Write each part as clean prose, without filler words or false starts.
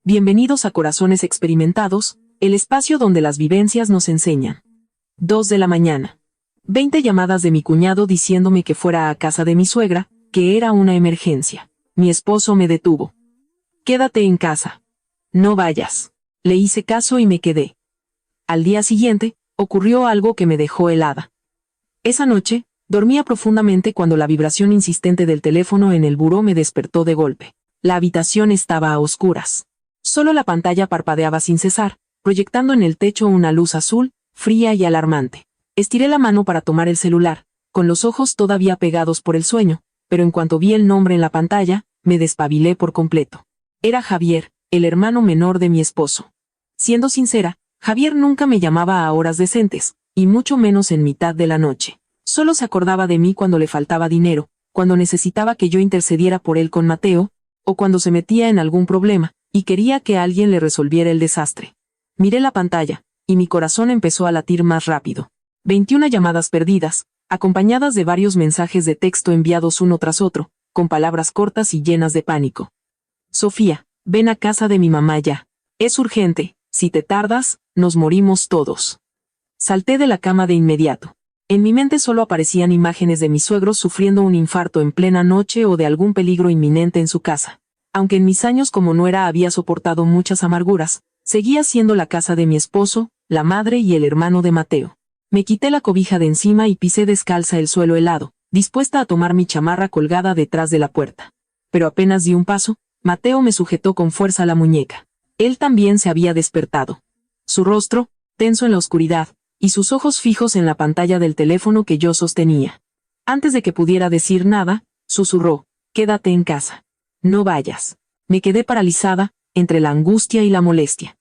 Bienvenidos a Corazones Experimentados, el espacio donde las vivencias nos enseñan. 2 de la mañana. 20 llamadas de mi cuñado diciéndome que fuera a casa de mi suegra, que era una emergencia. Mi esposo me detuvo. Quédate en casa. No vayas. Le hice caso y me quedé. Al día siguiente, ocurrió algo que me dejó helada. Esa noche, dormía profundamente cuando la vibración insistente del teléfono en el buró me despertó de golpe. La habitación estaba a oscuras. Solo la pantalla parpadeaba sin cesar, proyectando en el techo una luz azul, fría y alarmante. Estiré la mano para tomar el celular, con los ojos todavía pegados por el sueño, pero en cuanto vi el nombre en la pantalla, me despabilé por completo. Era Javier, el hermano menor de mi esposo. Siendo sincera, Javier nunca me llamaba a horas decentes, y mucho menos en mitad de la noche. Solo se acordaba de mí cuando le faltaba dinero, cuando necesitaba que yo intercediera por él con Mateo, o cuando se metía en algún problema, y quería que alguien le resolviera el desastre. Miré la pantalla, y mi corazón empezó a latir más rápido. 21 llamadas perdidas, acompañadas de varios mensajes de texto enviados uno tras otro, con palabras cortas y llenas de pánico. Sofía, ven a casa de mi mamá ya. Es urgente, si te tardas, nos morimos todos. Salté de la cama de inmediato. En mi mente solo aparecían imágenes de mis suegros sufriendo un infarto en plena noche o de algún peligro inminente en su casa. Aunque en mis años como nuera había soportado muchas amarguras, seguía siendo la casa de mi esposo, la madre y el hermano de Mateo. Me quité la cobija de encima y pisé descalza el suelo helado, dispuesta a tomar mi chamarra colgada detrás de la puerta. Pero apenas di un paso, Mateo me sujetó con fuerza la muñeca. Él también se había despertado. Su rostro, tenso en la oscuridad, y sus ojos fijos en la pantalla del teléfono que yo sostenía. Antes de que pudiera decir nada, susurró, quédate en casa. No vayas. Me quedé paralizada, entre la angustia y la molestia.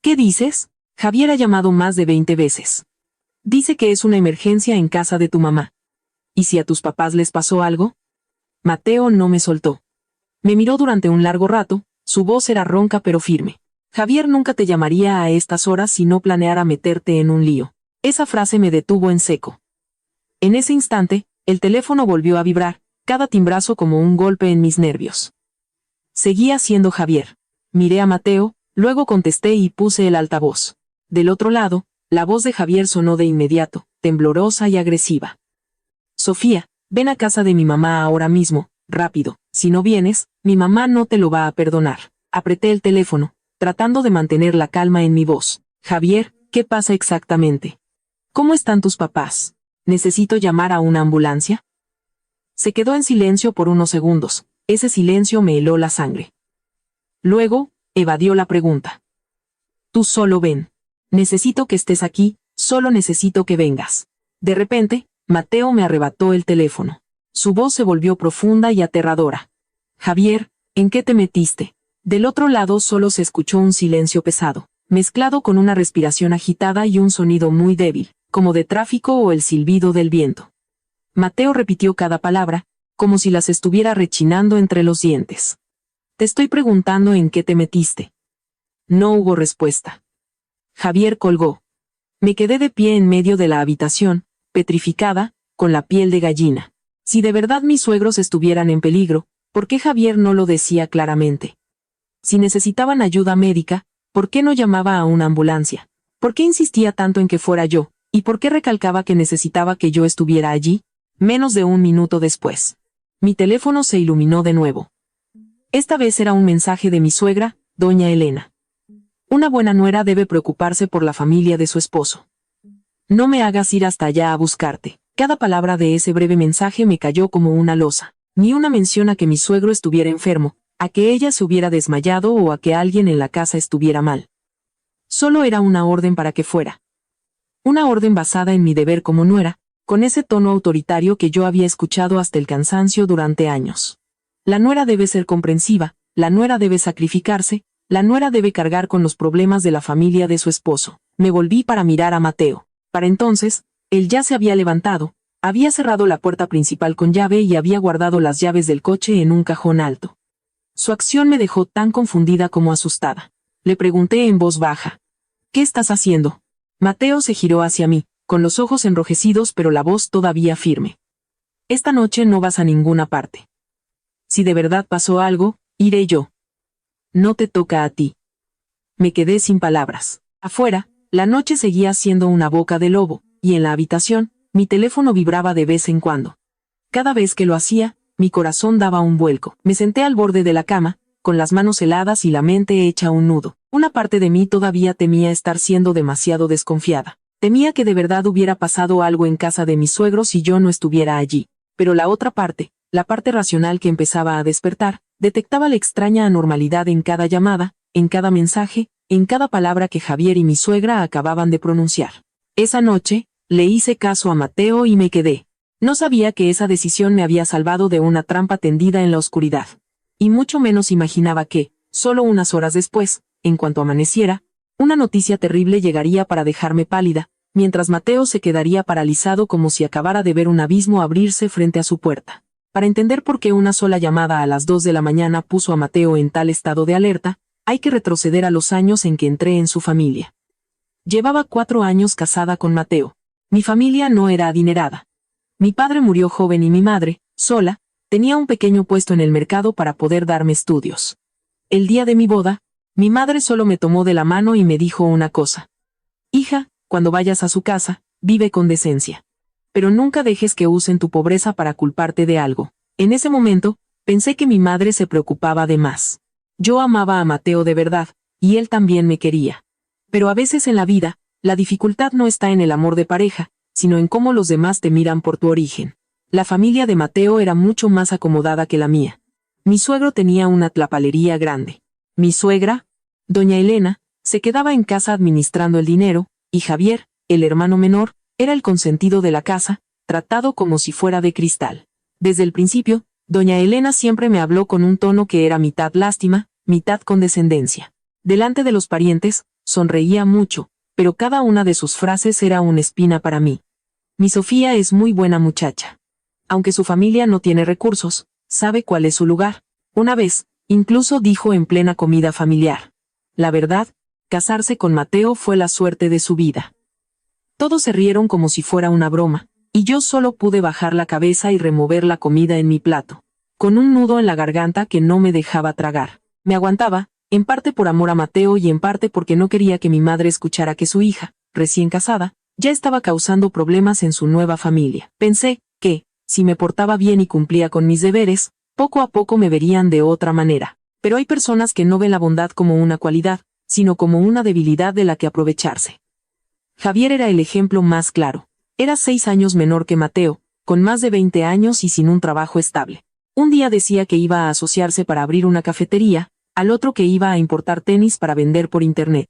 ¿Qué dices? Javier ha llamado más de 20 veces. Dice que es una emergencia en casa de tu mamá. ¿Y si a tus papás les pasó algo? Mateo no me soltó. Me miró durante un largo rato, su voz era ronca pero firme. Javier nunca te llamaría a estas horas si no planeara meterte en un lío. Esa frase me detuvo en seco. En ese instante, el teléfono volvió a vibrar, cada timbrazo como un golpe en mis nervios. Seguía siendo Javier. Miré a Mateo, luego contesté y puse el altavoz. Del otro lado, la voz de Javier sonó de inmediato, temblorosa y agresiva. Sofía, ven a casa de mi mamá ahora mismo, rápido. Si no vienes, mi mamá no te lo va a perdonar. Apreté el teléfono, tratando de mantener la calma en mi voz. Javier, ¿qué pasa exactamente? ¿Cómo están tus papás? ¿Necesito llamar a una ambulancia? Se quedó en silencio por unos segundos. Ese silencio me heló la sangre. Luego, evadió la pregunta. Tú solo ven. Necesito que estés aquí, solo necesito que vengas. De repente, Mateo me arrebató el teléfono. Su voz se volvió profunda y aterradora. Javier, ¿en qué te metiste? Del otro lado solo se escuchó un silencio pesado, mezclado con una respiración agitada y un sonido muy débil, como de tráfico o el silbido del viento. Mateo repitió cada palabra, como si las estuviera rechinando entre los dientes. Te estoy preguntando en qué te metiste. No hubo respuesta. Javier colgó. Me quedé de pie en medio de la habitación, petrificada, con la piel de gallina. Si de verdad mis suegros estuvieran en peligro, ¿por qué Javier no lo decía claramente? Si necesitaban ayuda médica, ¿por qué no llamaba a una ambulancia? ¿Por qué insistía tanto en que fuera yo? ¿Y por qué recalcaba que necesitaba que yo estuviera allí? Menos de un minuto después. Mi teléfono se iluminó de nuevo. Esta vez era un mensaje de mi suegra, doña Elena. Una buena nuera debe preocuparse por la familia de su esposo. No me hagas ir hasta allá a buscarte. Cada palabra de ese breve mensaje me cayó como una losa. Ni una mención a que mi suegro estuviera enfermo, a que ella se hubiera desmayado o a que alguien en la casa estuviera mal. Solo era una orden para que fuera. Una orden basada en mi deber como nuera, con ese tono autoritario que yo había escuchado hasta el cansancio durante años. La nuera debe ser comprensiva, la nuera debe sacrificarse, la nuera debe cargar con los problemas de la familia de su esposo. Me volví para mirar a Mateo. Para entonces, él ya se había levantado, había cerrado la puerta principal con llave y había guardado las llaves del coche en un cajón alto. Su acción me dejó tan confundida como asustada. Le pregunté en voz baja. ¿Qué estás haciendo? Mateo se giró hacia mí, con los ojos enrojecidos pero la voz todavía firme. Esta noche no vas a ninguna parte. Si de verdad pasó algo, iré yo. No te toca a ti. me quedé sin palabras. Afuera, la noche seguía siendo una boca de lobo, y en la habitación, mi teléfono vibraba de vez en cuando. Cada vez que lo hacía, mi corazón daba un vuelco. Me senté al borde de la cama, con las manos heladas y la mente hecha un nudo. Una parte de mí todavía temía estar siendo demasiado desconfiada. Temía que de verdad hubiera pasado algo en casa de mis suegros si yo no estuviera allí. Pero la otra parte, la parte racional que empezaba a despertar, detectaba la extraña anormalidad en cada llamada, en cada mensaje, en cada palabra que Javier y mi suegra acababan de pronunciar. Esa noche, le hice caso a Mateo y me quedé. No sabía que esa decisión me había salvado de una trampa tendida en la oscuridad. Y mucho menos imaginaba que, solo unas horas después, en cuanto amaneciera, una noticia terrible llegaría para dejarme pálida, mientras Mateo se quedaría paralizado como si acabara de ver un abismo abrirse frente a su puerta. Para entender por qué una sola llamada a las 2 de la mañana puso a Mateo en tal estado de alerta, hay que retroceder a los años en que entré en su familia. Llevaba 4 años casada con Mateo. Mi familia no era adinerada. Mi padre murió joven y mi madre, sola, tenía un pequeño puesto en el mercado para poder darme estudios. El día de mi boda, mi madre solo me tomó de la mano y me dijo una cosa. Hija, cuando vayas a su casa, vive con decencia. Pero nunca dejes que usen tu pobreza para culparte de algo. En ese momento, pensé que mi madre se preocupaba de más. Yo amaba a Mateo de verdad, y él también me quería. Pero a veces en la vida, la dificultad no está en el amor de pareja, sino en cómo los demás te miran por tu origen. La familia de Mateo era mucho más acomodada que la mía. Mi suegro tenía una tlapalería grande. Mi suegra, doña Elena, se quedaba en casa administrando el dinero, y Javier, el hermano menor, era el consentido de la casa, tratado como si fuera de cristal. Desde el principio, doña Elena siempre me habló con un tono que era mitad lástima, mitad condescendencia. Delante de los parientes, sonreía mucho, pero cada una de sus frases era una espina para mí. Mi Sofía es muy buena muchacha. Aunque su familia no tiene recursos, sabe cuál es su lugar. Una vez, incluso dijo en plena comida familiar. La verdad, casarse con Mateo fue la suerte de su vida. Todos se rieron como si fuera una broma, y yo solo pude bajar la cabeza y remover la comida en mi plato, con un nudo en la garganta que no me dejaba tragar. Me aguantaba, en parte por amor a Mateo y en parte porque no quería que mi madre escuchara que su hija, recién casada, ya estaba causando problemas en su nueva familia. Pensé que, si me portaba bien y cumplía con mis deberes, poco a poco me verían de otra manera. Pero hay personas que no ven la bondad como una cualidad, sino como una debilidad de la que aprovecharse. Javier era el ejemplo más claro. Era 6 años menor que Mateo, con más de 20 años y sin un trabajo estable. Un día decía que iba a asociarse para abrir una cafetería, al otro que iba a importar tenis para vender por internet.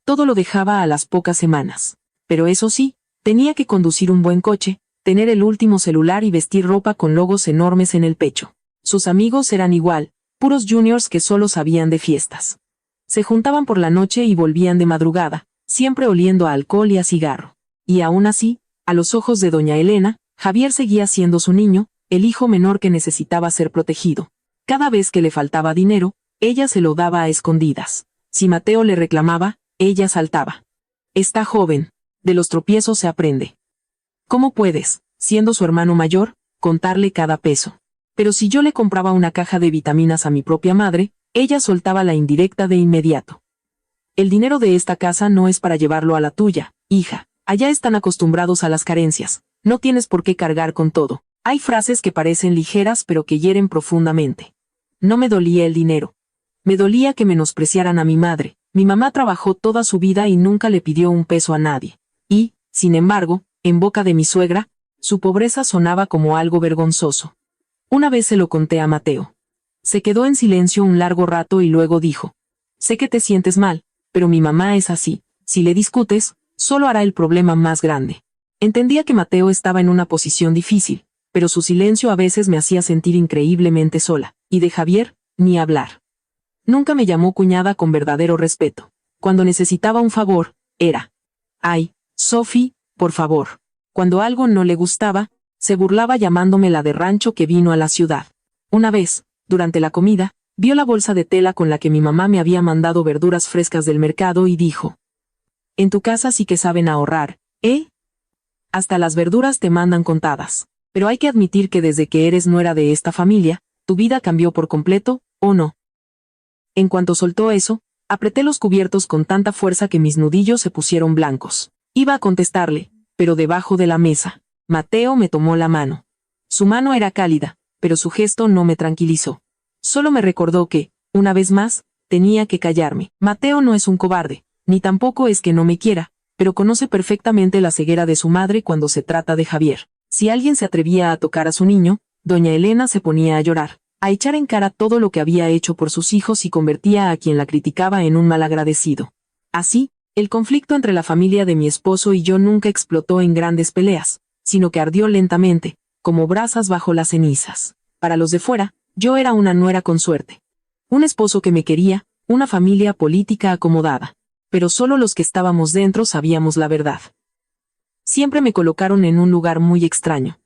Todo lo dejaba a las pocas semanas. Pero eso sí, tenía que conducir un buen coche, tener el último celular y vestir ropa con logos enormes en el pecho. Sus amigos eran igual, puros juniors que solo sabían de fiestas. Se juntaban por la noche y volvían de madrugada, siempre oliendo a alcohol y a cigarro. Y aún así, a los ojos de doña Elena, Javier seguía siendo su niño, el hijo menor que necesitaba ser protegido. Cada vez que le faltaba dinero, ella se lo daba a escondidas. Si Mateo le reclamaba, ella saltaba. Está joven, de los tropiezos se aprende. ¿Cómo puedes, siendo su hermano mayor, contarle cada peso? Pero si yo le compraba una caja de vitaminas a mi propia madre, ella soltaba la indirecta de inmediato. El dinero de esta casa no es para llevarlo a la tuya, hija. Allá están acostumbrados a las carencias. No tienes por qué cargar con todo. Hay frases que parecen ligeras pero que hieren profundamente. No me dolía el dinero. Me dolía que menospreciaran a mi madre. Mi mamá trabajó toda su vida y nunca le pidió un peso a nadie. Y, sin embargo, en boca de mi suegra, su pobreza sonaba como algo vergonzoso. Una vez se lo conté a Mateo. Se quedó en silencio un largo rato y luego dijo: sé que te sientes mal, pero mi mamá es así. Si le discutes, solo hará el problema más grande. Entendía que Mateo estaba en una posición difícil, pero su silencio a veces me hacía sentir increíblemente sola, y de Javier, ni hablar. Nunca me llamó cuñada con verdadero respeto. Cuando necesitaba un favor, era: ay, Sophie, por favor. Cuando algo no le gustaba, se burlaba llamándome la de rancho que vino a la ciudad. Una vez, durante la comida, vio la bolsa de tela con la que mi mamá me había mandado verduras frescas del mercado y dijo: en tu casa sí que saben ahorrar, ¿eh? Hasta las verduras te mandan contadas. Pero hay que admitir que desde que eres nuera de esta familia, tu vida cambió por completo, ¿o no? En cuanto soltó eso, Apreté los cubiertos con tanta fuerza que mis nudillos se pusieron blancos. Iba a contestarle, pero debajo de la mesa, Mateo me tomó la mano. Su mano era cálida, pero su gesto no me tranquilizó. Solo me recordó que, una vez más, tenía que callarme. Mateo no es un cobarde, ni tampoco es que no me quiera, pero conoce perfectamente la ceguera de su madre cuando se trata de Javier. Si alguien se atrevía a tocar a su niño, doña Elena se ponía a llorar, a echar en cara todo lo que había hecho por sus hijos y convertía a quien la criticaba en un malagradecido. Así, el conflicto entre la familia de mi esposo y yo nunca explotó en grandes peleas, sino que ardió lentamente, como brasas bajo las cenizas. Para los de fuera, yo era una nuera con suerte. Un esposo que me quería, una familia política acomodada. Pero solo los que estábamos dentro sabíamos la verdad. Siempre me colocaron en un lugar muy extraño.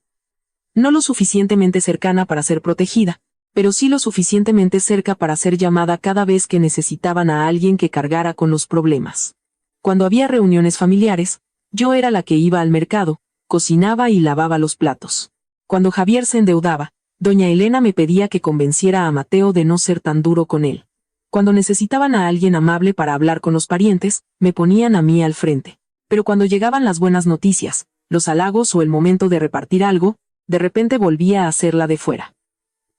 No lo suficientemente cercana para ser protegida, pero sí lo suficientemente cerca para ser llamada cada vez que necesitaban a alguien que cargara con los problemas. Cuando había reuniones familiares, yo era la que iba al mercado, cocinaba y lavaba los platos. Cuando Javier se endeudaba, doña Elena me pedía que convenciera a Mateo de no ser tan duro con él. Cuando necesitaban a alguien amable para hablar con los parientes, me ponían a mí al frente. Pero cuando llegaban las buenas noticias, los halagos o el momento de repartir algo, de repente volvía a ser la de fuera.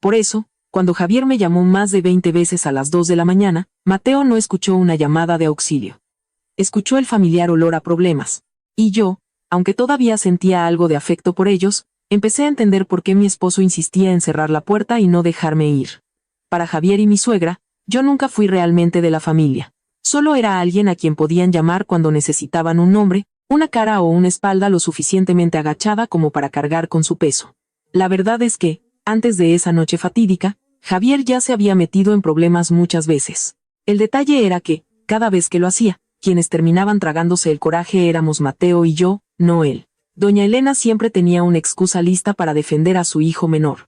Por eso, cuando Javier me llamó más de 20 veces a las 2 de la mañana, Mateo no escuchó una llamada de auxilio. Escuchó el familiar olor a problemas. Y yo, aunque todavía sentía algo de afecto por ellos, empecé a entender por qué mi esposo insistía en cerrar la puerta y no dejarme ir. Para Javier y mi suegra, yo nunca fui realmente de la familia. Solo era alguien a quien podían llamar cuando necesitaban un nombre, una cara o una espalda lo suficientemente agachada como para cargar con su peso. La verdad es que, antes de esa noche fatídica, Javier ya se había metido en problemas muchas veces. El detalle era que, cada vez que lo hacía, quienes terminaban tragándose el coraje éramos Mateo y yo, no él. Doña Elena siempre tenía una excusa lista para defender a su hijo menor.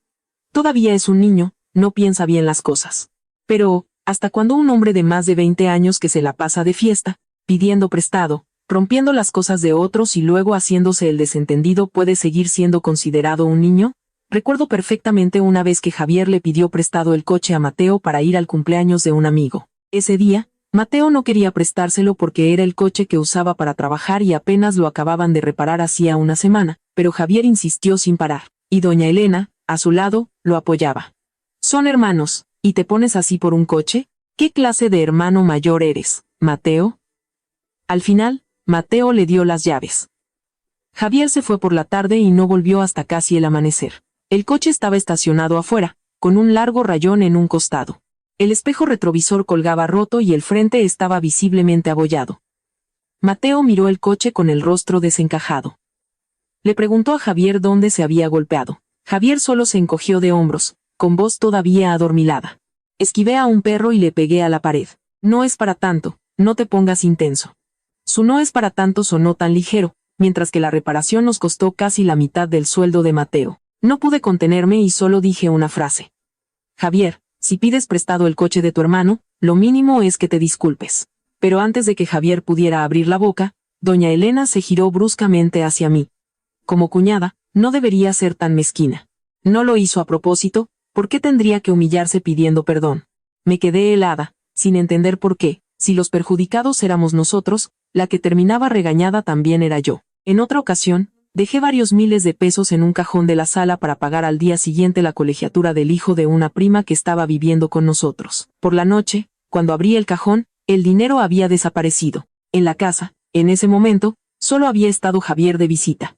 Todavía es un niño, no piensa bien las cosas. Pero, ¿hasta cuándo un hombre de más de 20 años que se la pasa de fiesta, pidiendo prestado, rompiendo las cosas de otros y luego haciéndose el desentendido puede seguir siendo considerado un niño? Recuerdo perfectamente una vez que Javier le pidió prestado el coche a Mateo para ir al cumpleaños de un amigo. Ese día, Mateo no quería prestárselo porque era el coche que usaba para trabajar y apenas lo acababan de reparar hacía una semana, pero Javier insistió sin parar, y doña Elena, a su lado, lo apoyaba. Son hermanos, ¿y te pones así por un coche? ¿Qué clase de hermano mayor eres, Mateo? Al final, Mateo le dio las llaves. Javier se fue por la tarde y no volvió hasta casi el amanecer. El coche estaba estacionado afuera, con un largo rayón en un costado. El espejo retrovisor colgaba roto y el frente estaba visiblemente abollado. Mateo miró el coche con el rostro desencajado. Le preguntó a Javier dónde se había golpeado. Javier solo se encogió de hombros, con voz todavía adormilada. Esquivé a un perro y le pegué a la pared. No es para tanto, no te pongas intenso. Su no es para tanto sonó tan ligero, mientras que la reparación nos costó casi la mitad del sueldo de Mateo. No pude contenerme y solo dije una frase. Javier, si pides prestado el coche de tu hermano, lo mínimo es que te disculpes. Pero antes de que Javier pudiera abrir la boca, doña Elena se giró bruscamente hacia mí. Como cuñada, no debería ser tan mezquina. No lo hizo a propósito, ¿por qué tendría que humillarse pidiendo perdón? Me quedé helada, sin entender por qué, si los perjudicados éramos nosotros, la que terminaba regañada también era yo. En otra ocasión, dejé varios miles de pesos en un cajón de la sala para pagar al día siguiente la colegiatura del hijo de una prima que estaba viviendo con nosotros. Por la noche, cuando abrí el cajón, el dinero había desaparecido. En la casa, en ese momento, solo había estado Javier de visita.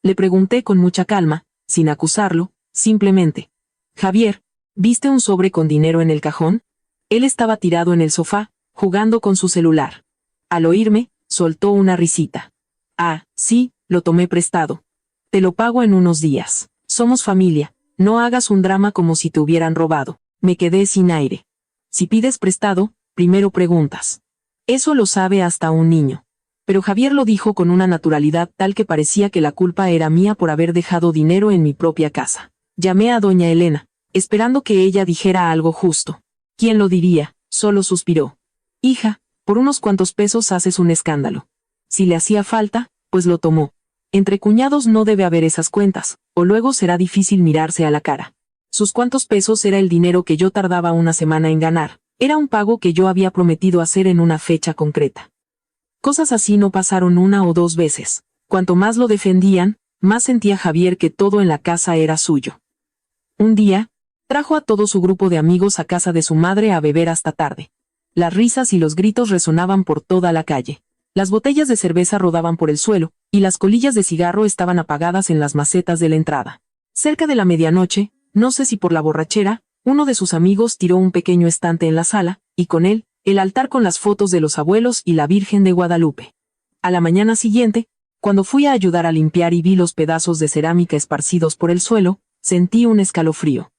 Le pregunté con mucha calma, sin acusarlo, simplemente. Javier, ¿viste un sobre con dinero en el cajón? Él estaba tirado en el sofá, jugando con su celular. Al oírme, soltó una risita. Ah, sí, lo tomé prestado. Te lo pago en unos días. Somos familia, no hagas un drama como si te hubieran robado. Me quedé sin aire. Si pides prestado, primero preguntas. Eso lo sabe hasta un niño. Pero Javier lo dijo con una naturalidad tal que parecía que la culpa era mía por haber dejado dinero en mi propia casa. Llamé a doña Elena, esperando que ella dijera algo justo. ¿Quién lo diría? Solo suspiró. Hija, por unos cuantos pesos haces un escándalo. Si le hacía falta, pues lo tomó. Entre cuñados no debe haber esas cuentas, o luego será difícil mirarse a la cara. Sus cuantos pesos era el dinero que yo tardaba una semana en ganar. Era un pago que yo había prometido hacer en una fecha concreta. Cosas así no pasaron una o dos veces. Cuanto más lo defendían, más sentía Javier que todo en la casa era suyo. Un día, trajo a todo su grupo de amigos a casa de su madre a beber hasta tarde. Las risas y los gritos resonaban por toda la calle. Las botellas de cerveza rodaban por el suelo, y las colillas de cigarro estaban apagadas en las macetas de la entrada. Cerca de la medianoche, no sé si por la borrachera, uno de sus amigos tiró un pequeño estante en la sala, y con él, el altar con las fotos de los abuelos y la Virgen de Guadalupe. A la mañana siguiente, cuando fui a ayudar a limpiar y vi los pedazos de cerámica esparcidos por el suelo, sentí un escalofrío.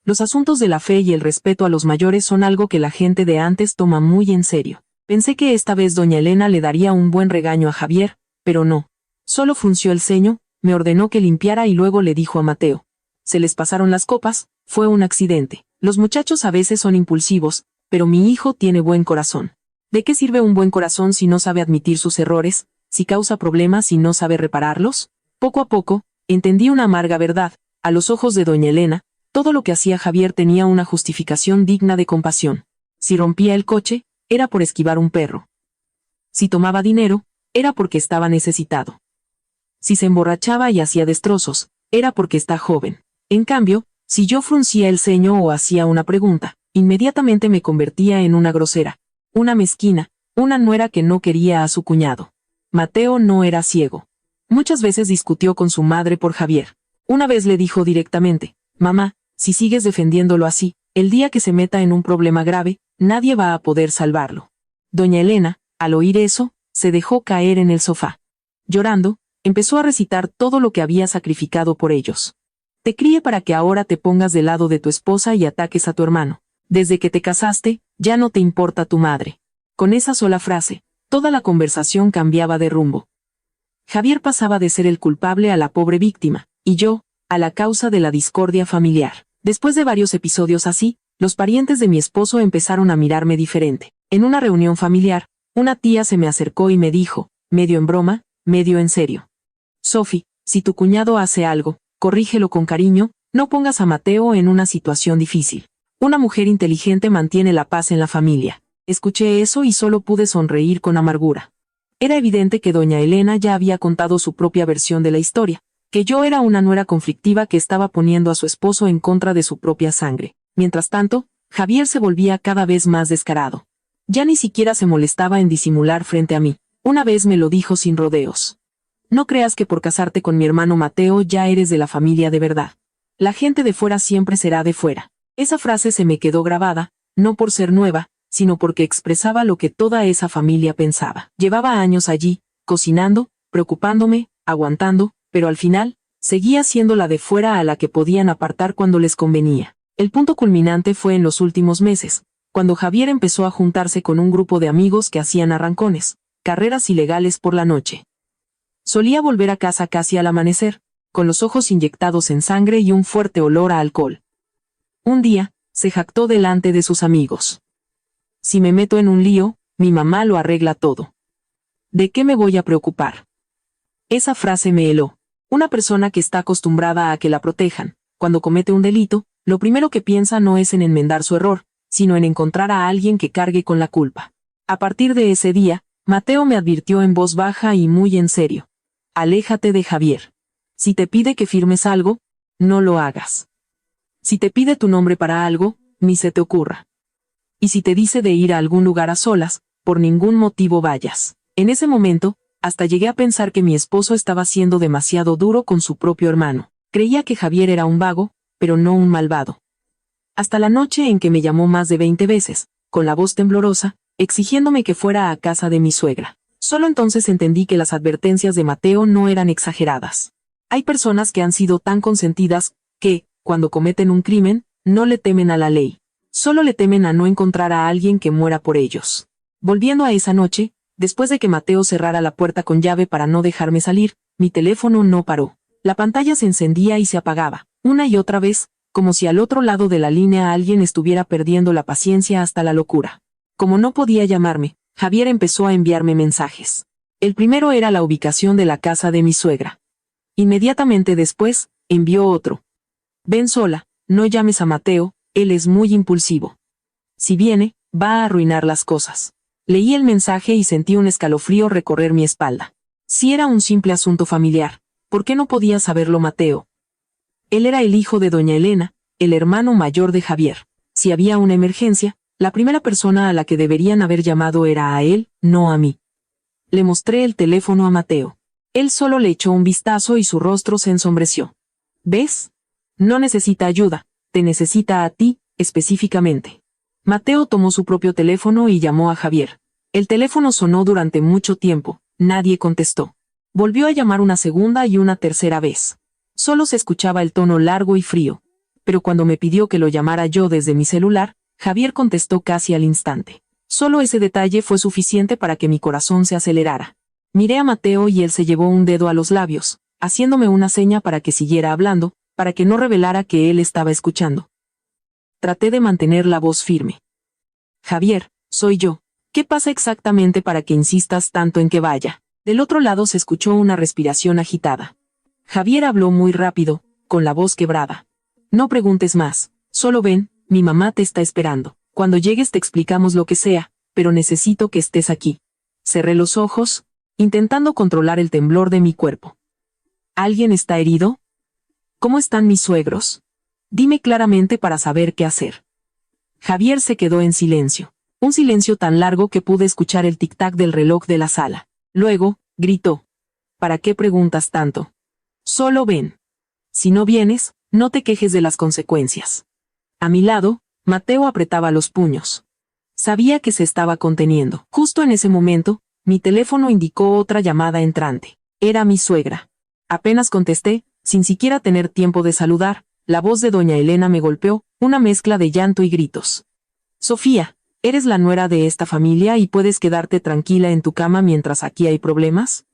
Los asuntos de la fe y el respeto a los mayores son algo que la gente de antes toma muy en serio. Pensé que esta vez doña Elena le daría un buen regaño a Javier, pero no. Solo frunció el ceño, me ordenó que limpiara y luego le dijo a Mateo: se les pasaron las copas, fue un accidente. Los muchachos a veces son impulsivos, pero mi hijo tiene buen corazón. ¿De qué sirve un buen corazón si no sabe admitir sus errores, si causa problemas y no sabe repararlos? Poco a poco, entendí una amarga verdad. A los ojos de doña Elena, todo lo que hacía Javier tenía una justificación digna de compasión. Si rompía el coche, era por esquivar un perro. Si tomaba dinero, era porque estaba necesitado. Si se emborrachaba y hacía destrozos, era porque está joven. En cambio, si yo fruncía el ceño o hacía una pregunta, inmediatamente me convertía en una grosera, una mezquina, una nuera que no quería a su cuñado. Mateo no era ciego. Muchas veces discutió con su madre por Javier. Una vez le dijo directamente: mamá, si sigues defendiéndolo así, el día que se meta en un problema grave, nadie va a poder salvarlo. Doña Elena, al oír eso, se dejó caer en el sofá. Llorando, empezó a recitar todo lo que había sacrificado por ellos. Te crié para que ahora te pongas del lado de tu esposa y ataques a tu hermano. Desde que te casaste, ya no te importa tu madre. Con esa sola frase, toda la conversación cambiaba de rumbo. Javier pasaba de ser el culpable a la pobre víctima, y yo, a la causa de la discordia familiar. Después de varios episodios así, los parientes de mi esposo empezaron a mirarme diferente. En una reunión familiar, una tía se me acercó y me dijo, medio en broma, medio en serio: Sophie, si tu cuñado hace algo, corrígelo con cariño, no pongas a Mateo en una situación difícil. Una mujer inteligente mantiene la paz en la familia. Escuché eso y solo pude sonreír con amargura. Era evidente que doña Elena ya había contado su propia versión de la historia, que yo era una nuera conflictiva que estaba poniendo a su esposo en contra de su propia sangre. Mientras tanto, Javier se volvía cada vez más descarado. Ya ni siquiera se molestaba en disimular frente a mí. Una vez me lo dijo sin rodeos: no creas que por casarte con mi hermano Mateo ya eres de la familia de verdad. La gente de fuera siempre será de fuera. Esa frase se me quedó grabada, no por ser nueva, sino porque expresaba lo que toda esa familia pensaba. Llevaba años allí, cocinando, preocupándome, aguantando, pero al final, seguía siendo la de fuera a la que podían apartar cuando les convenía. El punto culminante fue en los últimos meses, cuando Javier empezó a juntarse con un grupo de amigos que hacían arrancones, carreras ilegales por la noche. Solía volver a casa casi al amanecer, con los ojos inyectados en sangre y un fuerte olor a alcohol. Un día, se jactó delante de sus amigos: si me meto en un lío, mi mamá lo arregla todo. ¿De qué me voy a preocupar? Esa frase me heló. Una persona que está acostumbrada a que la protejan, cuando comete un delito, lo primero que piensa no es en enmendar su error, sino en encontrar a alguien que cargue con la culpa. A partir de ese día, Mateo me advirtió en voz baja y muy en serio: aléjate de Javier. Si te pide que firmes algo, no lo hagas. Si te pide tu nombre para algo, ni se te ocurra. Y si te dice de ir a algún lugar a solas, por ningún motivo vayas. En ese momento, hasta llegué a pensar que mi esposo estaba siendo demasiado duro con su propio hermano. Creía que Javier era un vago, pero no un malvado. Hasta la noche en que me llamó más de 20 veces, con la voz temblorosa, exigiéndome que fuera a casa de mi suegra. Solo entonces entendí que las advertencias de Mateo no eran exageradas. Hay personas que han sido tan consentidas, que, cuando cometen un crimen, no le temen a la ley. Solo le temen a no encontrar a alguien que muera por ellos. Volviendo a esa noche, después de que Mateo cerrara la puerta con llave para no dejarme salir, mi teléfono no paró. La pantalla se encendía y se apagaba, una y otra vez, como si al otro lado de la línea alguien estuviera perdiendo la paciencia hasta la locura. Como no podía llamarme, Javier empezó a enviarme mensajes. El primero era la ubicación de la casa de mi suegra. Inmediatamente después, envió otro: ven sola, no llames a Mateo, él es muy impulsivo. Si viene, va a arruinar las cosas. Leí el mensaje y sentí un escalofrío recorrer mi espalda. Si era un simple asunto familiar, ¿por qué no podía saberlo Mateo? Él era el hijo de doña Elena, el hermano mayor de Javier. Si había una emergencia, la primera persona a la que deberían haber llamado era a él, no a mí. Le mostré el teléfono a Mateo. Él solo le echó un vistazo y su rostro se ensombreció. ¿Ves? No necesita ayuda, te necesita a ti, específicamente. Mateo tomó su propio teléfono y llamó a Javier. El teléfono sonó durante mucho tiempo, nadie contestó. Volvió a llamar una segunda y una tercera vez. Solo se escuchaba el tono largo y frío. Pero cuando me pidió que lo llamara yo desde mi celular, Javier contestó casi al instante. Solo ese detalle fue suficiente para que mi corazón se acelerara. Miré a Mateo y él se llevó un dedo a los labios, haciéndome una seña para que siguiera hablando, para que no revelara que él estaba escuchando. Traté de mantener la voz firme. Javier, soy yo. ¿Qué pasa exactamente para que insistas tanto en que vaya? Del otro lado se escuchó una respiración agitada. Javier habló muy rápido, con la voz quebrada. No preguntes más, solo ven, mi mamá te está esperando. Cuando llegues te explicamos lo que sea, pero necesito que estés aquí. Cerré los ojos, intentando controlar el temblor de mi cuerpo. ¿Alguien está herido? ¿Cómo están mis suegros? Dime claramente para saber qué hacer. Javier se quedó en silencio. Un silencio tan largo que pude escuchar el tic-tac del reloj de la sala. Luego, gritó. ¿Para qué preguntas tanto? Solo ven. Si no vienes, no te quejes de las consecuencias. A mi lado, Mateo apretaba los puños. Sabía que se estaba conteniendo. Justo en ese momento, mi teléfono indicó otra llamada entrante. Era mi suegra. Apenas contesté, sin siquiera tener tiempo de saludar, la voz de doña Elena me golpeó, una mezcla de llanto y gritos. Sofía, ¿eres la nuera de esta familia y puedes quedarte tranquila en tu cama mientras aquí hay problemas?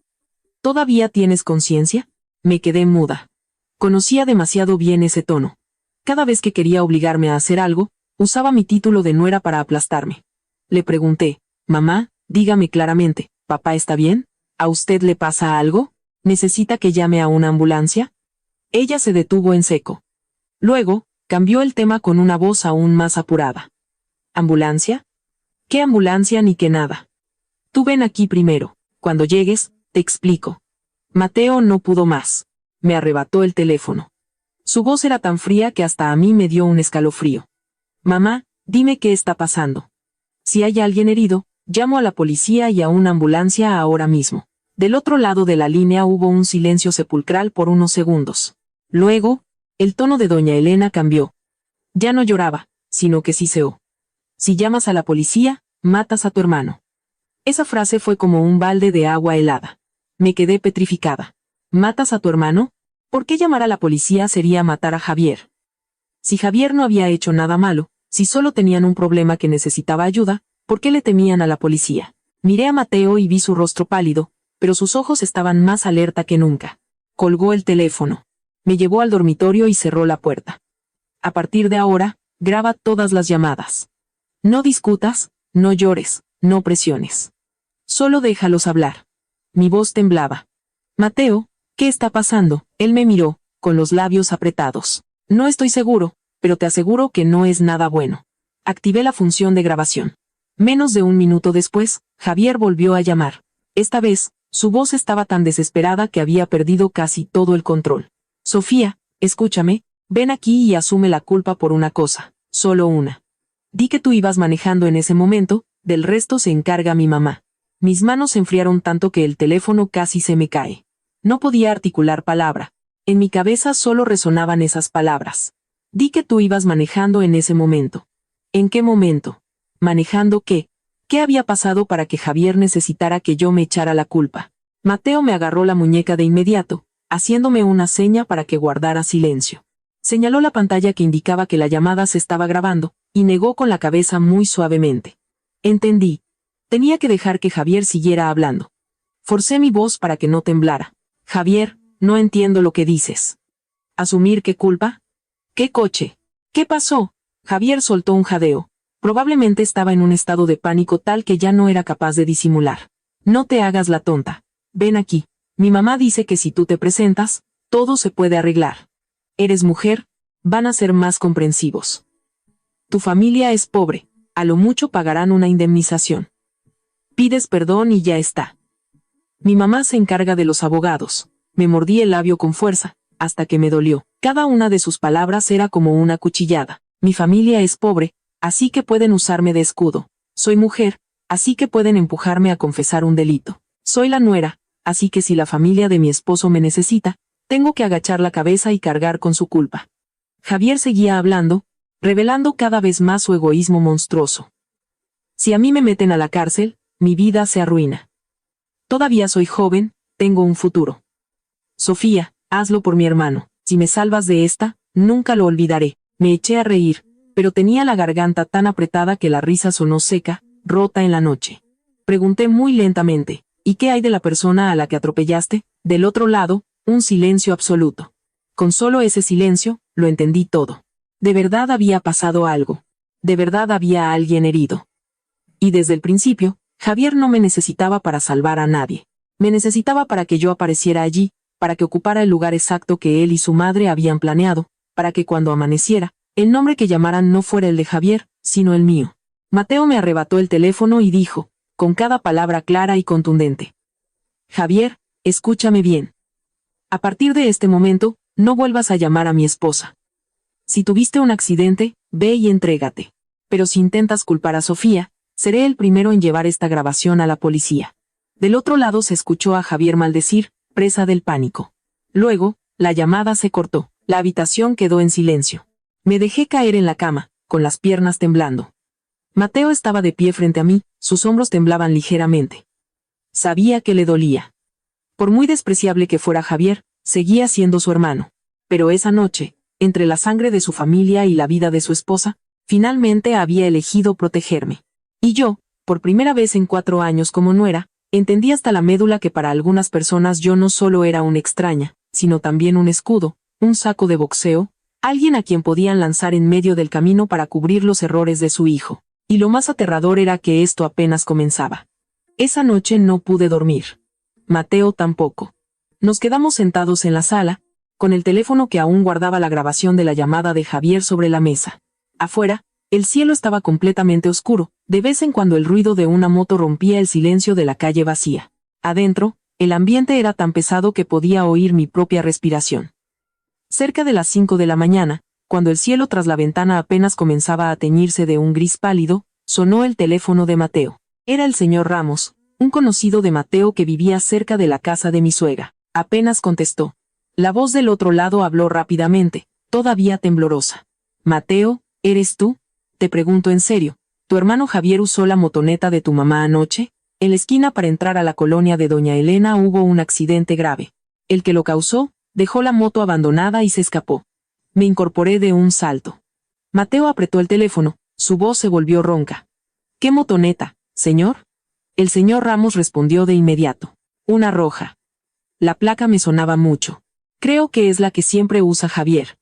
¿Todavía tienes conciencia? Me quedé muda. Conocía demasiado bien ese tono. Cada vez que quería obligarme a hacer algo, usaba mi título de nuera para aplastarme. Le pregunté, mamá, dígame claramente, ¿papá está bien? ¿A usted le pasa algo? ¿Necesita que llame a una ambulancia? Ella se detuvo en seco. Luego, cambió el tema con una voz aún más apurada. ¿Ambulancia? ¿Qué ambulancia ni qué nada? Tú ven aquí primero. Cuando llegues, te explico. Mateo no pudo más. Me arrebató el teléfono. Su voz era tan fría que hasta a mí me dio un escalofrío. Mamá, dime qué está pasando. Si hay alguien herido, llamo a la policía y a una ambulancia ahora mismo. Del otro lado de la línea hubo un silencio sepulcral por unos segundos. Luego, el tono de doña Elena cambió. Ya no lloraba, sino que siseó. Si llamas a la policía, matas a tu hermano. Esa frase fue como un balde de agua helada. Me quedé petrificada. ¿Matas a tu hermano? ¿Por qué llamar a la policía sería matar a Javier? Si Javier no había hecho nada malo, si solo tenían un problema que necesitaba ayuda, ¿por qué le temían a la policía? Miré a Mateo y vi su rostro pálido, pero sus ojos estaban más alerta que nunca. Colgó el teléfono. Me llevó al dormitorio y cerró la puerta. A partir de ahora, graba todas las llamadas. No discutas, no llores, no presiones. Solo déjalos hablar. Mi voz temblaba. Mateo, ¿qué está pasando? Él me miró, con los labios apretados. No estoy seguro, pero te aseguro que no es nada bueno. Activé la función de grabación. Menos de un minuto después, Javier volvió a llamar. Esta vez, su voz estaba tan desesperada que había perdido casi todo el control. Sofía, escúchame, ven aquí y asume la culpa por una cosa, solo una. Di que tú ibas manejando en ese momento, del resto se encarga mi mamá. Mis manos se enfriaron tanto que el teléfono casi se me cae. No podía articular palabra. En mi cabeza solo resonaban esas palabras. Di que tú ibas manejando en ese momento. ¿En qué momento? ¿Manejando qué? ¿Qué había pasado para que Javier necesitara que yo me echara la culpa? Mateo me agarró la muñeca de inmediato, haciéndome una seña para que guardara silencio. Señaló la pantalla que indicaba que la llamada se estaba grabando, y negó con la cabeza muy suavemente. Entendí. Tenía que dejar que Javier siguiera hablando. Forcé mi voz para que no temblara. Javier, no entiendo lo que dices. ¿Asumir qué culpa? ¿Qué coche? ¿Qué pasó? Javier soltó un jadeo. Probablemente estaba en un estado de pánico tal que ya no era capaz de disimular. No te hagas la tonta. Ven aquí. Mi mamá dice que si tú te presentas, todo se puede arreglar. Eres mujer, van a ser más comprensivos. Tu familia es pobre. A lo mucho pagarán una indemnización. Pides perdón y ya está. Mi mamá se encarga de los abogados. Me mordí el labio con fuerza, hasta que me dolió. Cada una de sus palabras era como una cuchillada. Mi familia es pobre, así que pueden usarme de escudo. Soy mujer, así que pueden empujarme a confesar un delito. Soy la nuera, así que si la familia de mi esposo me necesita, tengo que agachar la cabeza y cargar con su culpa. Javier seguía hablando, revelando cada vez más su egoísmo monstruoso. Si a mí me meten a la cárcel, mi vida se arruina. Todavía soy joven, tengo un futuro. Sofía, hazlo por mi hermano. Si me salvas de esta, nunca lo olvidaré. Me eché a reír, pero tenía la garganta tan apretada que la risa sonó seca, rota en la noche. Pregunté muy lentamente, ¿y qué hay de la persona a la que atropellaste? Del otro lado, un silencio absoluto. Con solo ese silencio, lo entendí todo. De verdad había pasado algo. De verdad había alguien herido. Y desde el principio, Javier no me necesitaba para salvar a nadie. Me necesitaba para que yo apareciera allí, para que ocupara el lugar exacto que él y su madre habían planeado, para que cuando amaneciera, el nombre que llamaran no fuera el de Javier, sino el mío. Mateo me arrebató el teléfono y dijo, con cada palabra clara y contundente: Javier, escúchame bien. A partir de este momento, no vuelvas a llamar a mi esposa. Si tuviste un accidente, ve y entrégate. Pero si intentas culpar a Sofía, seré el primero en llevar esta grabación a la policía. Del otro lado se escuchó a Javier maldecir, presa del pánico. Luego, la llamada se cortó. La habitación quedó en silencio. Me dejé caer en la cama, con las piernas temblando. Mateo estaba de pie frente a mí, sus hombros temblaban ligeramente. Sabía que le dolía. Por muy despreciable que fuera Javier, seguía siendo su hermano. Pero esa noche, entre la sangre de su familia y la vida de su esposa, finalmente había elegido protegerme. Y yo, por primera vez en 4 años como nuera, entendí hasta la médula que para algunas personas yo no solo era una extraña, sino también un escudo, un saco de boxeo, alguien a quien podían lanzar en medio del camino para cubrir los errores de su hijo. Y lo más aterrador era que esto apenas comenzaba. Esa noche no pude dormir. Mateo tampoco. Nos quedamos sentados en la sala, con el teléfono que aún guardaba la grabación de la llamada de Javier sobre la mesa. Afuera, el cielo estaba completamente oscuro, de vez en cuando el ruido de una moto rompía el silencio de la calle vacía. Adentro, el ambiente era tan pesado que podía oír mi propia respiración. Cerca de las 5 de la mañana, cuando el cielo tras la ventana apenas comenzaba a teñirse de un gris pálido, sonó el teléfono de Mateo. Era el señor Ramos, un conocido de Mateo que vivía cerca de la casa de mi suegra. Apenas contestó. La voz del otro lado habló rápidamente, todavía temblorosa. Mateo, ¿eres tú? Te pregunto en serio, ¿tu hermano Javier usó la motoneta de tu mamá anoche? En la esquina para entrar a la colonia de Doña Elena hubo un accidente grave. El que lo causó, dejó la moto abandonada y se escapó. Me incorporé de un salto. Mateo apretó el teléfono, su voz se volvió ronca. ¿Qué motoneta, señor? El señor Ramos respondió de inmediato. Una roja. La placa me sonaba mucho. Creo que es la que siempre usa Javier.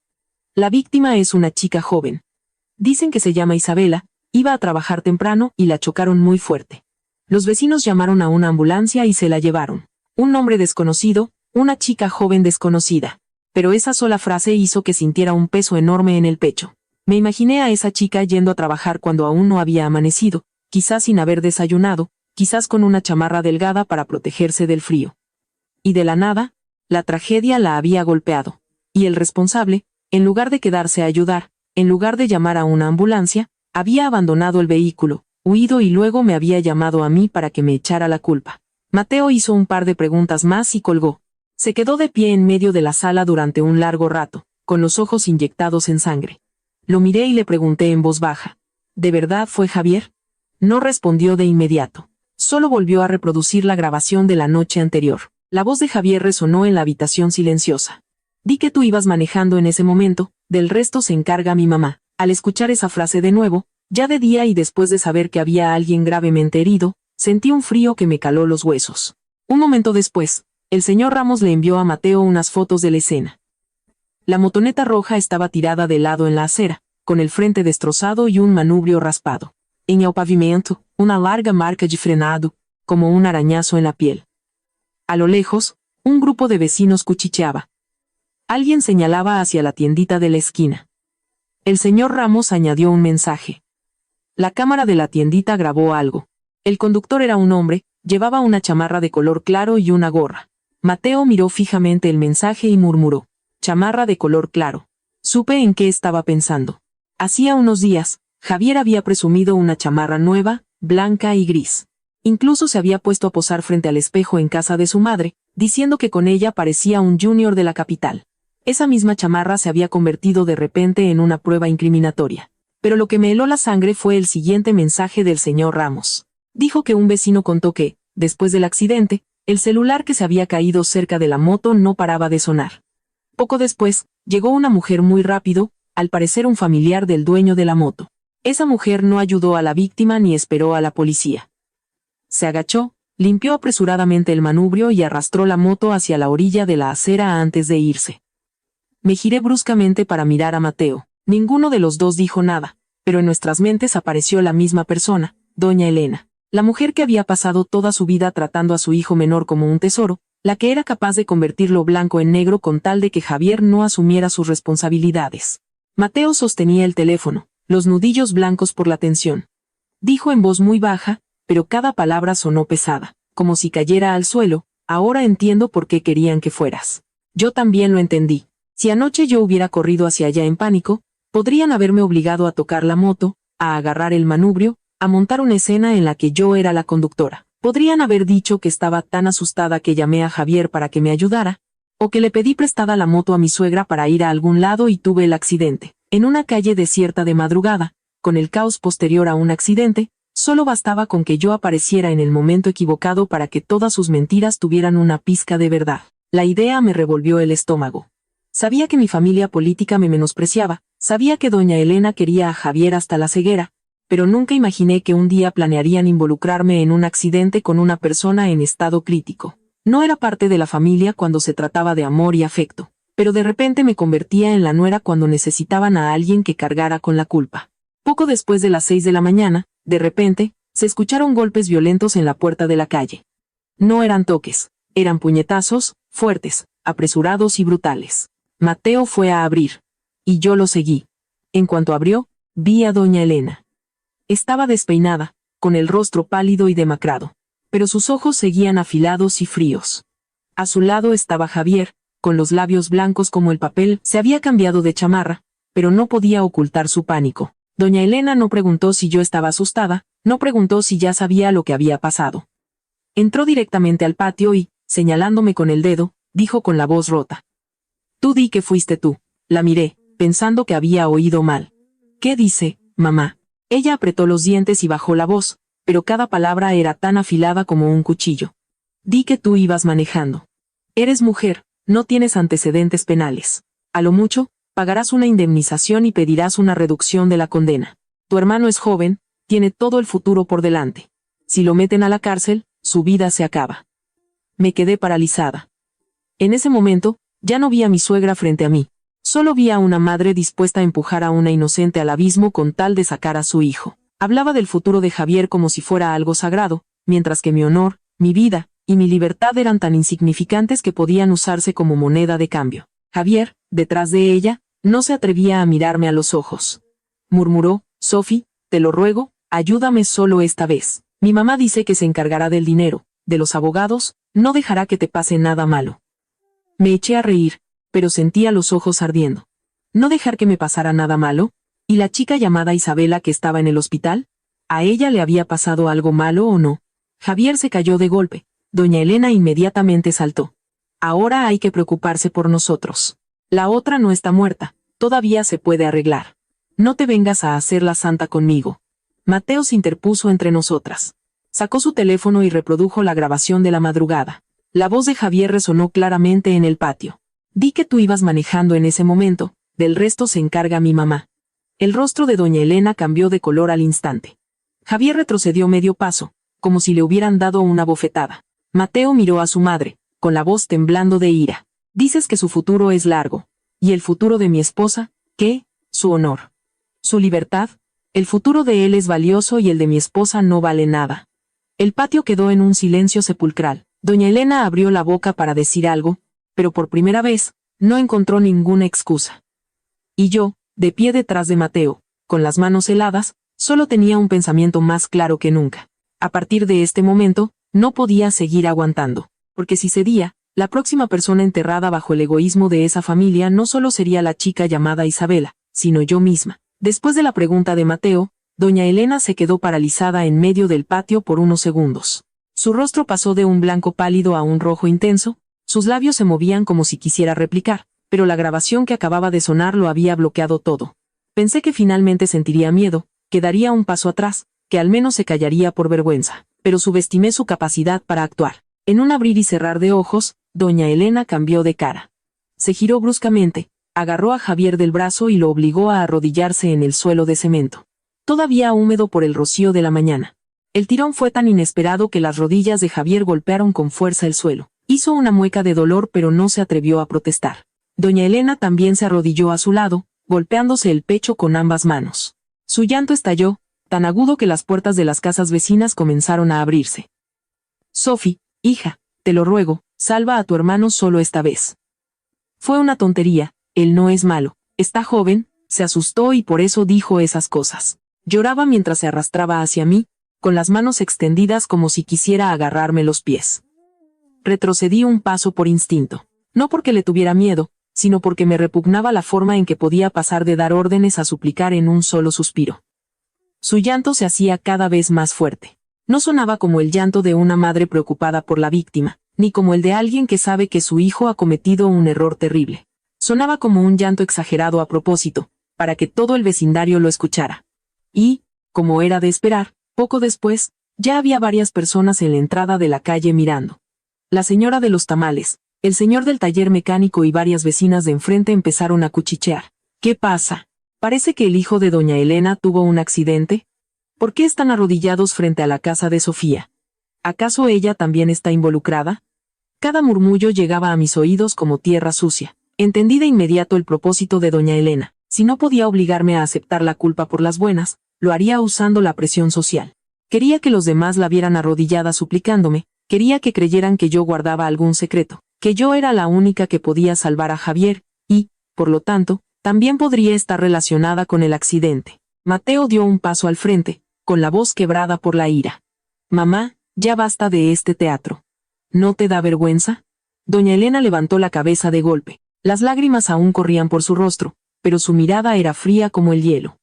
La víctima es una chica joven. Dicen que se llama Isabela, iba a trabajar temprano y la chocaron muy fuerte. Los vecinos llamaron a una ambulancia y se la llevaron. Un nombre desconocido, una chica joven desconocida. Pero esa sola frase hizo que sintiera un peso enorme en el pecho. Me imaginé a esa chica yendo a trabajar cuando aún no había amanecido, quizás sin haber desayunado, quizás con una chamarra delgada para protegerse del frío. Y de la nada, la tragedia la había golpeado. Y el responsable, en lugar de quedarse a ayudar, en lugar de llamar a una ambulancia, había abandonado el vehículo, huido y luego me había llamado a mí para que me echara la culpa. Mateo hizo un par de preguntas más y colgó. Se quedó de pie en medio de la sala durante un largo rato, con los ojos inyectados en sangre. Lo miré y le pregunté en voz baja. ¿De verdad fue Javier? No respondió de inmediato. Solo volvió a reproducir la grabación de la noche anterior. La voz de Javier resonó en la habitación silenciosa. Di que tú ibas manejando en ese momento, del resto se encarga mi mamá. Al escuchar esa frase de nuevo, ya de día y después de saber que había alguien gravemente herido, sentí un frío que me caló los huesos. Un momento después, el señor Ramos le envió a Mateo unas fotos de la escena. La motoneta roja estaba tirada de lado en la acera, con el frente destrozado y un manubrio raspado. En el pavimento, una larga marca de frenado, como un arañazo en la piel. A lo lejos, un grupo de vecinos cuchicheaba. Alguien señalaba hacia la tiendita de la esquina. El señor Ramos añadió un mensaje. La cámara de la tiendita grabó algo. El conductor era un hombre, llevaba una chamarra de color claro y una gorra. Mateo miró fijamente el mensaje y murmuró: chamarra de color claro. Supe en qué estaba pensando. Hacía unos días, Javier había presumido una chamarra nueva, blanca y gris. Incluso se había puesto a posar frente al espejo en casa de su madre, diciendo que con ella parecía un junior de la capital. Esa misma chamarra se había convertido de repente en una prueba incriminatoria. Pero lo que me heló la sangre fue el siguiente mensaje del señor Ramos. Dijo que un vecino contó que, después del accidente, el celular que se había caído cerca de la moto no paraba de sonar. Poco después, llegó una mujer muy rápido, al parecer un familiar del dueño de la moto. Esa mujer no ayudó a la víctima ni esperó a la policía. Se agachó, limpió apresuradamente el manubrio y arrastró la moto hacia la orilla de la acera antes de irse. Me giré bruscamente para mirar a Mateo. Ninguno de los dos dijo nada, pero en nuestras mentes apareció la misma persona, doña Elena. La mujer que había pasado toda su vida tratando a su hijo menor como un tesoro, la que era capaz de convertirlo blanco en negro con tal de que Javier no asumiera sus responsabilidades. Mateo sostenía el teléfono, los nudillos blancos por la tensión. Dijo en voz muy baja, pero cada palabra sonó pesada, como si cayera al suelo: ahora entiendo por qué querían que fueras. Yo también lo entendí. Si anoche yo hubiera corrido hacia allá en pánico, podrían haberme obligado a tocar la moto, a agarrar el manubrio, a montar una escena en la que yo era la conductora. Podrían haber dicho que estaba tan asustada que llamé a Javier para que me ayudara, o que le pedí prestada la moto a mi suegra para ir a algún lado y tuve el accidente. En una calle desierta de madrugada, con el caos posterior a un accidente, solo bastaba con que yo apareciera en el momento equivocado para que todas sus mentiras tuvieran una pizca de verdad. La idea me revolvió el estómago. Sabía que mi familia política me menospreciaba, sabía que doña Elena quería a Javier hasta la ceguera, pero nunca imaginé que un día planearían involucrarme en un accidente con una persona en estado crítico. No era parte de la familia cuando se trataba de amor y afecto, pero de repente me convertía en la nuera cuando necesitaban a alguien que cargara con la culpa. Poco después de las 6 de la mañana, de repente, se escucharon golpes violentos en la puerta de la calle. No eran toques, eran puñetazos, fuertes, apresurados y brutales. Mateo fue a abrir. Y yo lo seguí. En cuanto abrió, vi a doña Elena. Estaba despeinada, con el rostro pálido y demacrado, pero sus ojos seguían afilados y fríos. A su lado estaba Javier, con los labios blancos como el papel. Se había cambiado de chamarra, pero no podía ocultar su pánico. Doña Elena no preguntó si yo estaba asustada, no preguntó si ya sabía lo que había pasado. Entró directamente al patio y, señalándome con el dedo, dijo con la voz rota: «Tú di que fuiste tú». La miré, pensando que había oído mal. «¿Qué dice, mamá?». Ella apretó los dientes y bajó la voz, pero cada palabra era tan afilada como un cuchillo. «Di que tú ibas manejando. Eres mujer, no tienes antecedentes penales. A lo mucho, pagarás una indemnización y pedirás una reducción de la condena. Tu hermano es joven, tiene todo el futuro por delante. Si lo meten a la cárcel, su vida se acaba». Me quedé paralizada. En ese momento, ya no vi a mi suegra frente a mí. Solo vi a una madre dispuesta a empujar a una inocente al abismo con tal de sacar a su hijo. Hablaba del futuro de Javier como si fuera algo sagrado, mientras que mi honor, mi vida y mi libertad eran tan insignificantes que podían usarse como moneda de cambio. Javier, detrás de ella, no se atrevía a mirarme a los ojos. Murmuró: «Sophie, te lo ruego, ayúdame solo esta vez. Mi mamá dice que se encargará del dinero, de los abogados, no dejará que te pase nada malo». Me eché a reír, pero sentía los ojos ardiendo. ¿No dejar que me pasara nada malo? ¿Y la chica llamada Isabela que estaba en el hospital? ¿A ella le había pasado algo malo o no? Javier se cayó de golpe. Doña Elena inmediatamente saltó. «Ahora hay que preocuparse por nosotros. La otra no está muerta, todavía se puede arreglar. No te vengas a hacer la santa conmigo». Mateo se interpuso entre nosotras. Sacó su teléfono y reprodujo la grabación de la madrugada. La voz de Javier resonó claramente en el patio. «Di que tú ibas manejando en ese momento, del resto se encarga mi mamá». El rostro de doña Elena cambió de color al instante. Javier retrocedió medio paso, como si le hubieran dado una bofetada. Mateo miró a su madre, con la voz temblando de ira. «Dices que su futuro es largo. ¿Y el futuro de mi esposa? ¿Qué? Su honor. Su libertad. El futuro de él es valioso y el de mi esposa no vale nada». El patio quedó en un silencio sepulcral. Doña Elena abrió la boca para decir algo, pero por primera vez, no encontró ninguna excusa. Y yo, de pie detrás de Mateo, con las manos heladas, Solo tenía un pensamiento más claro que nunca. A partir de este momento, no podía seguir aguantando. Porque si cedía, la próxima persona enterrada bajo el egoísmo de esa familia no solo sería la chica llamada Isabela, sino yo misma. Después de la pregunta de Mateo, doña Elena se quedó paralizada en medio del patio por unos segundos. Su rostro pasó de un blanco pálido a un rojo intenso, sus labios se movían como si quisiera replicar, pero la grabación que acababa de sonar lo había bloqueado todo. Pensé que finalmente sentiría miedo, que daría un paso atrás, que al menos se callaría por vergüenza, pero subestimé su capacidad para actuar. En un abrir y cerrar de ojos, doña Elena cambió de cara. Se giró bruscamente, agarró a Javier del brazo y lo obligó a arrodillarse en el suelo de cemento, todavía húmedo por el rocío de la mañana. El tirón fue tan inesperado que las rodillas de Javier golpearon con fuerza el suelo. Hizo una mueca de dolor pero no se atrevió a protestar. Doña Elena también se arrodilló a su lado, golpeándose el pecho con ambas manos. Su llanto estalló, tan agudo que las puertas de las casas vecinas comenzaron a abrirse. Sophie, hija, te lo ruego, salva a tu hermano solo esta vez. Fue una tontería, él no es malo, está joven, se asustó y por eso dijo esas cosas. Lloraba mientras se arrastraba hacia mí, con las manos extendidas como si quisiera agarrarme los pies. Retrocedí un paso por instinto, no porque le tuviera miedo, sino porque me repugnaba la forma en que podía pasar de dar órdenes a suplicar en un solo suspiro. Su llanto se hacía cada vez más fuerte. No sonaba como el llanto de una madre preocupada por la víctima, ni como el de alguien que sabe que su hijo ha cometido un error terrible. Sonaba como un llanto exagerado a propósito, para que todo el vecindario lo escuchara. Y, como era de esperar, poco después, ya había varias personas en la entrada de la calle mirando. La señora de los tamales, el señor del taller mecánico y varias vecinas de enfrente empezaron a cuchichear. ¿Qué pasa? Parece que el hijo de doña Elena tuvo un accidente. ¿Por qué están arrodillados frente a la casa de Sofía? ¿Acaso ella también está involucrada? Cada murmullo llegaba a mis oídos como tierra sucia. Entendí de inmediato el propósito de doña Elena. Si no podía obligarme a aceptar la culpa por las buenas, lo haría usando la presión social. Quería que los demás la vieran arrodillada suplicándome, quería que creyeran que yo guardaba algún secreto, que yo era la única que podía salvar a Javier, y, por lo tanto, también podría estar relacionada con el accidente. Mateo dio un paso al frente, con la voz quebrada por la ira. Mamá, ya basta de este teatro. ¿No te da vergüenza? Doña Elena levantó la cabeza de golpe. Las lágrimas aún corrían por su rostro, pero su mirada era fría como el hielo.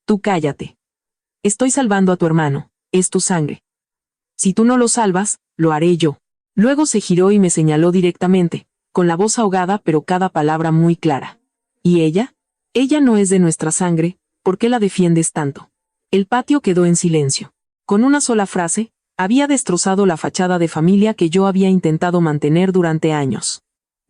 Tú cállate. Estoy salvando a tu hermano, es tu sangre. Si tú no lo salvas, lo haré yo. Luego se giró y me señaló directamente, con la voz ahogada pero cada palabra muy clara. ¿Y ella? Ella no es de nuestra sangre, ¿por qué la defiendes tanto? El patio quedó en silencio. Con una sola frase, había destrozado la fachada de familia que yo había intentado mantener durante años.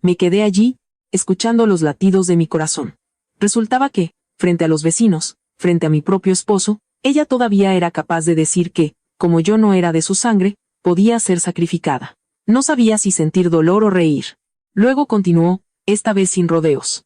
Me quedé allí, escuchando los latidos de mi corazón. Resultaba que, frente a los vecinos, frente a mi propio esposo, ella todavía era capaz de decir que, como yo no era de su sangre, podía ser sacrificada. No sabía si sentir dolor o reír. Luego continuó, esta vez sin rodeos.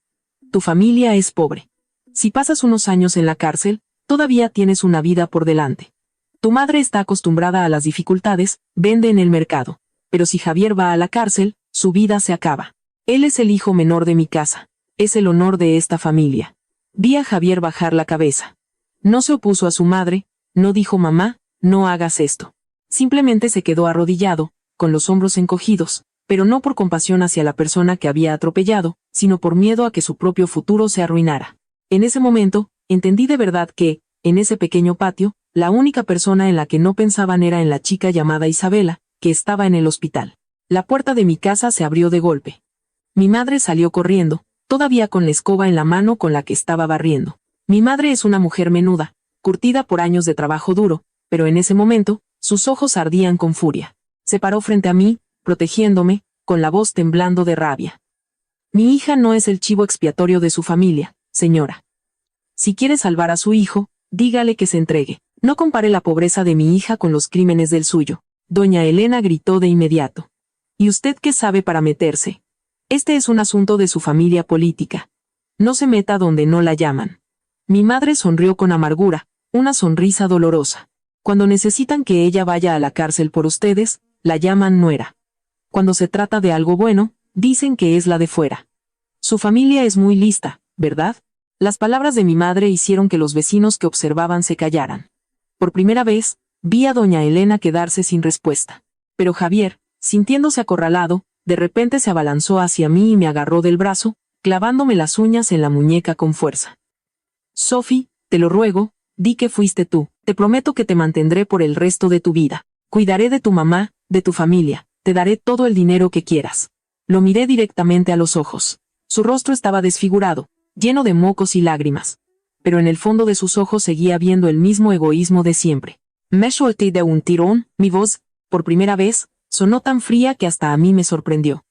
Tu familia es pobre. Si pasas unos años en la cárcel, todavía tienes una vida por delante. Tu madre está acostumbrada a las dificultades, vende en el mercado. Pero si Javier va a la cárcel, su vida se acaba. Él es el hijo menor de mi casa. Es el honor de esta familia. Vi a Javier bajar la cabeza. No se opuso a su madre, no dijo mamá, no hagas esto. Simplemente se quedó arrodillado, con los hombros encogidos, pero no por compasión hacia la persona que había atropellado, sino por miedo a que su propio futuro se arruinara. En ese momento, entendí de verdad que, en ese pequeño patio, la única persona en la que no pensaban era en la chica llamada Isabela, que estaba en el hospital. La puerta de mi casa se abrió de golpe. Mi madre salió corriendo, todavía con la escoba en la mano con la que estaba barriendo. Mi madre es una mujer menuda, curtida por años de trabajo duro, pero en ese momento, sus ojos ardían con furia. Se paró frente a mí, protegiéndome, con la voz temblando de rabia. Mi hija no es el chivo expiatorio de su familia, señora. Si quiere salvar a su hijo, dígale que se entregue. No compare la pobreza de mi hija con los crímenes del suyo. Doña Elena gritó de inmediato. ¿Y usted qué sabe para meterse? Este es un asunto de su familia política. No se meta donde no la llaman. Mi madre sonrió con amargura, una sonrisa dolorosa. Cuando necesitan que ella vaya a la cárcel por ustedes, la llaman nuera. Cuando se trata de algo bueno, dicen que es la de fuera. Su familia es muy lista, ¿verdad? Las palabras de mi madre hicieron que los vecinos que observaban se callaran. Por primera vez, vi a doña Elena quedarse sin respuesta. Pero Javier, sintiéndose acorralado, de repente se abalanzó hacia mí y me agarró del brazo, clavándome las uñas en la muñeca con fuerza. Sophie, te lo ruego, di que fuiste tú. Te prometo que te mantendré por el resto de tu vida. Cuidaré de tu mamá, de tu familia. Te daré todo el dinero que quieras. Lo miré directamente a los ojos. Su rostro estaba desfigurado, lleno de mocos y lágrimas. Pero en el fondo de sus ojos seguía viendo el mismo egoísmo de siempre. Me solté de un tirón, mi voz, por primera vez, sonó tan fría que hasta a mí me sorprendió.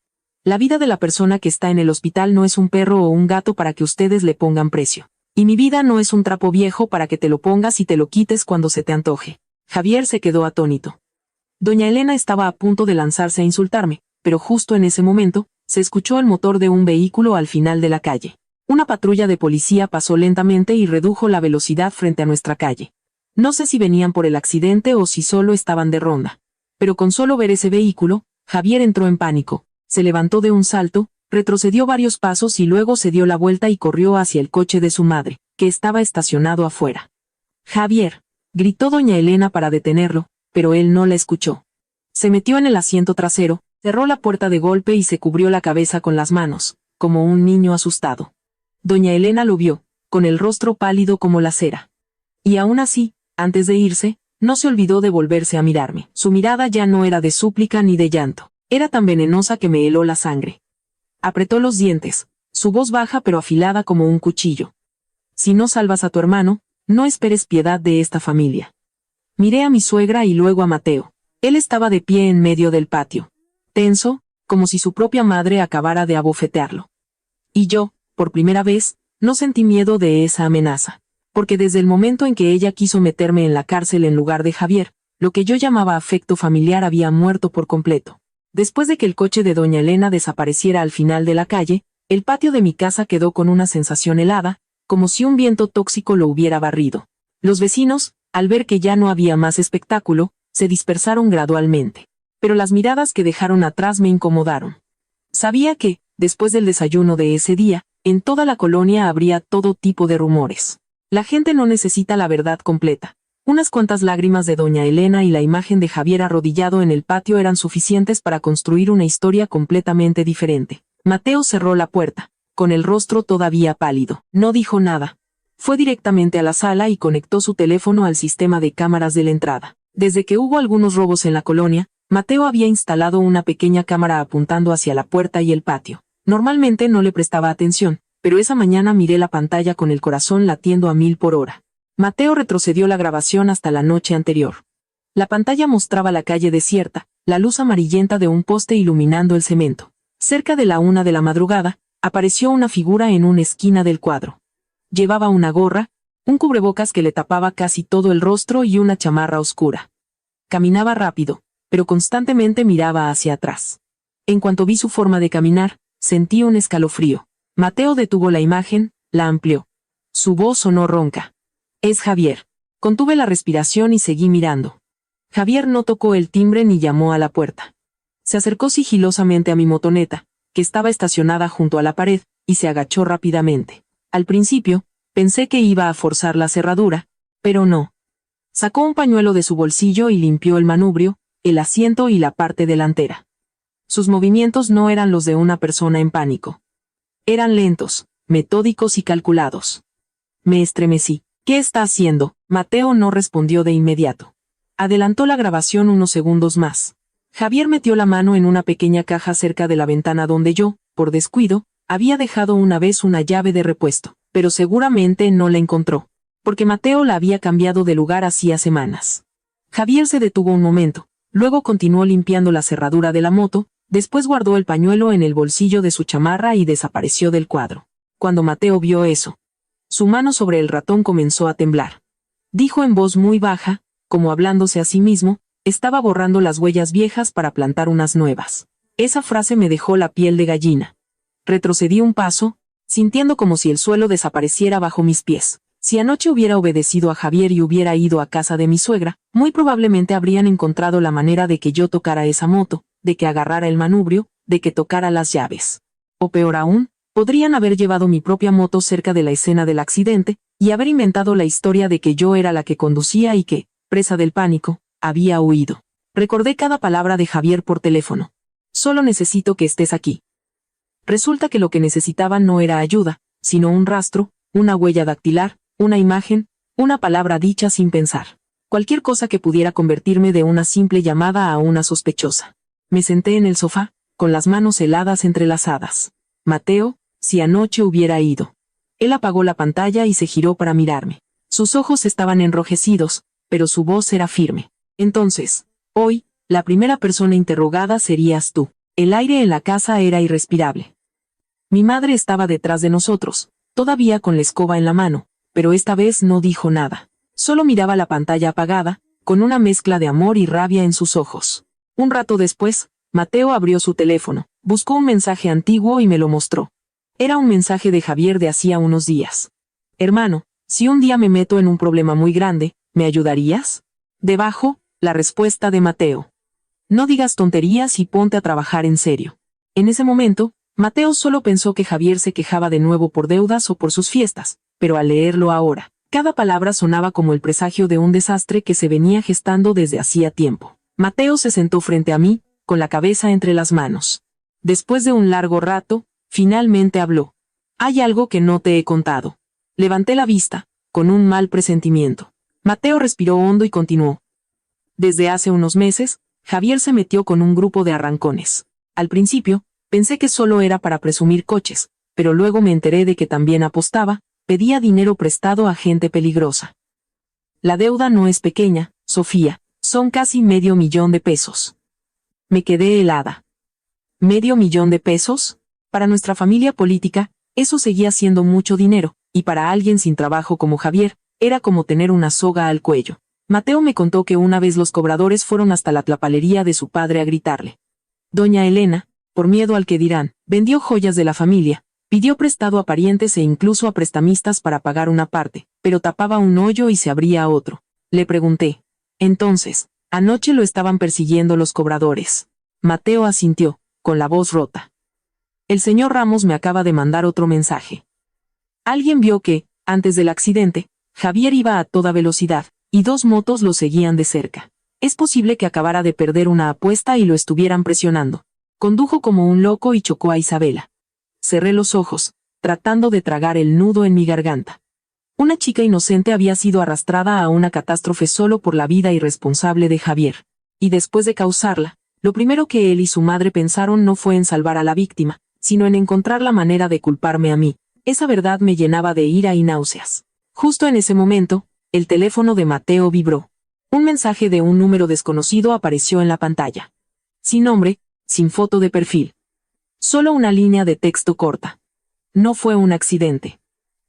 La vida de la persona que está en el hospital no es un perro o un gato para que ustedes le pongan precio. Y mi vida no es un trapo viejo para que te lo pongas y te lo quites cuando se te antoje. Javier se quedó atónito. Doña Elena estaba a punto de lanzarse a insultarme, pero justo en ese momento, se escuchó el motor de un vehículo al final de la calle. Una patrulla de policía pasó lentamente y redujo la velocidad frente a nuestra calle. No sé si venían por el accidente o si solo estaban de ronda. Pero con solo ver ese vehículo, Javier entró en pánico, se levantó de un salto, retrocedió varios pasos y luego se dio la vuelta y corrió hacia el coche de su madre, que estaba estacionado afuera. «Javier», gritó doña Elena para detenerlo, pero él no la escuchó. Se metió en el asiento trasero, cerró la puerta de golpe y se cubrió la cabeza con las manos, como un niño asustado. Doña Elena lo vio, con el rostro pálido como la cera. Y aún así, antes de irse, no se olvidó de volverse a mirarme. Su mirada ya no era de súplica ni de llanto, era tan venenosa que me heló la sangre. Apretó los dientes, su voz baja pero afilada como un cuchillo. «Si no salvas a tu hermano, no esperes piedad de esta familia». Miré a mi suegra y luego a Mateo. Él estaba de pie en medio del patio, tenso, como si su propia madre acabara de abofetearlo. Y yo, por primera vez, no sentí miedo de esa amenaza, porque desde el momento en que ella quiso meterme en la cárcel en lugar de Javier, lo que yo llamaba afecto familiar había muerto por completo. Después de que el coche de doña Elena desapareciera al final de la calle, el patio de mi casa quedó con una sensación helada, como si un viento tóxico lo hubiera barrido. Los vecinos, al ver que ya no había más espectáculo, se dispersaron gradualmente. Pero las miradas que dejaron atrás me incomodaron. Sabía que, después del desayuno de ese día, en toda la colonia habría todo tipo de rumores. La gente no necesita la verdad completa. Unas cuantas lágrimas de doña Elena y la imagen de Javier arrodillado en el patio eran suficientes para construir una historia completamente diferente. Mateo cerró la puerta, con el rostro todavía pálido. No dijo nada. Fue directamente a la sala y conectó su teléfono al sistema de cámaras de la entrada. Desde que hubo algunos robos en la colonia, Mateo había instalado una pequeña cámara apuntando hacia la puerta y el patio. Normalmente no le prestaba atención, pero esa mañana miré la pantalla con el corazón latiendo a 1000 por hora. Mateo retrocedió la grabación hasta la noche anterior. La pantalla mostraba la calle desierta, la luz amarillenta de un poste iluminando el cemento. Cerca de la 1 de la madrugada, apareció una figura en una esquina del cuadro. Llevaba una gorra, un cubrebocas que le tapaba casi todo el rostro y una chamarra oscura. Caminaba rápido, pero constantemente miraba hacia atrás. En cuanto vi su forma de caminar, sentí un escalofrío. Mateo detuvo la imagen, la amplió. Su voz sonó ronca. «Es Javier». Contuve la respiración y seguí mirando. Javier no tocó el timbre ni llamó a la puerta. Se acercó sigilosamente a mi motoneta, que estaba estacionada junto a la pared, y se agachó rápidamente. Al principio, pensé que iba a forzar la cerradura, pero no. Sacó un pañuelo de su bolsillo y limpió el manubrio, el asiento y la parte delantera. Sus movimientos no eran los de una persona en pánico. Eran lentos, metódicos y calculados. Me estremecí. «¿Qué está haciendo?». Mateo no respondió de inmediato. Adelantó la grabación unos segundos más. Javier metió la mano en una pequeña caja cerca de la ventana donde yo, por descuido, había dejado una vez una llave de repuesto, pero seguramente no la encontró, porque Mateo la había cambiado de lugar hacía semanas. Javier se detuvo un momento, luego continuó limpiando la cerradura de la moto, después guardó el pañuelo en el bolsillo de su chamarra y desapareció del cuadro. Cuando Mateo vio eso, su mano sobre el ratón comenzó a temblar. Dijo en voz muy baja, como hablándose a sí mismo, estaba borrando las huellas viejas para plantar unas nuevas. Esa frase me dejó la piel de gallina. Retrocedí un paso, sintiendo como si el suelo desapareciera bajo mis pies. Si anoche hubiera obedecido a Javier y hubiera ido a casa de mi suegra, muy probablemente habrían encontrado la manera de que yo tocara esa moto, de que agarrara el manubrio, de que tocara las llaves. O peor aún, Podrían haber llevado mi propia moto cerca de la escena del accidente y haber inventado la historia de que yo era la que conducía y que, presa del pánico, había huido. Recordé cada palabra de Javier por teléfono. Solo necesito que estés aquí. Resulta que lo que necesitaba no era ayuda, sino un rastro, una huella dactilar, una imagen, una palabra dicha sin pensar. Cualquier cosa que pudiera convertirme de una simple llamada a una sospechosa. Me senté en el sofá, con las manos heladas entrelazadas. Mateo, si anoche hubiera ido. Él apagó la pantalla y se giró para mirarme. Sus ojos estaban enrojecidos, pero su voz era firme. Entonces, hoy, la primera persona interrogada serías tú. El aire en la casa era irrespirable. Mi madre estaba detrás de nosotros, todavía con la escoba en la mano, pero esta vez no dijo nada. Solo miraba la pantalla apagada, con una mezcla de amor y rabia en sus ojos. Un rato después, Mateo abrió su teléfono, buscó un mensaje antiguo y me lo mostró. Era un mensaje de Javier de hacía unos días. Hermano, si un día me meto en un problema muy grande, ¿me ayudarías? Debajo, la respuesta de Mateo. No digas tonterías y ponte a trabajar en serio. En ese momento, Mateo solo pensó que Javier se quejaba de nuevo por deudas o por sus fiestas, pero al leerlo ahora, cada palabra sonaba como el presagio de un desastre que se venía gestando desde hacía tiempo. Mateo se sentó frente a mí, con la cabeza entre las manos. Después de un largo rato, finalmente habló. Hay algo que no te he contado. Levanté la vista, con un mal presentimiento. Mateo respiró hondo y continuó. Desde hace unos meses, Javier se metió con un grupo de arrancones. Al principio, pensé que solo era para presumir coches, pero luego me enteré de que también apostaba, pedía dinero prestado a gente peligrosa. La deuda no es pequeña, Sofía, son casi $500,000. Me quedé helada. ¿$500,000? Para nuestra familia política, eso seguía siendo mucho dinero, y para alguien sin trabajo como Javier, era como tener una soga al cuello. Mateo me contó que una vez los cobradores fueron hasta la tlapalería de su padre a gritarle. Doña Elena, por miedo al que dirán, vendió joyas de la familia, pidió prestado a parientes e incluso a prestamistas para pagar una parte, pero tapaba un hoyo y se abría otro. Le pregunté. Entonces, anoche lo estaban persiguiendo los cobradores. Mateo asintió, con la voz rota. El señor Ramos me acaba de mandar otro mensaje. Alguien vio que, antes del accidente, Javier iba a toda velocidad, y 2 motos lo seguían de cerca. Es posible que acabara de perder una apuesta y lo estuvieran presionando. Condujo como un loco y chocó a Isabela. Cerré los ojos, tratando de tragar el nudo en mi garganta. Una chica inocente había sido arrastrada a una catástrofe solo por la vida irresponsable de Javier. Y después de causarla, lo primero que él y su madre pensaron no fue en salvar a la víctima, sino en encontrar la manera de culparme a mí. Esa verdad me llenaba de ira y náuseas. Justo en ese momento, el teléfono de Mateo vibró. Un mensaje de un número desconocido apareció en la pantalla. Sin nombre, sin foto de perfil. Solo una línea de texto corta. No fue un accidente.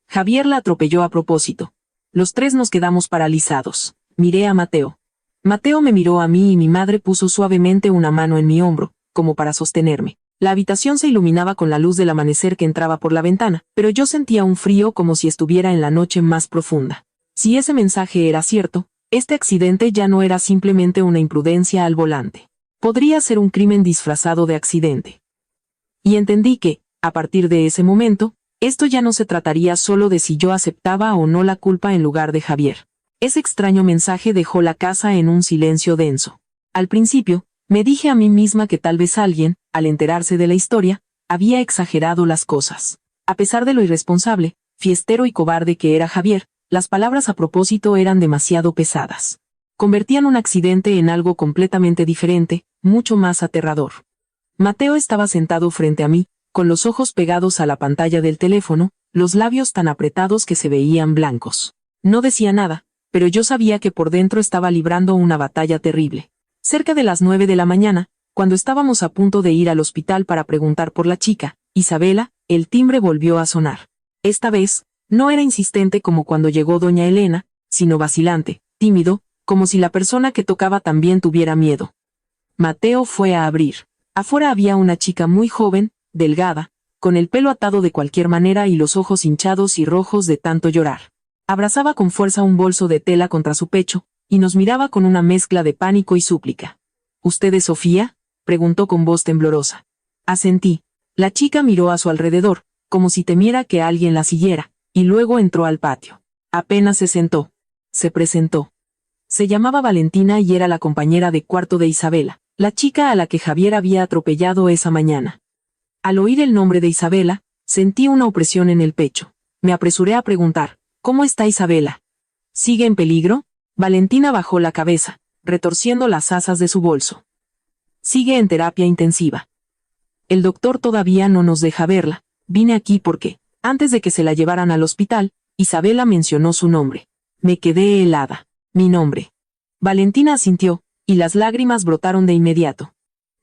Javier la atropelló a propósito. Los 3 nos quedamos paralizados. Miré a Mateo. Mateo me miró a mí y mi madre puso suavemente una mano en mi hombro, como para sostenerme. La habitación se iluminaba con la luz del amanecer que entraba por la ventana, pero yo sentía un frío como si estuviera en la noche más profunda. Si ese mensaje era cierto, este accidente ya no era simplemente una imprudencia al volante. Podría ser un crimen disfrazado de accidente. Y entendí que, a partir de ese momento, esto ya no se trataría solo de si yo aceptaba o no la culpa en lugar de Javier. Ese extraño mensaje dejó la casa en un silencio denso. Al principio, me dije a mí misma que tal vez alguien, al enterarse de la historia, había exagerado las cosas. A pesar de lo irresponsable, fiestero y cobarde que era Javier, las palabras a propósito eran demasiado pesadas. Convertían un accidente en algo completamente diferente, mucho más aterrador. Mateo estaba sentado frente a mí, con los ojos pegados a la pantalla del teléfono, los labios tan apretados que se veían blancos. No decía nada, pero yo sabía que por dentro estaba librando una batalla terrible. Cerca de las 9 de la mañana, cuando estábamos a punto de ir al hospital para preguntar por la chica, Isabela, el timbre volvió a sonar. Esta vez, no era insistente como cuando llegó doña Elena, sino vacilante, tímido, como si la persona que tocaba también tuviera miedo. Mateo fue a abrir. Afuera había una chica muy joven, delgada, con el pelo atado de cualquier manera y los ojos hinchados y rojos de tanto llorar. Abrazaba con fuerza un bolso de tela contra su pecho, y nos miraba con una mezcla de pánico y súplica. ¿Usted es Sofía?, preguntó con voz temblorosa. Asentí. La chica miró a su alrededor, como si temiera que alguien la siguiera, y luego entró al patio. Apenas se sentó. Se presentó. Se llamaba Valentina y era la compañera de cuarto de Isabela, la chica a la que Javier había atropellado esa mañana. Al oír el nombre de Isabela, sentí una opresión en el pecho. Me apresuré a preguntar, ¿cómo está Isabela? ¿Sigue en peligro? Valentina bajó la cabeza, retorciendo las asas de su bolso. Sigue en terapia intensiva. El doctor todavía no nos deja verla. Vine aquí porque, antes de que se la llevaran al hospital, Isabela mencionó su nombre. Me quedé helada. Mi nombre. Valentina asintió, y las lágrimas brotaron de inmediato.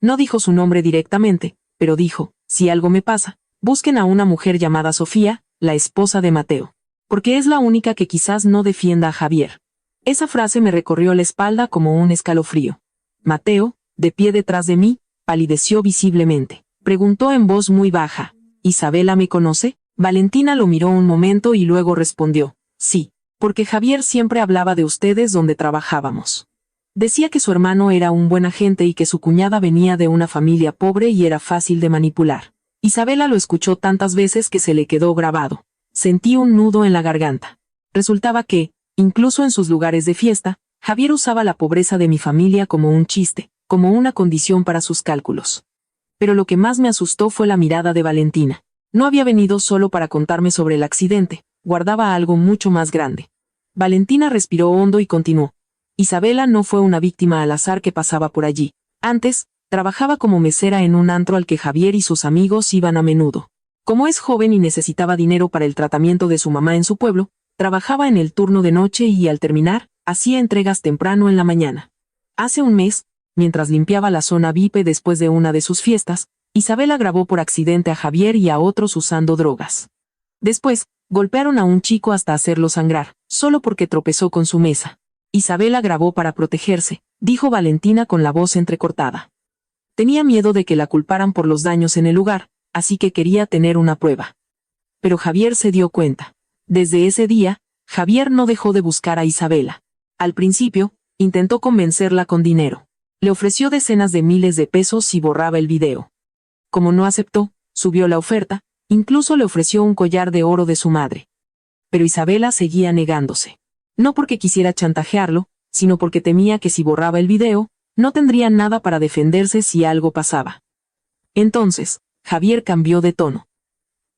No dijo su nombre directamente, pero dijo, si algo me pasa, busquen a una mujer llamada Sofía, la esposa de Mateo. Porque es la única que quizás no defienda a Javier. Esa frase me recorrió la espalda como un escalofrío. Mateo, de pie detrás de mí, palideció visiblemente. Preguntó en voz muy baja, ¿Isabela me conoce? Valentina lo miró un momento y luego respondió, sí, porque Javier siempre hablaba de ustedes donde trabajábamos. Decía que su hermano era un buen agente y que su cuñada venía de una familia pobre y era fácil de manipular. Isabela lo escuchó tantas veces que se le quedó grabado. Sentí un nudo en la garganta. Resultaba que, incluso en sus lugares de fiesta, Javier usaba la pobreza de mi familia como un chiste, como una condición para sus cálculos. Pero lo que más me asustó fue la mirada de Valentina. No había venido solo para contarme sobre el accidente, guardaba algo mucho más grande. Valentina respiró hondo y continuó. Isabela no fue una víctima al azar que pasaba por allí. Antes, trabajaba como mesera en un antro al que Javier y sus amigos iban a menudo. Como es joven y necesitaba dinero para el tratamiento de su mamá en su pueblo, trabajaba en el turno de noche y al terminar, hacía entregas temprano en la mañana. Hace un mes, mientras limpiaba la zona VIP después de una de sus fiestas, Isabela grabó por accidente a Javier y a otros usando drogas. Después, golpearon a un chico hasta hacerlo sangrar, solo porque tropezó con su mesa. Isabela grabó para protegerse, dijo Valentina con la voz entrecortada. Tenía miedo de que la culparan por los daños en el lugar, así que quería tener una prueba. Pero Javier se dio cuenta. Desde ese día, Javier no dejó de buscar a Isabela. Al principio, intentó convencerla con dinero. Le ofreció decenas de miles de pesos si borraba el video. Como no aceptó, subió la oferta, incluso le ofreció un collar de oro de su madre. Pero Isabela seguía negándose. No porque quisiera chantajearlo, sino porque temía que si borraba el video, no tendría nada para defenderse si algo pasaba. Entonces, Javier cambió de tono.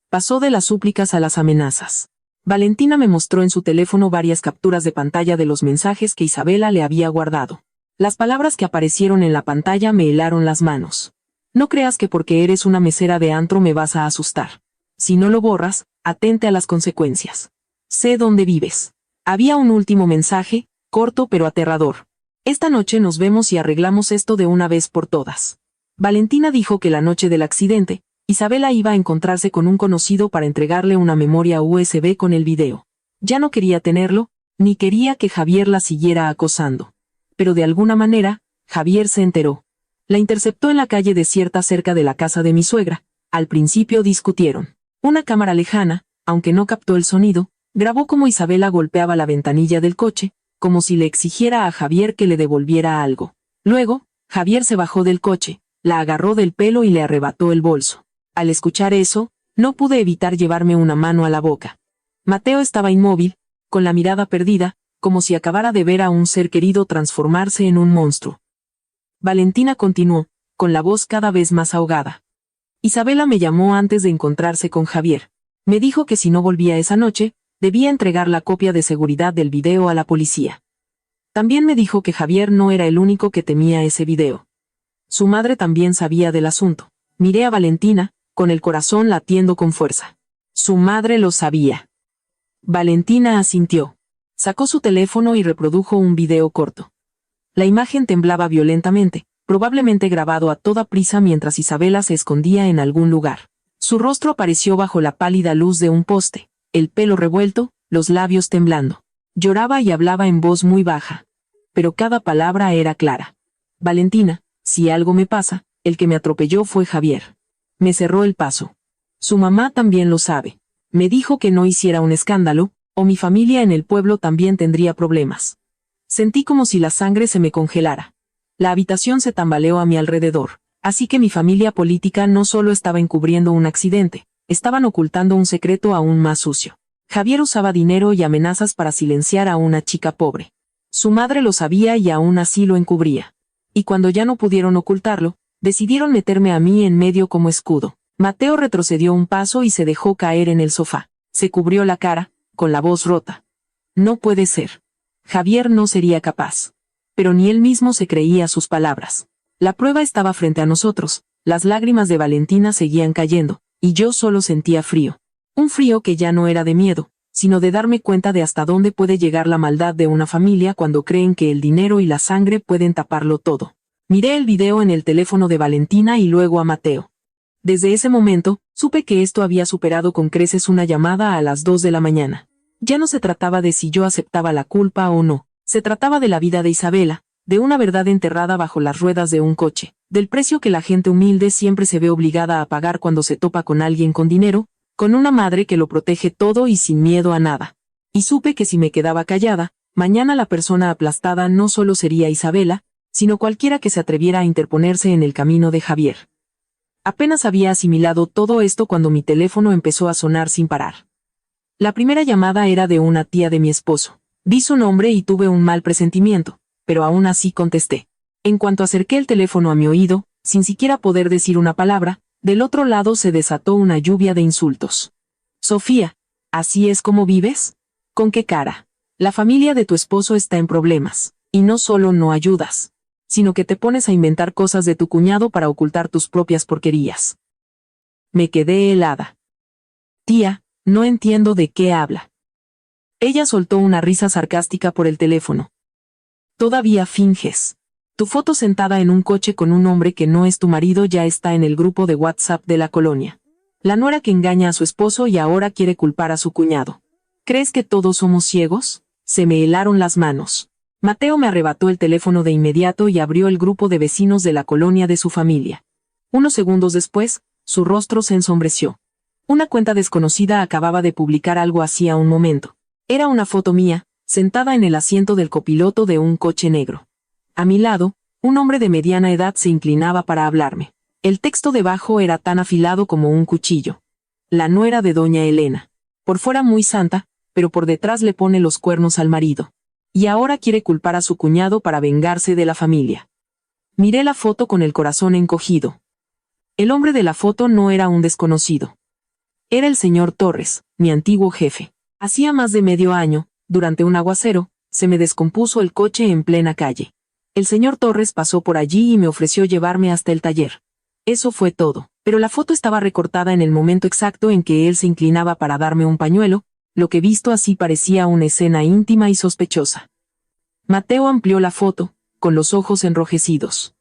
Pasó de las súplicas a las amenazas. Valentina me mostró en su teléfono varias capturas de pantalla de los mensajes que Isabela le había guardado. Las palabras que aparecieron en la pantalla me helaron las manos. No creas que porque eres una mesera de antro me vas a asustar. Si no lo borras, atente a las consecuencias. Sé dónde vives. Había un último mensaje, corto pero aterrador. Esta noche nos vemos y arreglamos esto de una vez por todas. Valentina dijo que la noche del accidente, Isabela iba a encontrarse con un conocido para entregarle una memoria USB con el video. Ya no quería tenerlo, ni quería que Javier la siguiera acosando. Pero de alguna manera, Javier se enteró. La interceptó en la calle desierta cerca de la casa de mi suegra. Al principio discutieron. Una cámara lejana, aunque no captó el sonido, grabó cómo Isabela golpeaba la ventanilla del coche, como si le exigiera a Javier que le devolviera algo. Luego, Javier se bajó del coche, la agarró del pelo y le arrebató el bolso. Al escuchar eso, no pude evitar llevarme una mano a la boca. Mateo estaba inmóvil, con la mirada perdida, como si acabara de ver a un ser querido transformarse en un monstruo. Valentina continuó, con la voz cada vez más ahogada. Isabela me llamó antes de encontrarse con Javier. Me dijo que si no volvía esa noche, debía entregar la copia de seguridad del video a la policía. También me dijo que Javier no era el único que temía ese video. Su madre también sabía del asunto. Miré a Valentina, con el corazón latiendo con fuerza. Su madre lo sabía. Valentina asintió. Sacó su teléfono y reprodujo un video corto. La imagen temblaba violentamente, probablemente grabado a toda prisa mientras Isabela se escondía en algún lugar. Su rostro apareció bajo la pálida luz de un poste, el pelo revuelto, los labios temblando. Lloraba y hablaba en voz muy baja. Pero cada palabra era clara. Valentina, si algo me pasa, el que me atropelló fue Javier. Me cerró el paso. Su mamá también lo sabe. Me dijo que no hiciera un escándalo, o mi familia en el pueblo también tendría problemas. Sentí como si la sangre se me congelara. La habitación se tambaleó a mi alrededor, así que mi familia política no solo estaba encubriendo un accidente, estaban ocultando un secreto aún más sucio. Javier usaba dinero y amenazas para silenciar a una chica pobre. Su madre lo sabía y aún así lo encubría. Y cuando ya no pudieron ocultarlo, decidieron meterme a mí en medio como escudo. Mateo retrocedió un paso y se dejó caer en el sofá. Se cubrió la cara, con la voz rota. No puede ser. Javier no sería capaz. Pero ni él mismo se creía sus palabras. La prueba estaba frente a nosotros, las lágrimas de Valentina seguían cayendo, y yo solo sentía frío. Un frío que ya no era de miedo, sino de darme cuenta de hasta dónde puede llegar la maldad de una familia cuando creen que el dinero y la sangre pueden taparlo todo. Miré el video en el teléfono de Valentina y luego a Mateo. Desde ese momento, supe que esto había superado con creces una llamada a las 2 de la mañana. Ya no se trataba de si yo aceptaba la culpa o no, se trataba de la vida de Isabela, de una verdad enterrada bajo las ruedas de un coche, del precio que la gente humilde siempre se ve obligada a pagar cuando se topa con alguien con dinero, con una madre que lo protege todo y sin miedo a nada. Y supe que si me quedaba callada, mañana la persona aplastada no solo sería Isabela, sino cualquiera que se atreviera a interponerse en el camino de Javier. Apenas había asimilado todo esto cuando mi teléfono empezó a sonar sin parar. La primera llamada era de una tía de mi esposo. Vi su nombre y tuve un mal presentimiento, pero aún así contesté. En cuanto acerqué el teléfono a mi oído, sin siquiera poder decir una palabra, del otro lado se desató una lluvia de insultos. Sofía, ¿así es como vives? ¿Con qué cara? La familia de tu esposo está en problemas, y no solo no ayudas, sino que te pones a inventar cosas de tu cuñado para ocultar tus propias porquerías. Me quedé helada. Tía, no entiendo de qué habla. Ella soltó una risa sarcástica por el teléfono. Todavía finges. Tu foto sentada en un coche con un hombre que no es tu marido ya está en el grupo de WhatsApp de la colonia. La nuera que engaña a su esposo y ahora quiere culpar a su cuñado. ¿Crees que todos somos ciegos? Se me helaron las manos. Mateo me arrebató el teléfono de inmediato y abrió el grupo de vecinos de la colonia de su familia. Unos segundos después, su rostro se ensombreció. Una cuenta desconocida acababa de publicar algo hacía un momento. Era una foto mía, sentada en el asiento del copiloto de un coche negro. A mi lado, un hombre de mediana edad se inclinaba para hablarme. El texto debajo era tan afilado como un cuchillo. La nuera de doña Elena. Por fuera muy santa, pero por detrás le pone los cuernos al marido. Y ahora quiere culpar a su cuñado para vengarse de la familia. Miré la foto con el corazón encogido. El hombre de la foto no era un desconocido. Era el señor Torres, mi antiguo jefe. Hacía más de medio año, durante un aguacero, se me descompuso el coche en plena calle. El señor Torres pasó por allí y me ofreció llevarme hasta el taller. Eso fue todo, pero la foto estaba recortada en el momento exacto en que él se inclinaba para darme un pañuelo, lo que visto así parecía una escena íntima y sospechosa. Mateo amplió la foto, con los ojos enrojecidos.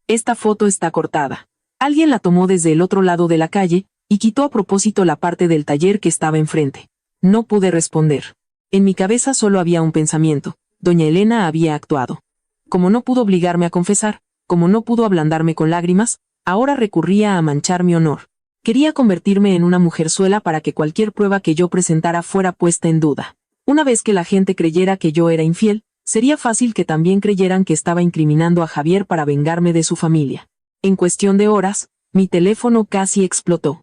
Esta foto está cortada. Alguien la tomó desde el otro lado de la calle, y quitó a propósito la parte del taller que estaba enfrente. No pude responder. En mi cabeza solo había un pensamiento: doña Elena había actuado. Como no pudo obligarme a confesar, como no pudo ablandarme con lágrimas, ahora recurría a manchar mi honor. Quería convertirme en una mujerzuela para que cualquier prueba que yo presentara fuera puesta en duda. Una vez que la gente creyera que yo era infiel, sería fácil que también creyeran que estaba incriminando a Javier para vengarme de su familia. En cuestión de horas, mi teléfono casi explotó.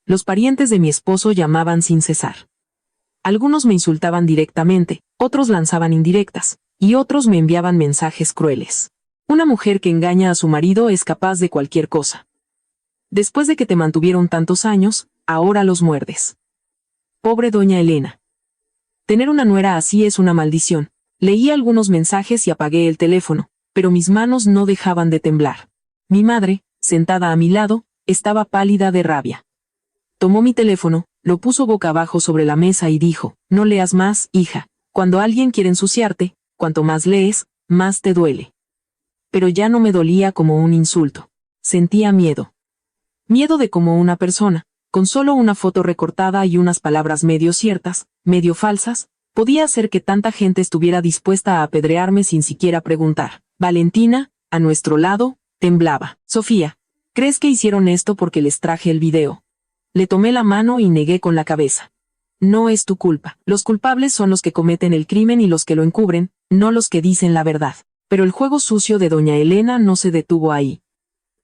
Los parientes de mi esposo llamaban sin cesar. Algunos me insultaban directamente, otros lanzaban indirectas, y otros me enviaban mensajes crueles. Una mujer que engaña a su marido es capaz de cualquier cosa. Después de que te mantuvieron tantos años, ahora los muerdes. Pobre doña Elena. Tener una nuera así es una maldición. Leí algunos mensajes y apagué el teléfono, pero mis manos no dejaban de temblar. Mi madre, sentada a mi lado, estaba pálida de rabia. Tomó mi teléfono, lo puso boca abajo sobre la mesa y dijo: no leas más, hija. Cuando alguien quiere ensuciarte, cuanto más lees, más te duele. Pero ya no me dolía como un insulto. Sentía miedo. Miedo de cómo una persona, con solo una foto recortada y unas palabras medio ciertas, medio falsas, podía hacer que tanta gente estuviera dispuesta a apedrearme sin siquiera preguntar. Valentina, a nuestro lado, temblaba. Sofía, ¿crees que hicieron esto porque les traje el video? Le tomé la mano y negué con la cabeza. No es tu culpa. Los culpables son los que cometen el crimen y los que lo encubren, no los que dicen la verdad. Pero el juego sucio de doña Elena no se detuvo ahí.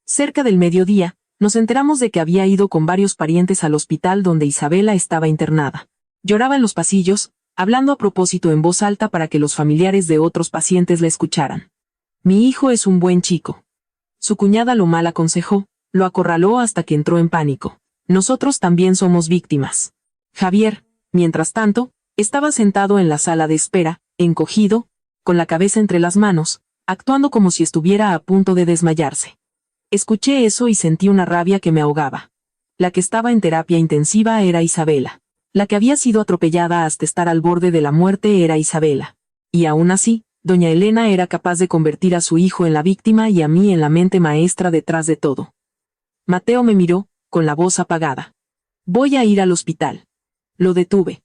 Cerca del mediodía, nos enteramos de que había ido con varios parientes al hospital donde Isabela estaba internada. Lloraba en los pasillos, hablando a propósito en voz alta para que los familiares de otros pacientes la escucharan. Mi hijo es un buen chico. Su cuñada lo mal aconsejó, lo acorraló hasta que entró en pánico. Nosotros también somos víctimas. Javier, mientras tanto, estaba sentado en la sala de espera, encogido, con la cabeza entre las manos, actuando como si estuviera a punto de desmayarse. Escuché eso y sentí una rabia que me ahogaba. La que estaba en terapia intensiva era Isabela. La que había sido atropellada hasta estar al borde de la muerte era Isabela. Y aún así, doña Elena era capaz de convertir a su hijo en la víctima y a mí en la mente maestra detrás de todo. Mateo me miró, con la voz apagada. Voy a ir al hospital. Lo detuve.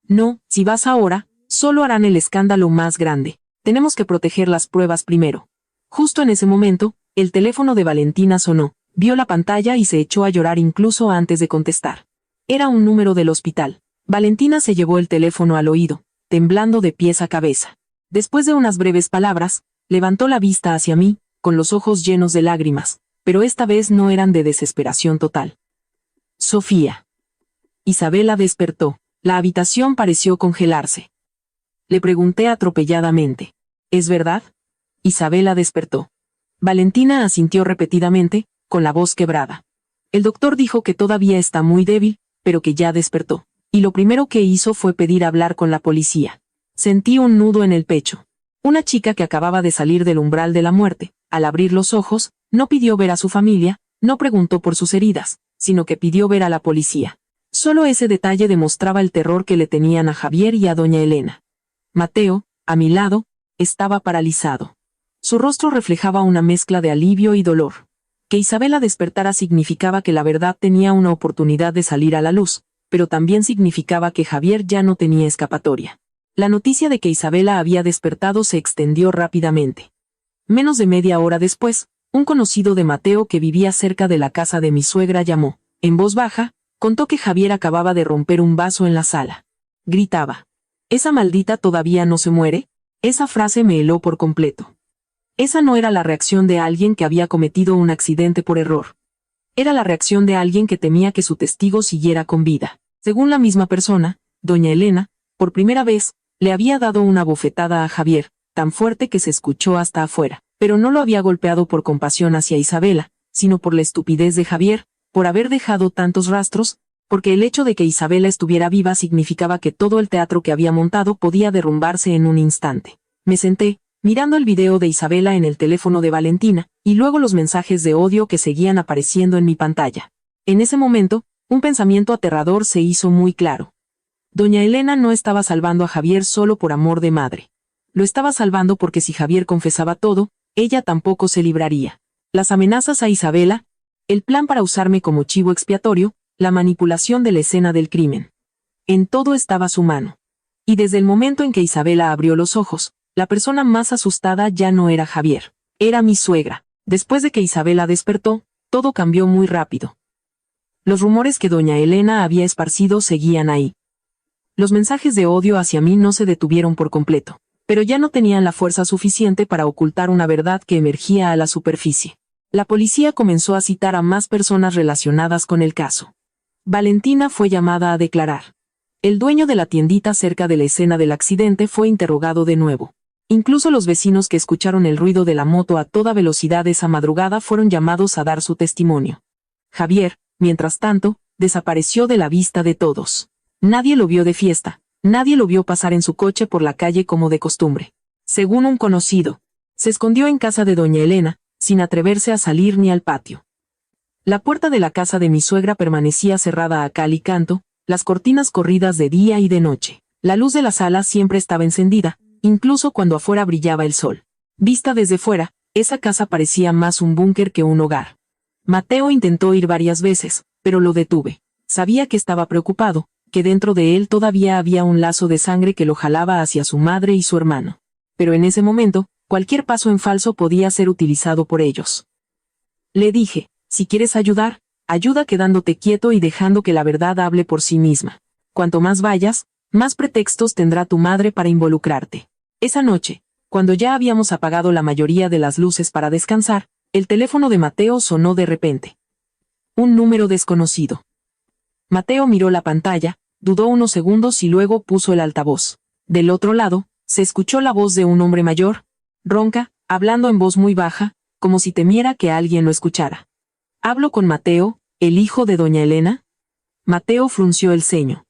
No, si vas ahora, solo harán el escándalo más grande. Tenemos que proteger las pruebas primero. Justo en ese momento, el teléfono de Valentina sonó, vio la pantalla y se echó a llorar incluso antes de contestar. Era un número del hospital. Valentina se llevó el teléfono al oído, temblando de pies a cabeza. Después de unas breves palabras, levantó la vista hacia mí, con los ojos llenos de lágrimas, pero esta vez no eran de desesperación total. Sofía. Isabela despertó. La habitación pareció congelarse. Le pregunté atropelladamente. ¿Es verdad? Isabela despertó. Valentina asintió repetidamente, con la voz quebrada. El doctor dijo que todavía está muy débil, pero que ya despertó. Y lo primero que hizo fue pedir hablar con la policía. Sentí un nudo en el pecho. Una chica que acababa de salir del umbral de la muerte, al abrir los ojos, no pidió ver a su familia, no preguntó por sus heridas, sino que pidió ver a la policía. Solo ese detalle demostraba el terror que le tenían a Javier y a doña Elena. Mateo, a mi lado, estaba paralizado. Su rostro reflejaba una mezcla de alivio y dolor. Que Isabela despertara significaba que la verdad tenía una oportunidad de salir a la luz, pero también significaba que Javier ya no tenía escapatoria. La noticia de que Isabela había despertado se extendió rápidamente. Menos de media hora después, un conocido de Mateo que vivía cerca de la casa de mi suegra llamó, en voz baja, contó que Javier acababa de romper un vaso en la sala. Gritaba. ¿Esa maldita todavía no se muere? Esa frase me heló por completo. Esa no era la reacción de alguien que había cometido un accidente por error. Era la reacción de alguien que temía que su testigo siguiera con vida. Según la misma persona, doña Elena, por primera vez, le había dado una bofetada a Javier, tan fuerte que se escuchó hasta afuera, pero no lo había golpeado por compasión hacia Isabela, sino por la estupidez de Javier, por haber dejado tantos rastros, porque el hecho de que Isabela estuviera viva significaba que todo el teatro que había montado podía derrumbarse en un instante. Me senté, mirando el video de Isabela en el teléfono de Valentina, y luego los mensajes de odio que seguían apareciendo en mi pantalla. En ese momento, un pensamiento aterrador se hizo muy claro. Doña Elena no estaba salvando a Javier solo por amor de madre. Lo estaba salvando porque si Javier confesaba todo, ella tampoco se libraría. Las amenazas a Isabela, el plan para usarme como chivo expiatorio, la manipulación de la escena del crimen. En todo estaba su mano. Y desde el momento en que Isabela abrió los ojos, la persona más asustada ya no era Javier, era mi suegra. Después de que Isabela despertó, todo cambió muy rápido. Los rumores que doña Elena había esparcido seguían ahí. Los mensajes de odio hacia mí no se detuvieron por completo, pero ya no tenían la fuerza suficiente para ocultar una verdad que emergía a la superficie. La policía comenzó a citar a más personas relacionadas con el caso. Valentina fue llamada a declarar. El dueño de la tiendita cerca de la escena del accidente fue interrogado de nuevo. Incluso los vecinos que escucharon el ruido de la moto a toda velocidad esa madrugada fueron llamados a dar su testimonio. Javier, mientras tanto, desapareció de la vista de todos. Nadie lo vio de fiesta, nadie lo vio pasar en su coche por la calle como de costumbre. Según un conocido, se escondió en casa de doña Elena, sin atreverse a salir ni al patio. La puerta de la casa de mi suegra permanecía cerrada a cal y canto, las cortinas corridas de día y de noche. La luz de la sala siempre estaba encendida, incluso cuando afuera brillaba el sol. Vista desde fuera, esa casa parecía más un búnker que un hogar. Mateo intentó ir varias veces, pero lo detuve. Sabía que estaba preocupado, que dentro de él todavía había un lazo de sangre que lo jalaba hacia su madre y su hermano. Pero en ese momento, cualquier paso en falso podía ser utilizado por ellos. Le dije, si quieres ayudar, ayuda quedándote quieto y dejando que la verdad hable por sí misma. Cuanto más vayas, más pretextos tendrá tu madre para involucrarte. Esa noche, cuando ya habíamos apagado la mayoría de las luces para descansar, el teléfono de Mateo sonó de repente. Un número desconocido. Mateo miró la pantalla, dudó unos segundos y luego puso el altavoz. Del otro lado, se escuchó la voz de un hombre mayor, ronca, hablando en voz muy baja, como si temiera que alguien lo escuchara. «¿Hablo con Mateo, el hijo de doña Elena?» Mateo frunció el ceño.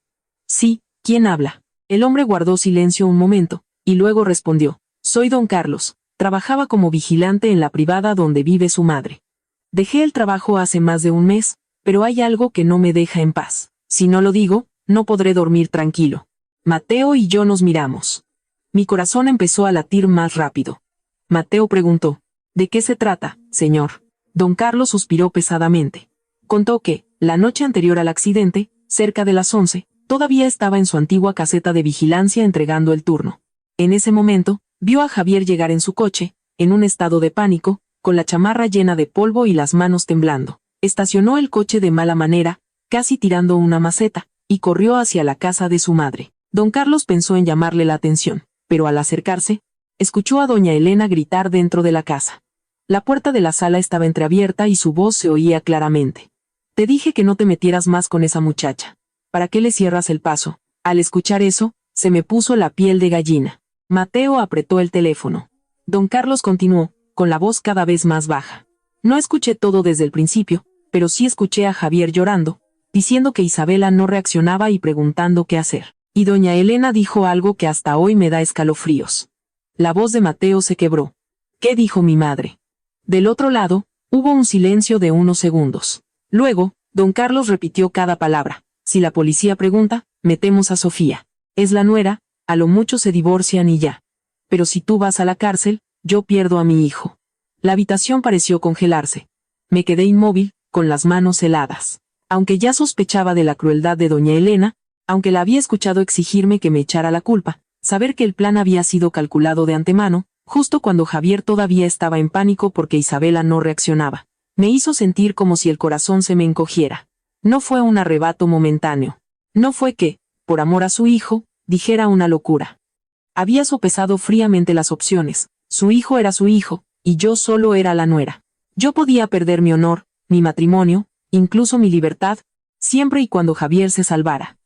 «Sí, ¿quién habla?» El hombre guardó silencio un momento, y luego respondió. «Soy don Carlos, trabajaba como vigilante en la privada donde vive su madre. Dejé el trabajo hace más de un mes, pero hay algo que no me deja en paz. Si no lo digo, no podré dormir tranquilo». Mateo y yo nos miramos. Mi corazón empezó a latir más rápido. Mateo preguntó. «¿De qué se trata, señor?» Don Carlos suspiró pesadamente. Contó que, la noche anterior al accidente, cerca de las 11, todavía estaba en su antigua caseta de vigilancia entregando el turno. En ese momento, vio a Javier llegar en su coche, en un estado de pánico, con la chamarra llena de polvo y las manos temblando. Estacionó el coche de mala manera, casi tirando una maceta, y corrió hacia la casa de su madre. Don Carlos pensó en llamarle la atención, pero al acercarse, escuchó a doña Elena gritar dentro de la casa. La puerta de la sala estaba entreabierta y su voz se oía claramente. «Te dije que no te metieras más con esa muchacha. ¿Para qué le cierras el paso?» Al escuchar eso, se me puso la piel de gallina. Mateo apretó el teléfono. Don Carlos continuó, con la voz cada vez más baja. No escuché todo desde el principio, pero sí escuché a Javier llorando, diciendo que Isabela no reaccionaba y preguntando qué hacer. Y doña Elena dijo algo que hasta hoy me da escalofríos. La voz de Mateo se quebró. «¿Qué dijo mi madre?» Del otro lado, hubo un silencio de unos segundos. Luego, don Carlos repitió cada palabra. «Si la policía pregunta, metemos a Sofía. Es la nuera, a lo mucho se divorcian y ya. Pero si tú vas a la cárcel, yo pierdo a mi hijo». La habitación pareció congelarse. Me quedé inmóvil, con las manos heladas. Aunque ya sospechaba de la crueldad de doña Elena, aunque la había escuchado exigirme que me echara la culpa, saber que el plan había sido calculado de antemano, justo cuando Javier todavía estaba en pánico porque Isabela no reaccionaba, me hizo sentir como si el corazón se me encogiera. No fue un arrebato momentáneo. No fue que, por amor a su hijo, dijera una locura. Había sopesado fríamente las opciones. Su hijo era su hijo, y yo solo era la nuera. Yo podía perder mi honor, mi matrimonio, incluso mi libertad, siempre y cuando Javier se salvara.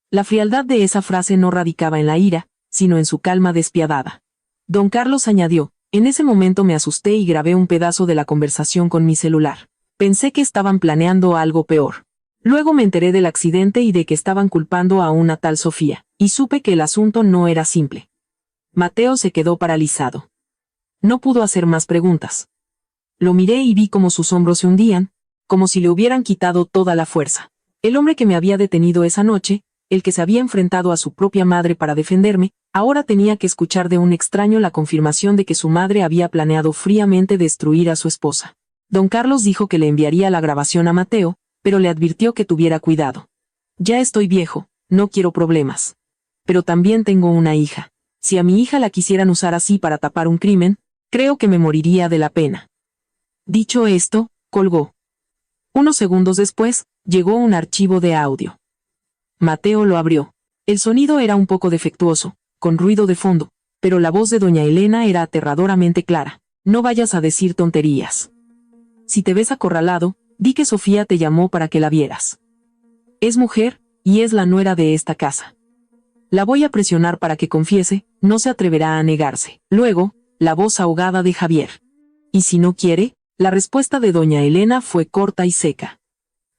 La frialdad de esa frase no radicaba en la ira, sino en su calma despiadada. Don Carlos añadió, en ese momento me asusté y grabé un pedazo de la conversación con mi celular. Pensé que estaban planeando algo peor. Luego me enteré del accidente y de que estaban culpando a una tal Sofía, y supe que el asunto no era simple. Mateo se quedó paralizado. No pudo hacer más preguntas. Lo miré y vi cómo sus hombros se hundían, como si le hubieran quitado toda la fuerza. El hombre que me había detenido esa noche, el que se había enfrentado a su propia madre para defenderme, ahora tenía que escuchar de un extraño la confirmación de que su madre había planeado fríamente destruir a su esposa. Don Carlos dijo que le enviaría la grabación a Mateo, pero le advirtió que tuviera cuidado. «Ya estoy viejo, no quiero problemas. Pero también tengo una hija. Si a mi hija la quisieran usar así para tapar un crimen, creo que me moriría de la pena». Dicho esto, colgó. Unos segundos después, llegó un archivo de audio. Mateo lo abrió. El sonido era un poco defectuoso, con ruido de fondo, pero la voz de doña Elena era aterradoramente clara. «No vayas a decir tonterías. Si te ves acorralado, di que Sofía te llamó para que la vieras. Es mujer, y es la nuera de esta casa. La voy a presionar para que confiese, no se atreverá a negarse». Luego, la voz ahogada de Javier. «¿Y si no quiere?». La respuesta de doña Elena fue corta y seca.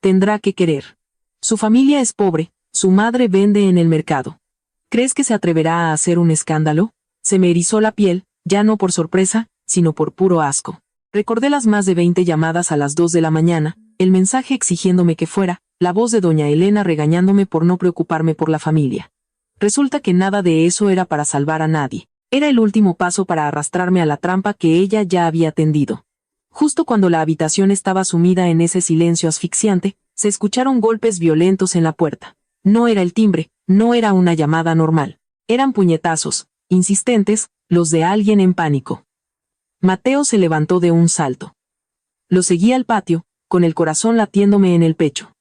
«Tendrá que querer. Su familia es pobre, su madre vende en el mercado. ¿Crees que se atreverá a hacer un escándalo?». Se me erizó la piel, ya no por sorpresa, sino por puro asco. Recordé las más de 20 llamadas a las 2 de la mañana, el mensaje exigiéndome que fuera, la voz de doña Elena regañándome por no preocuparme por la familia. Resulta que nada de eso era para salvar a nadie. Era el último paso para arrastrarme a la trampa que ella ya había tendido. Justo cuando la habitación estaba sumida en ese silencio asfixiante, se escucharon golpes violentos en la puerta. No era el timbre, no era una llamada normal. Eran puñetazos, insistentes, los de alguien en pánico. Mateo se levantó de un salto. Lo seguí al patio, con el corazón latiéndome en el pecho.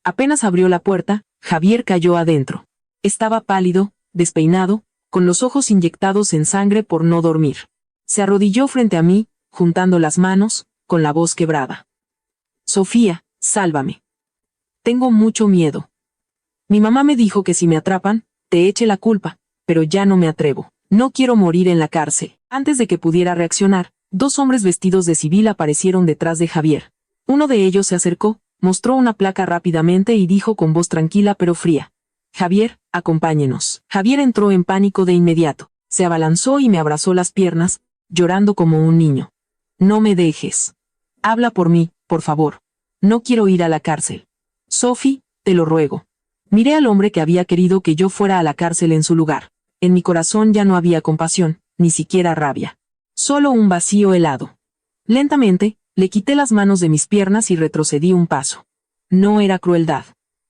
Apenas abrió la puerta, Javier cayó adentro. Estaba pálido, despeinado, con los ojos inyectados en sangre por no dormir. Se arrodilló frente a mí, juntando las manos, con la voz quebrada. «Sofía, Sálvame. Tengo mucho miedo. Mi mamá me dijo que si me atrapan, te eche la culpa, pero ya no me atrevo. No quiero morir en la cárcel. Antes de que pudiera reaccionar, dos hombres vestidos de civil aparecieron detrás de Javier. Uno de ellos se acercó, mostró una placa rápidamente y dijo con voz tranquila pero fría: Javier, acompáñenos. Javier entró en pánico de inmediato. Se abalanzó y me abrazó las piernas, llorando como un niño. No me dejes. Habla por mí, por favor. No quiero ir a la cárcel. Sophie, te lo ruego. Miré al hombre que había querido que yo fuera a la cárcel en su lugar. En mi corazón ya no había compasión, ni siquiera rabia. Solo un vacío helado. Lentamente, le quité las manos de mis piernas y retrocedí un paso. No era crueldad.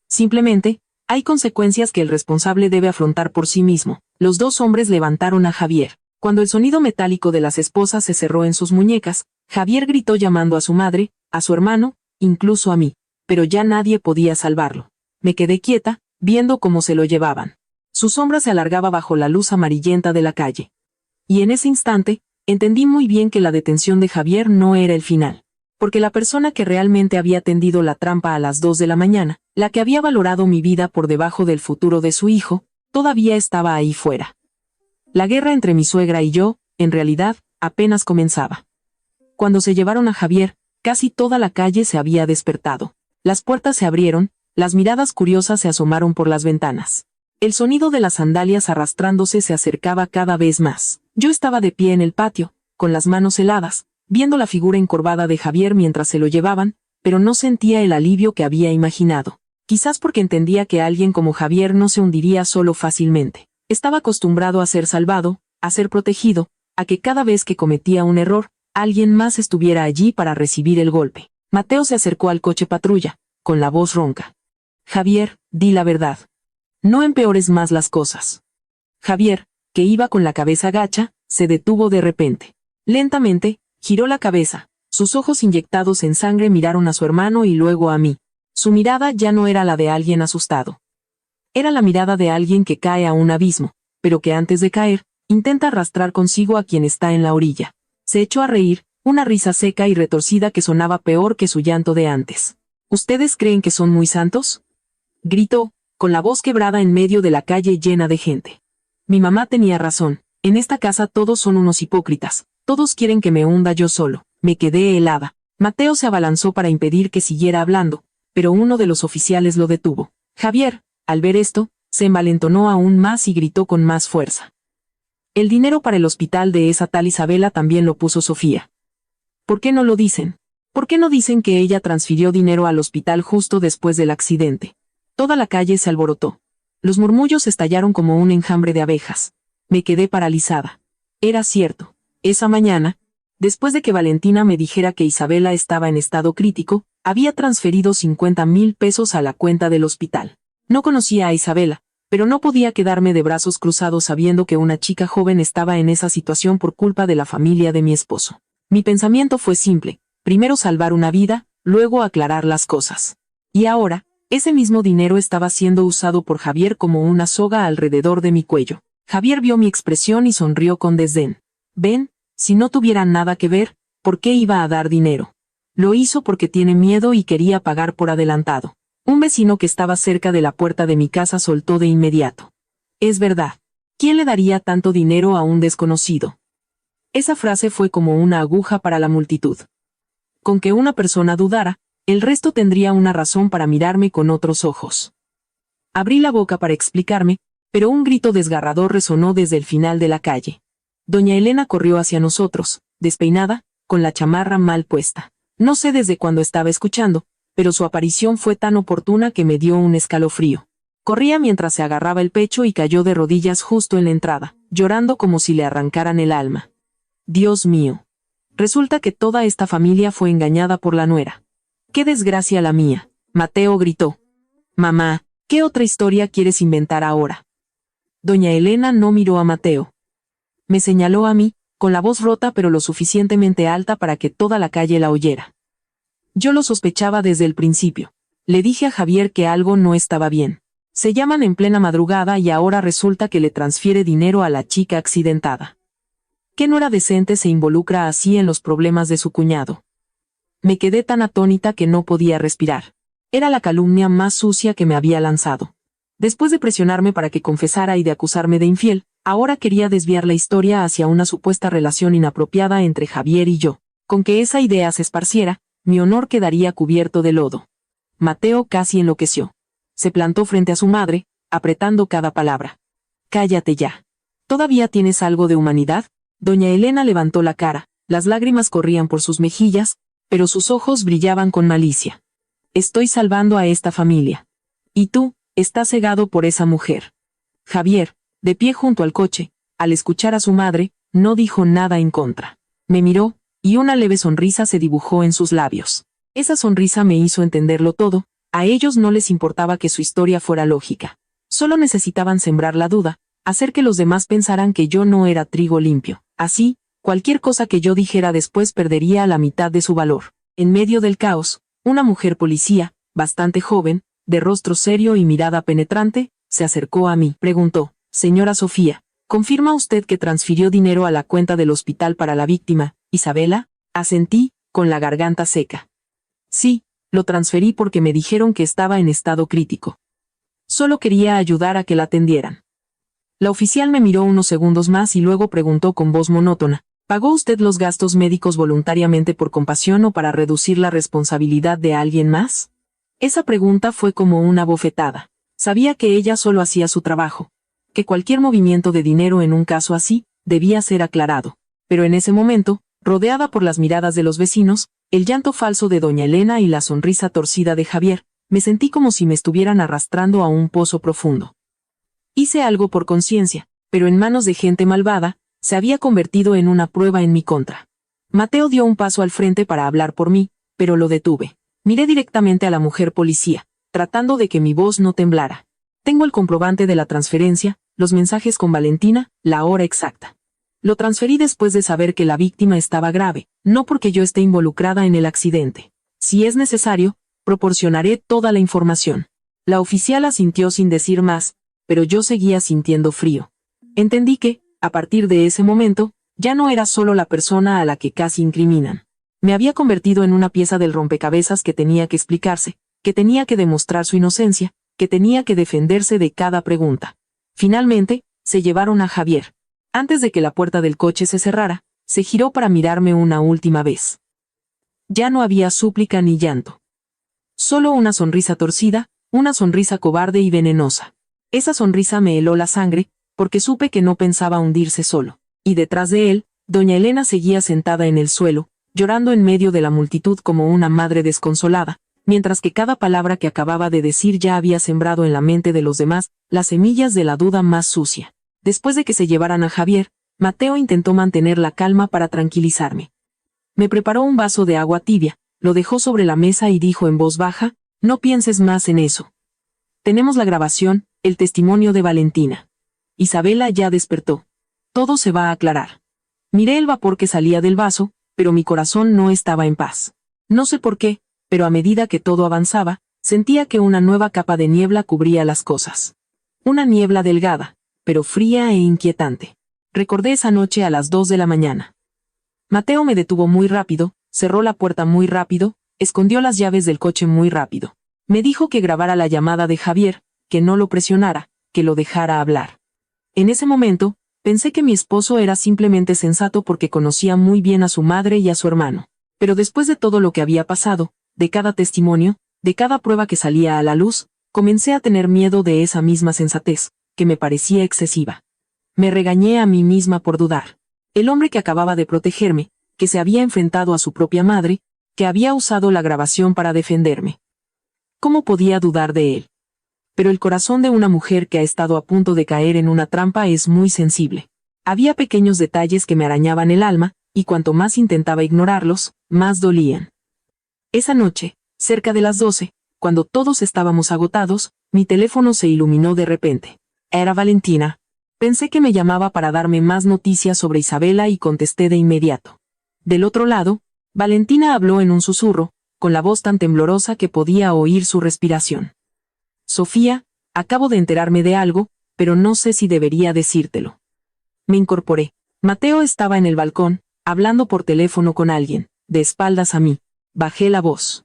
Simplemente, hay consecuencias que el responsable debe afrontar por sí mismo. Los dos hombres levantaron a Javier. Cuando el sonido metálico de las esposas se cerró en sus muñecas, Javier gritó llamando a su madre, a su hermano, incluso a mí. Pero ya nadie podía salvarlo. Me quedé quieta, viendo cómo se lo llevaban. Su sombra se alargaba bajo la luz amarillenta de la calle. Y en ese instante, entendí muy bien que la detención de Javier no era el final. Porque la persona que realmente había tendido la trampa a las 2 de la mañana, la que había valorado mi vida por debajo del futuro de su hijo, todavía estaba ahí fuera. La guerra entre mi suegra y yo, en realidad, apenas comenzaba. Cuando se llevaron a Javier, casi toda la calle se había despertado. Las puertas se abrieron, las miradas curiosas se asomaron por las ventanas. El sonido de las sandalias arrastrándose se acercaba cada vez más. Yo estaba de pie en el patio, con las manos heladas, viendo la figura encorvada de Javier mientras se lo llevaban, pero no sentía el alivio que había imaginado. Quizás porque entendía que alguien como Javier no se hundiría solo fácilmente. Estaba acostumbrado a ser salvado, a ser protegido, a que cada vez que cometía un error, alguien más estuviera allí para recibir el golpe. Mateo se acercó al coche patrulla, con la voz ronca. Javier, di la verdad. No empeores más las cosas. Javier, que iba con la cabeza gacha, se detuvo de repente. Lentamente, giró la cabeza. Sus ojos inyectados en sangre miraron a su hermano y luego a mí. Su mirada ya no era la de alguien asustado. Era la mirada de alguien que cae a un abismo, pero que antes de caer, intenta arrastrar consigo a quien está en la orilla. Se echó a reír, una risa seca y retorcida que sonaba peor que su llanto de antes. ¿Ustedes creen que son muy santos?, gritó, con la voz quebrada en medio de la calle llena de gente. Mi mamá tenía razón, en esta casa todos son unos hipócritas, todos quieren que me hunda yo solo. Me quedé helada. Mateo se abalanzó para impedir que siguiera hablando, pero uno de los oficiales lo detuvo. Javier, al ver esto, se envalentonó aún más y gritó con más fuerza. El dinero para el hospital de esa tal Isabela también lo puso Sofía. ¿Por qué no lo dicen? ¿Por qué no dicen que ella transfirió dinero al hospital justo después del accidente? Toda la calle se alborotó. Los murmullos estallaron como un enjambre de abejas. Me quedé paralizada. Era cierto. Esa mañana, después de que Valentina me dijera que Isabela estaba en estado crítico, había transferido 50,000 pesos a la cuenta del hospital. No conocía a Isabela, pero no podía quedarme de brazos cruzados sabiendo que una chica joven estaba en esa situación por culpa de la familia de mi esposo. Mi pensamiento fue simple: primero salvar una vida, luego aclarar las cosas. Y ahora, ese mismo dinero estaba siendo usado por Javier como una soga alrededor de mi cuello. Javier vio mi expresión y sonrió con desdén. Ven, si no tuviera nada que ver, ¿por qué iba a dar dinero? Lo hizo porque tiene miedo y quería pagar por adelantado. Un vecino que estaba cerca de la puerta de mi casa soltó de inmediato. Es verdad. ¿Quién le daría tanto dinero a un desconocido? Esa frase fue como una aguja para la multitud. Con que una persona dudara, el resto tendría una razón para mirarme con otros ojos. Abrí la boca para explicarme, pero un grito desgarrador resonó desde el final de la calle. Doña Elena corrió hacia nosotros, despeinada, con la chamarra mal puesta. No sé desde cuándo estaba escuchando, pero su aparición fue tan oportuna que me dio un escalofrío. Corría mientras se agarraba el pecho y cayó de rodillas justo en la entrada, llorando como si le arrancaran el alma. Dios mío. Resulta que toda esta familia fue engañada por la nuera. ¡Qué desgracia la mía! Mateo gritó. Mamá, ¿qué otra historia quieres inventar ahora? Doña Elena no miró a Mateo. Me señaló a mí, con la voz rota pero lo suficientemente alta para que toda la calle la oyera. Yo lo sospechaba desde el principio. Le dije a Javier que algo no estaba bien. Se llaman en plena madrugada y ahora resulta que le transfiere dinero a la chica accidentada. ¿Qué nuera decente se involucra así en los problemas de su cuñado? Me quedé tan atónita que no podía respirar. Era la calumnia más sucia que me había lanzado. Después de presionarme para que confesara y de acusarme de infiel, ahora quería desviar la historia hacia una supuesta relación inapropiada entre Javier y yo. Con que esa idea se esparciera, mi honor quedaría cubierto de lodo. Mateo casi enloqueció. Se plantó frente a su madre, apretando cada palabra. «Cállate ya. ¿Todavía tienes algo de humanidad?» Doña Elena levantó la cara, las lágrimas corrían por sus mejillas, pero sus ojos brillaban con malicia. «Estoy salvando a esta familia. Y tú, estás cegado por esa mujer». Javier, de pie junto al coche, al escuchar a su madre, no dijo nada en contra. Me miró, y una leve sonrisa se dibujó en sus labios. Esa sonrisa me hizo entenderlo todo, a ellos no les importaba que su historia fuera lógica. Solo necesitaban sembrar la duda, hacer que los demás pensaran que yo no era trigo limpio. Así, cualquier cosa que yo dijera después perdería la mitad de su valor. En medio del caos, una mujer policía, bastante joven, de rostro serio y mirada penetrante, se acercó a mí. Preguntó: «Señora Sofía, ¿confirma usted que transfirió dinero a la cuenta del hospital para la víctima, Isabela?» Asentí, con la garganta seca. «Sí, lo transferí porque me dijeron que estaba en estado crítico. Solo quería ayudar a que la atendieran». La oficial me miró unos segundos más y luego preguntó con voz monótona: «¿Pagó usted los gastos médicos voluntariamente por compasión o para reducir la responsabilidad de alguien más?» Esa pregunta fue como una bofetada. Sabía que ella solo hacía su trabajo, que cualquier movimiento de dinero en un caso así debía ser aclarado. Pero en ese momento, rodeada por las miradas de los vecinos, el llanto falso de doña Elena y la sonrisa torcida de Javier, me sentí como si me estuvieran arrastrando a un pozo profundo. Hice algo por conciencia, pero en manos de gente malvada, se había convertido en una prueba en mi contra. Mateo dio un paso al frente para hablar por mí, pero lo detuve. Miré directamente a la mujer policía, tratando de que mi voz no temblara. «Tengo el comprobante de la transferencia, los mensajes con Valentina, la hora exacta. Lo transferí después de saber que la víctima estaba grave, no porque yo esté involucrada en el accidente. Si es necesario, proporcionaré toda la información». La oficial asintió sin decir más, pero yo seguía sintiendo frío. Entendí que, a partir de ese momento, ya no era solo la persona a la que casi incriminan. Me había convertido en una pieza del rompecabezas que tenía que explicarse, que tenía que demostrar su inocencia, que tenía que defenderse de cada pregunta. Finalmente, se llevaron a Javier. Antes de que la puerta del coche se cerrara, se giró para mirarme una última vez. Ya no había súplica ni llanto. Solo una sonrisa torcida, una sonrisa cobarde y venenosa. Esa sonrisa me heló la sangre, porque supe que no pensaba hundirse solo. Y detrás de él, doña Elena seguía sentada en el suelo, llorando en medio de la multitud como una madre desconsolada, mientras que cada palabra que acababa de decir ya había sembrado en la mente de los demás las semillas de la duda más sucia. Después de que se llevaran a Javier, Mateo intentó mantener la calma para tranquilizarme. Me preparó un vaso de agua tibia, lo dejó sobre la mesa y dijo en voz baja: «No pienses más en eso. Tenemos la grabación, el testimonio de Valentina. Isabela ya despertó. Todo se va a aclarar». Miré el vapor que salía del vaso, pero mi corazón no estaba en paz. No sé por qué, pero a medida que todo avanzaba, sentía que una nueva capa de niebla cubría las cosas. Una niebla delgada, pero fría e inquietante. Recordé esa noche a las 2 de la mañana. Mateo me detuvo muy rápido, cerró la puerta muy rápido, escondió las llaves del coche muy rápido. Me dijo que grabara la llamada de Javier, que no lo presionara, que lo dejara hablar. En ese momento, pensé que mi esposo era simplemente sensato porque conocía muy bien a su madre y a su hermano. Pero después de todo lo que había pasado, de cada testimonio, de cada prueba que salía a la luz, comencé a tener miedo de esa misma sensatez, que me parecía excesiva. Me regañé a mí misma por dudar. El hombre que acababa de protegerme, que se había enfrentado a su propia madre, que había usado la grabación para defenderme. ¿Cómo podía dudar de él? Pero el corazón de una mujer que ha estado a punto de caer en una trampa es muy sensible. Había pequeños detalles que me arañaban el alma, y cuanto más intentaba ignorarlos, más dolían. Esa noche, cerca de las 12, cuando todos estábamos agotados, mi teléfono se iluminó de repente. Era Valentina. Pensé que me llamaba para darme más noticias sobre Isabela y contesté de inmediato. Del otro lado, Valentina habló en un susurro, con la voz tan temblorosa que podía oír su respiración. «Sofía, acabo de enterarme de algo, pero no sé si debería decírtelo». Me incorporé. Mateo estaba en el balcón, hablando por teléfono con alguien, de espaldas a mí. Bajé la voz.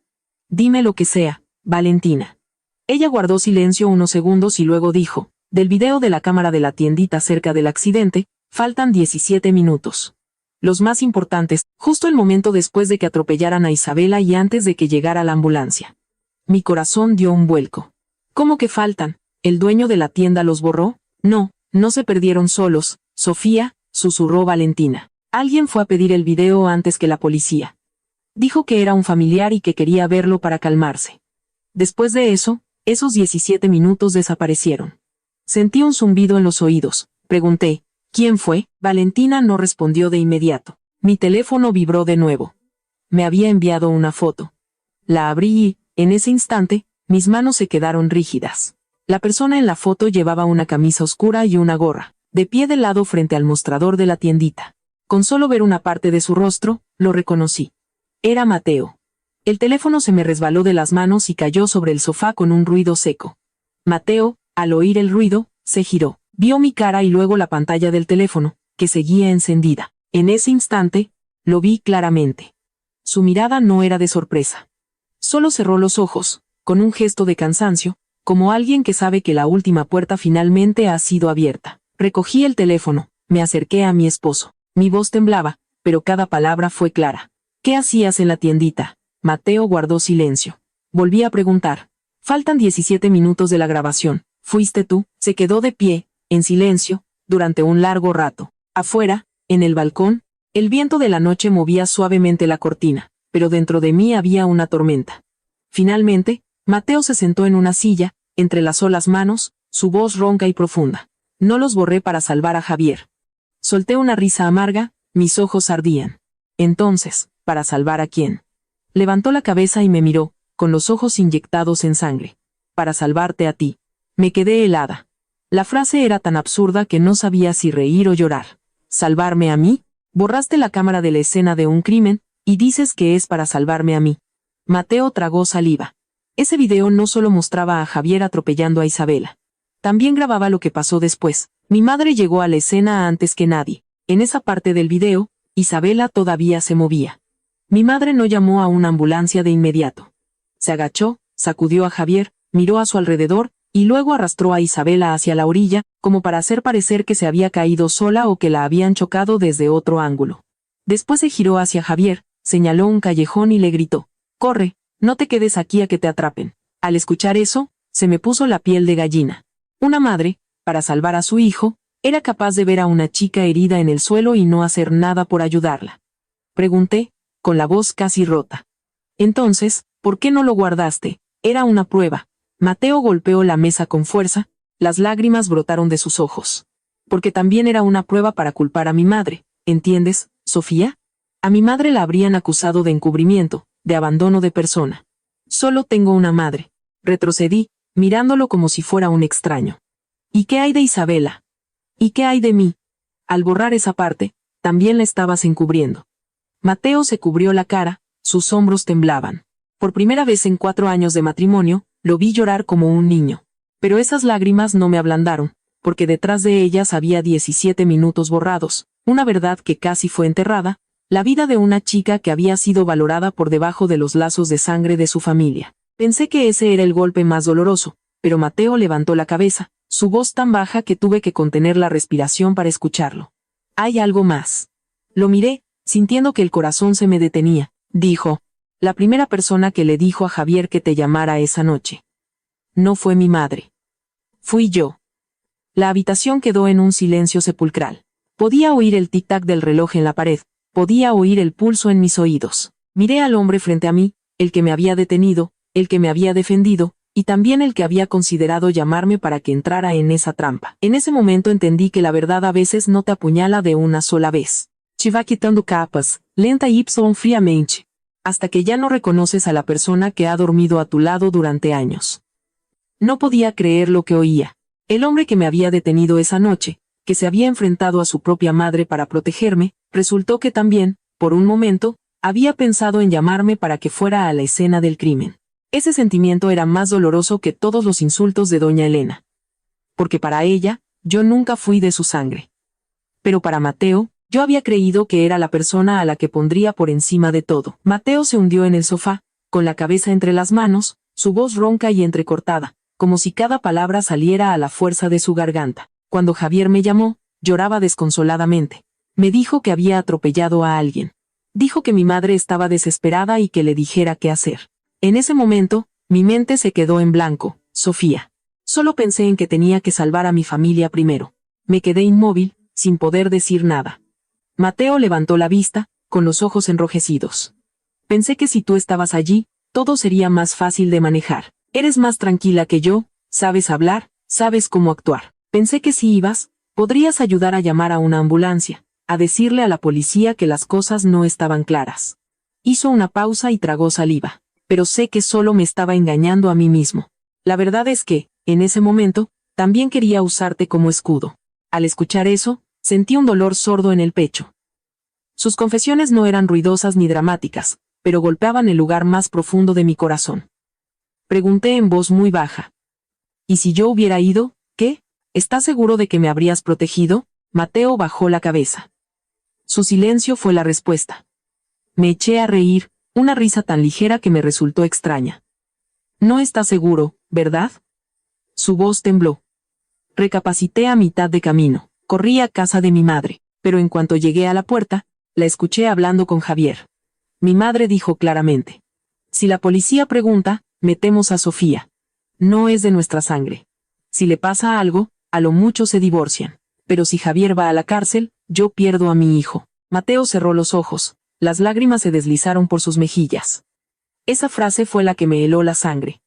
Dime lo que sea, Valentina. Ella guardó silencio unos segundos y luego dijo, del video de la cámara de la tiendita cerca del accidente, faltan 17 minutos. Los más importantes, justo el momento después de que atropellaran a Isabela y antes de que llegara la ambulancia. Mi corazón dio un vuelco. ¿Cómo que faltan? ¿El dueño de la tienda los borró? No, no se perdieron solos, Sofía, susurró Valentina. Alguien fue a pedir el video antes que la policía. Dijo que era un familiar y que quería verlo para calmarse. Después de eso, esos 17 minutos desaparecieron. Sentí un zumbido en los oídos. Pregunté, ¿quién fue? Valentina no respondió de inmediato. Mi teléfono vibró de nuevo. Me había enviado una foto. La abrí y, en ese instante, mis manos se quedaron rígidas. La persona en la foto llevaba una camisa oscura y una gorra, de pie de lado frente al mostrador de la tiendita. Con solo ver una parte de su rostro, lo reconocí. Era Mateo. El teléfono se me resbaló de las manos y cayó sobre el sofá con un ruido seco. Mateo, al oír el ruido, se giró. Vio mi cara y luego la pantalla del teléfono, que seguía encendida. En ese instante, lo vi claramente. Su mirada no era de sorpresa. Solo cerró los ojos, con un gesto de cansancio, como alguien que sabe que la última puerta finalmente ha sido abierta. Recogí el teléfono, me acerqué a mi esposo. Mi voz temblaba, pero cada palabra fue clara. ¿Qué hacías en la tiendita? Mateo guardó silencio. Volví a preguntar. Faltan 17 minutos de la grabación. ¿Fuiste tú? Se quedó de pie, en silencio, durante un largo rato. Afuera, en el balcón, el viento de la noche movía suavemente la cortina, pero dentro de mí había una tormenta. Finalmente, Mateo se sentó en una silla, entrelazó las manos, su voz ronca y profunda. No los borré para salvar a Javier. Solté una risa amarga, mis ojos ardían. Entonces, ¿para salvar a quién? Levantó la cabeza y me miró, con los ojos inyectados en sangre. Para salvarte a ti. Me quedé helada. La frase era tan absurda que no sabía si reír o llorar. ¿Salvarme a mí? Borraste la cámara de la escena de un crimen, y dices que es para salvarme a mí. Mateo tragó saliva. Ese video no solo mostraba a Javier atropellando a Isabela. También grababa lo que pasó después. Mi madre llegó a la escena antes que nadie. En esa parte del video, Isabela todavía se movía. Mi madre no llamó a una ambulancia de inmediato. Se agachó, sacudió a Javier, miró a su alrededor, y luego arrastró a Isabela hacia la orilla, como para hacer parecer que se había caído sola o que la habían chocado desde otro ángulo. Después se giró hacia Javier, señaló un callejón y le gritó, «Corre, no te quedes aquí a que te atrapen». Al escuchar eso, se me puso la piel de gallina. Una madre, para salvar a su hijo, era capaz de ver a una chica herida en el suelo y no hacer nada por ayudarla. Pregunté, con la voz casi rota. Entonces, ¿por qué no lo guardaste? Era una prueba. Mateo golpeó la mesa con fuerza, las lágrimas brotaron de sus ojos. Porque también era una prueba para culpar a mi madre, ¿entiendes, Sofía? A mi madre la habrían acusado de encubrimiento, de abandono de persona. Solo tengo una madre. Retrocedí, mirándolo como si fuera un extraño. ¿Y qué hay de Isabela? ¿Y qué hay de mí? Al borrar esa parte, también la estabas encubriendo. Mateo se cubrió la cara, sus hombros temblaban. Por primera vez en 4 años de matrimonio, lo vi llorar como un niño. Pero esas lágrimas no me ablandaron, porque detrás de ellas había 17 minutos borrados, una verdad que casi fue enterrada, la vida de una chica que había sido valorada por debajo de los lazos de sangre de su familia. Pensé que ese era el golpe más doloroso, pero Mateo levantó la cabeza, su voz tan baja que tuve que contener la respiración para escucharlo. «Hay algo más». Lo miré, sintiendo que el corazón se me detenía. Dijo, «La primera persona que le dijo a Javier que te llamara esa noche. No fue mi madre. Fui yo». La habitación quedó en un silencio sepulcral. Podía oír el tic-tac del reloj en la pared, podía oír el pulso en mis oídos. Miré al hombre frente a mí, el que me había detenido, el que me había defendido, y también el que había considerado llamarme para que entrara en esa trampa. En ese momento entendí que la verdad a veces no te apuñala de una sola vez. Te va quitando capas, lenta y friamente, hasta que ya no reconoces a la persona que ha dormido a tu lado durante años. No podía creer lo que oía. El hombre que me había detenido esa noche, que se había enfrentado a su propia madre para protegerme, resultó que también, por un momento, había pensado en llamarme para que fuera a la escena del crimen. Ese sentimiento era más doloroso que todos los insultos de doña Elena. Porque para ella, yo nunca fui de su sangre. Pero para Mateo, Yo había creído que era la persona a la que pondría por encima de todo. Mateo se hundió en el sofá, con la cabeza entre las manos, su voz ronca y entrecortada, como si cada palabra saliera a la fuerza de su garganta. Cuando Javier me llamó, lloraba desconsoladamente. Me dijo que había atropellado a alguien. Dijo que mi madre estaba desesperada y que le dijera qué hacer. En ese momento, mi mente se quedó en blanco. Sofía. Solo pensé en que tenía que salvar a mi familia primero. Me quedé inmóvil, sin poder decir nada. Mateo levantó la vista, con los ojos enrojecidos. Pensé que si tú estabas allí, todo sería más fácil de manejar. Eres más tranquila que yo, sabes hablar, sabes cómo actuar. Pensé que si ibas, podrías ayudar a llamar a una ambulancia, a decirle a la policía que las cosas no estaban claras. Hizo una pausa y tragó saliva. Pero sé que solo me estaba engañando a mí mismo. La verdad es que, en ese momento, también quería usarte como escudo. Al escuchar eso, sentí un dolor sordo en el pecho. Sus confesiones no eran ruidosas ni dramáticas, pero golpeaban el lugar más profundo de mi corazón. Pregunté en voz muy baja. ¿Y si yo hubiera ido, qué? ¿Estás seguro de que me habrías protegido? Mateo bajó la cabeza. Su silencio fue la respuesta. Me eché a reír, una risa tan ligera que me resultó extraña. No estás seguro, ¿verdad? Su voz tembló. Recapacité a mitad de camino. Corrí a casa de mi madre, pero en cuanto llegué a la puerta, la escuché hablando con Javier. Mi madre dijo claramente: si la policía pregunta, metemos a Sofía. No es de nuestra sangre. Si le pasa algo, a lo mucho se divorcian. Pero si Javier va a la cárcel, yo pierdo a mi hijo. Mateo cerró los ojos. Las lágrimas se deslizaron por sus mejillas. Esa frase fue la que me heló la sangre.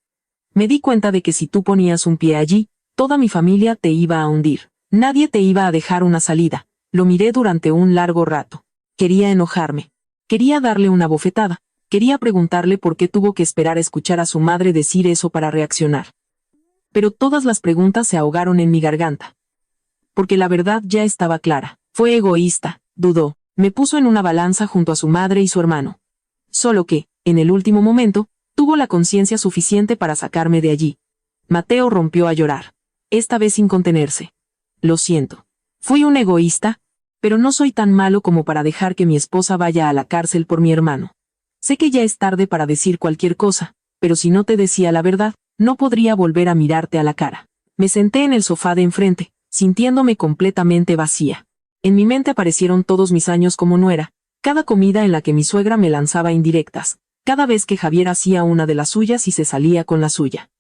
Me di cuenta de que si tú ponías un pie allí, toda mi familia te iba a hundir. Nadie te iba a dejar una salida. Lo miré durante un largo rato. Quería enojarme. Quería darle una bofetada. Quería preguntarle por qué tuvo que esperar a escuchar a su madre decir eso para reaccionar. Pero todas las preguntas se ahogaron en mi garganta. Porque la verdad ya estaba clara. Fue egoísta, dudó. Me puso en una balanza junto a su madre y su hermano. Solo que, en el último momento, tuvo la conciencia suficiente para sacarme de allí. Mateo rompió a llorar. Esta vez sin contenerse. Lo siento. Fui un egoísta, pero no soy tan malo como para dejar que mi esposa vaya a la cárcel por mi hermano. Sé que ya es tarde para decir cualquier cosa, pero si no te decía la verdad, no podría volver a mirarte a la cara. Me senté en el sofá de enfrente, sintiéndome completamente vacía. En mi mente aparecieron todos mis años como nuera, cada comida en la que mi suegra me lanzaba indirectas, cada vez que Javier hacía una de las suyas y se salía con la suya.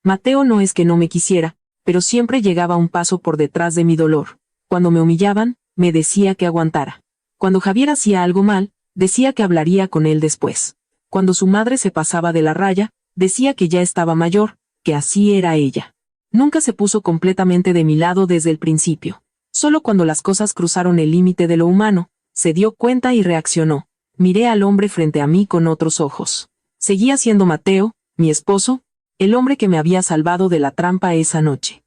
Mateo no es que no me quisiera, pero siempre llegaba un paso por detrás de mi dolor. Cuando me humillaban, me decía que aguantara. Cuando Javier hacía algo mal, decía que hablaría con él después. Cuando su madre se pasaba de la raya, decía que ya estaba mayor, que así era ella. Nunca se puso completamente de mi lado desde el principio. Solo cuando las cosas cruzaron el límite de lo humano, se dio cuenta y reaccionó. Miré al hombre frente a mí con otros ojos. Seguía siendo Mateo, mi esposo, el hombre que me había salvado de la trampa esa noche.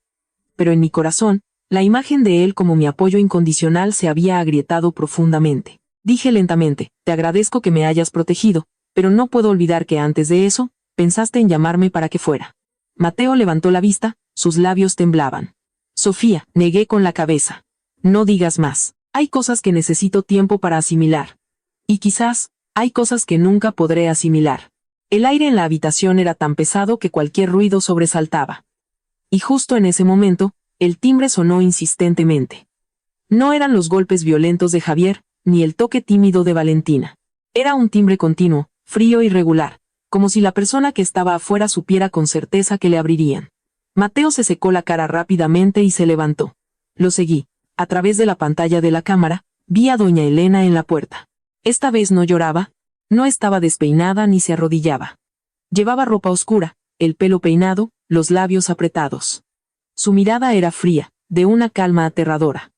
Pero en mi corazón, la imagen de él como mi apoyo incondicional se había agrietado profundamente. Dije lentamente: te agradezco que me hayas protegido, pero no puedo olvidar que antes de eso, pensaste en llamarme para que fuera. Mateo levantó la vista, sus labios temblaban. Sofía, negué con la cabeza. No digas más. Hay cosas que necesito tiempo para asimilar. Y quizás, hay cosas que nunca podré asimilar. El aire en la habitación era tan pesado que cualquier ruido sobresaltaba. Y justo en ese momento, el timbre sonó insistentemente. No eran los golpes violentos de Javier, ni el toque tímido de Valentina. Era un timbre continuo, frío y regular, como si la persona que estaba afuera supiera con certeza que le abrirían. Mateo se secó la cara rápidamente y se levantó. Lo seguí. A través de la pantalla de la cámara, vi a doña Elena en la puerta. Esta vez no lloraba, no estaba despeinada ni se arrodillaba. Llevaba ropa oscura, el pelo peinado, los labios apretados. Su mirada era fría, de una calma aterradora.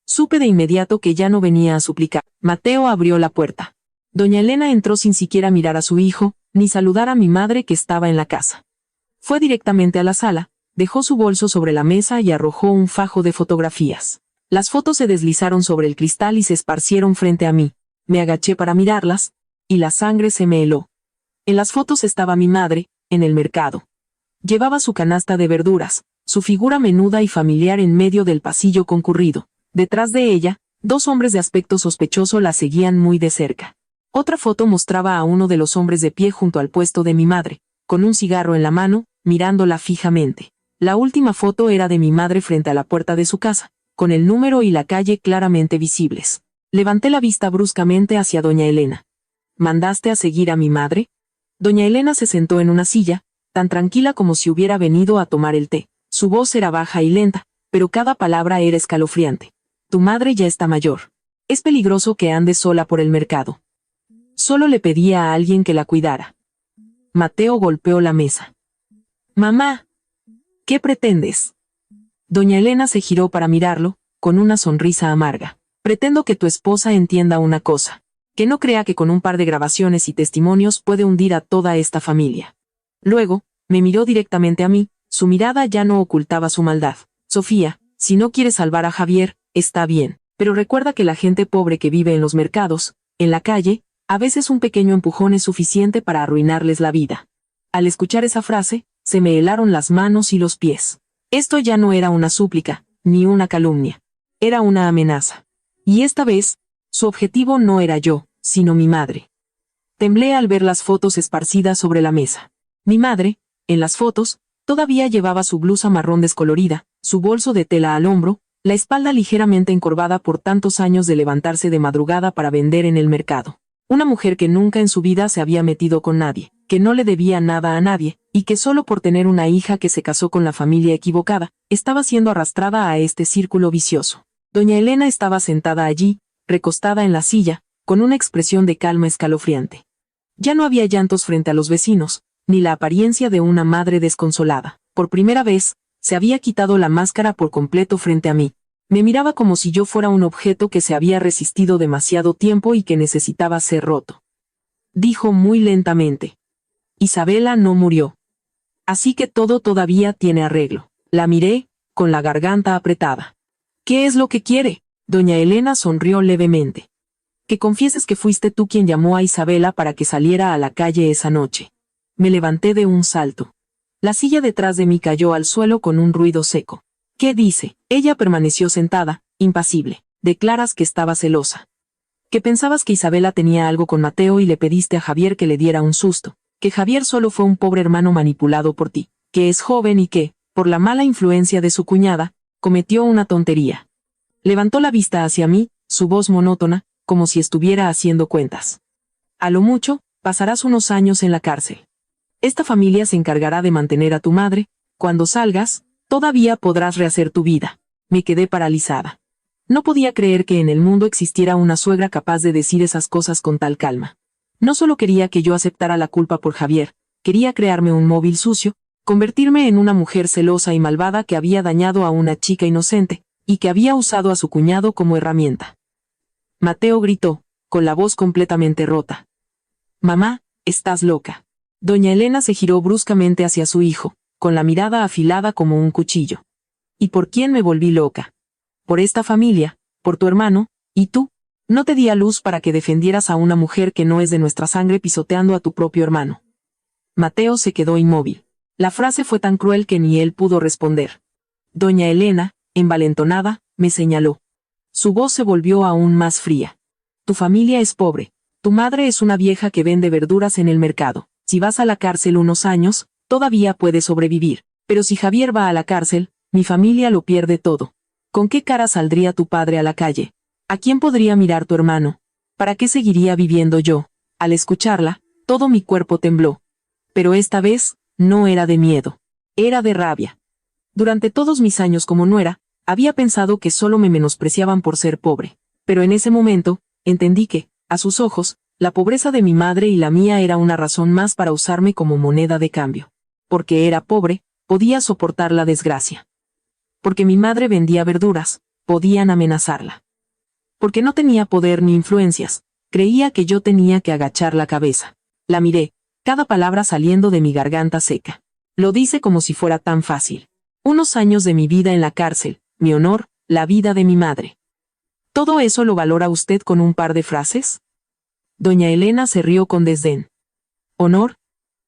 Supe de inmediato que ya no venía a suplicar. Mateo abrió la puerta. Doña Elena entró sin siquiera mirar a su hijo, ni saludar a mi madre que estaba en la casa. Fue directamente a la sala, dejó su bolso sobre la mesa y arrojó un fajo de fotografías. Las fotos se deslizaron sobre el cristal y se esparcieron frente a mí. Me agaché para mirarlas, y la sangre se me heló. En las fotos estaba mi madre, en el mercado. Llevaba su canasta de verduras, su figura menuda y familiar en medio del pasillo concurrido. Detrás de ella, 2 hombres de aspecto sospechoso la seguían muy de cerca. Otra foto mostraba a uno de los hombres de pie junto al puesto de mi madre, con un cigarro en la mano, mirándola fijamente. La última foto era de mi madre frente a la puerta de su casa, con el número y la calle claramente visibles. Levanté la vista bruscamente hacia doña Elena. ¿Mandaste a seguir a mi madre? Doña Elena se sentó en una silla, tan tranquila como si hubiera venido a tomar el té. Su voz era baja y lenta, pero cada palabra era escalofriante. Tu madre ya está mayor. Es peligroso que andes sola por el mercado. Solo le pedía a alguien que la cuidara. Mateo golpeó la mesa. Mamá, ¿qué pretendes? Doña Elena se giró para mirarlo, con una sonrisa amarga. Pretendo que tu esposa entienda una cosa. Que no crea que con un par de grabaciones y testimonios puede hundir a toda esta familia. Luego, me miró directamente a mí, su mirada ya no ocultaba su maldad. Sofía, si no quieres salvar a Javier, está bien, pero recuerda que la gente pobre que vive en los mercados, en la calle, a veces un pequeño empujón es suficiente para arruinarles la vida. Al escuchar esa frase, se me helaron las manos y los pies. Esto ya no era una súplica, ni una calumnia. Era una amenaza. Y esta vez, su objetivo no era yo, sino mi madre. Temblé al ver las fotos esparcidas sobre la mesa. Mi madre, en las fotos, todavía llevaba su blusa marrón descolorida, su bolso de tela al hombro, la espalda ligeramente encorvada por tantos años de levantarse de madrugada para vender en el mercado. Una mujer que nunca en su vida se había metido con nadie, que no le debía nada a nadie, y que solo por tener una hija que se casó con la familia equivocada, estaba siendo arrastrada a este círculo vicioso. Doña Elena estaba sentada allí, recostada en la silla, con una expresión de calma escalofriante. Ya no había llantos frente a los vecinos, ni la apariencia de una madre desconsolada. Por primera vez, se había quitado la máscara por completo frente a mí. Me miraba como si yo fuera un objeto que se había resistido demasiado tiempo y que necesitaba ser roto. Dijo muy lentamente. Isabela no murió. Así que todo todavía tiene arreglo. La miré, con la garganta apretada. ¿Qué es lo que quiere? Doña Elena sonrió levemente. Que confieses que fuiste tú quien llamó a Isabela para que saliera a la calle esa noche. Me levanté de un salto. La silla detrás de mí cayó al suelo con un ruido seco. ¿Qué dice? Ella permaneció sentada, impasible. Declaras que estaba celosa. Que pensabas que Isabela tenía algo con Mateo y le pediste a Javier que le diera un susto. Que Javier solo fue un pobre hermano manipulado por ti. Que es joven y que, por la mala influencia de su cuñada, cometió una tontería. Levantó la vista hacia mí, su voz monótona, como si estuviera haciendo cuentas. A lo mucho, pasarás unos años en la cárcel. Esta familia se encargará de mantener a tu madre. Cuando salgas, todavía podrás rehacer tu vida. Me quedé paralizada. No podía creer que en el mundo existiera una suegra capaz de decir esas cosas con tal calma. No solo quería que yo aceptara la culpa por Javier, quería crearme un móvil sucio, convertirme en una mujer celosa y malvada que había dañado a una chica inocente, y que había usado a su cuñado como herramienta. Mateo gritó, con la voz completamente rota. Mamá, estás loca. Doña Elena se giró bruscamente hacia su hijo, con la mirada afilada como un cuchillo. ¿Y por quién me volví loca? Por esta familia, por tu hermano, y tú. No te di a luz para que defendieras a una mujer que no es de nuestra sangre pisoteando a tu propio hermano. Mateo se quedó inmóvil. La frase fue tan cruel que ni él pudo responder. Doña Elena, envalentonada, me señaló. Su voz se volvió aún más fría. Tu familia es pobre. Tu madre es una vieja que vende verduras en el mercado. Si vas a la cárcel unos años, todavía puedes sobrevivir. Pero si Javier va a la cárcel, mi familia lo pierde todo. ¿Con qué cara saldría tu padre a la calle? ¿A quién podría mirar tu hermano? ¿Para qué seguiría viviendo yo? Al escucharla, todo mi cuerpo tembló. Pero esta vez, no era de miedo. Era de rabia. Durante todos mis años como nuera, había pensado que solo me menospreciaban por ser pobre. Pero en ese momento, entendí que, a sus ojos, la pobreza de mi madre y la mía era una razón más para usarme como moneda de cambio. Porque era pobre, podía soportar la desgracia. Porque mi madre vendía verduras, podían amenazarla. Porque no tenía poder ni influencias, creía que yo tenía que agachar la cabeza. La miré, cada palabra saliendo de mi garganta seca. Lo dice como si fuera tan fácil. Unos años de mi vida en la cárcel, mi honor, la vida de mi madre. ¿Todo eso lo valora usted con un par de frases? Doña Elena se rió con desdén. ¿Honor?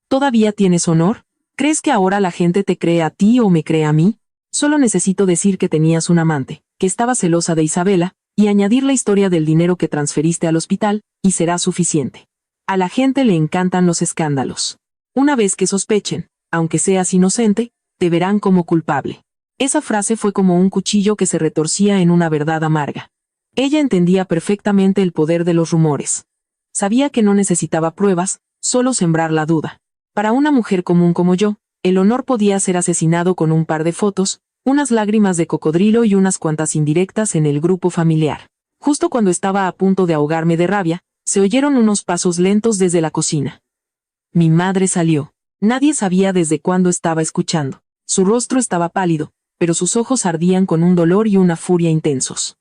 ¿Todavía tienes honor? ¿Crees que ahora la gente te cree a ti o me cree a mí? Solo necesito decir que tenías un amante, que estaba celosa de Isabela, y añadir la historia del dinero que transferiste al hospital, y será suficiente. A la gente le encantan los escándalos. Una vez que sospechen, aunque seas inocente, te verán como culpable. Esa frase fue como un cuchillo que se retorcía en una verdad amarga. Ella entendía perfectamente el poder de los rumores. Sabía que no necesitaba pruebas, solo sembrar la duda. Para una mujer común como yo, el honor podía ser asesinado con un par de fotos, unas lágrimas de cocodrilo y unas cuantas indirectas en el grupo familiar. Justo cuando estaba a punto de ahogarme de rabia, se oyeron unos pasos lentos desde la cocina. Mi madre salió. Nadie sabía desde cuándo estaba escuchando. Su rostro estaba pálido, pero sus ojos ardían con un dolor y una furia intensos.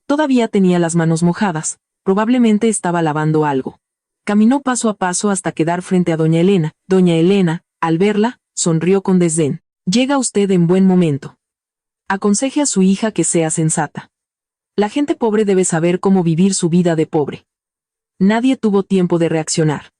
Todavía tenía las manos mojadas, probablemente estaba lavando algo. Caminó paso a paso hasta quedar frente a doña Elena. Doña Elena, al verla, sonrió con desdén. Llega usted en buen momento. Aconseje a su hija que sea sensata. La gente pobre debe saber cómo vivir su vida de pobre. Nadie tuvo tiempo de reaccionar.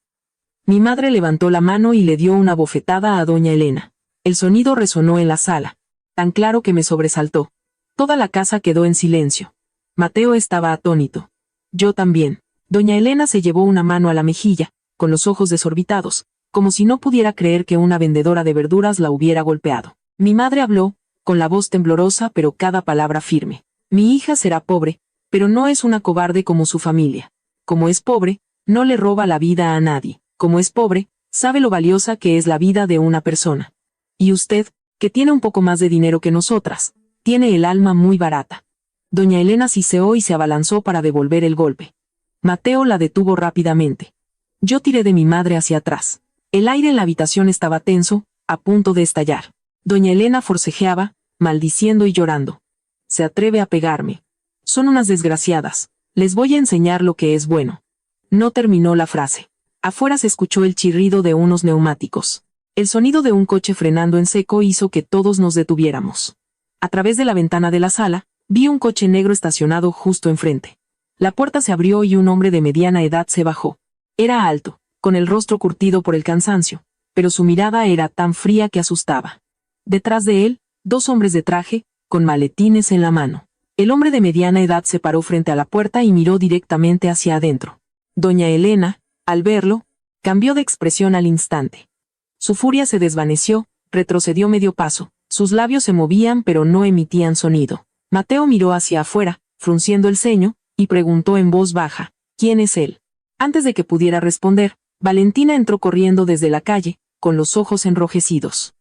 Mi madre levantó la mano y le dio una bofetada a doña Elena. El sonido resonó en la sala, tan claro que me sobresaltó. Toda la casa quedó en silencio. Mateo estaba atónito. Yo también. Doña Elena se llevó una mano a la mejilla, con los ojos desorbitados, como si no pudiera creer que una vendedora de verduras la hubiera golpeado. Mi madre habló, con la voz temblorosa pero cada palabra firme. Mi hija será pobre, pero no es una cobarde como su familia. Como es pobre, no le roba la vida a nadie. Como es pobre, sabe lo valiosa que es la vida de una persona. Y usted, que tiene un poco más de dinero que nosotras, tiene el alma muy barata. Doña Elena siseó y se abalanzó para devolver el golpe. Mateo la detuvo rápidamente. Yo tiré de mi madre hacia atrás. El aire en la habitación estaba tenso, a punto de estallar. Doña Elena forcejeaba, maldiciendo y llorando. Se atreve a pegarme. Son unas desgraciadas. Les voy a enseñar lo que es bueno. No terminó la frase. Afuera se escuchó el chirrido de unos neumáticos. El sonido de un coche frenando en seco hizo que todos nos detuviéramos. A través de la ventana de la sala, vi un coche negro estacionado justo enfrente. La puerta se abrió y un hombre de mediana edad se bajó. Era alto, con el rostro curtido por el cansancio, pero su mirada era tan fría que asustaba. Detrás de él, dos hombres de traje, con maletines en la mano. El hombre de mediana edad se paró frente a la puerta y miró directamente hacia adentro. Doña Elena, al verlo, cambió de expresión al instante. Su furia se desvaneció, retrocedió medio paso, sus labios se movían pero no emitían sonido. Mateo miró hacia afuera, frunciendo el ceño, y preguntó en voz baja, ¿quién es él? Antes de que pudiera responder, Valentina entró corriendo desde la calle, con los ojos enrojecidos.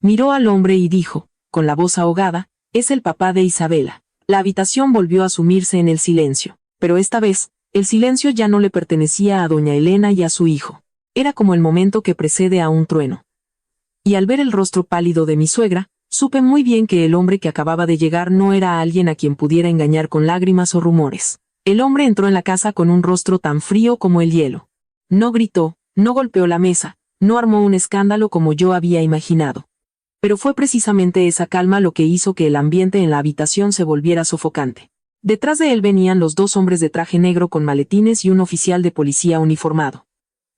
Miró al hombre y dijo, con la voz ahogada, es el papá de Isabela. La habitación volvió a sumirse en el silencio, pero esta vez, el silencio ya no le pertenecía a doña Elena y a su hijo. Era como el momento que precede a un trueno. Y al ver el rostro pálido de mi suegra, supe muy bien que el hombre que acababa de llegar no era alguien a quien pudiera engañar con lágrimas o rumores. El hombre entró en la casa con un rostro tan frío como el hielo. No gritó, no golpeó la mesa, no armó un escándalo como yo había imaginado. Pero fue precisamente esa calma lo que hizo que el ambiente en la habitación se volviera sofocante. Detrás de él venían los dos hombres de traje negro con maletines y un oficial de policía uniformado.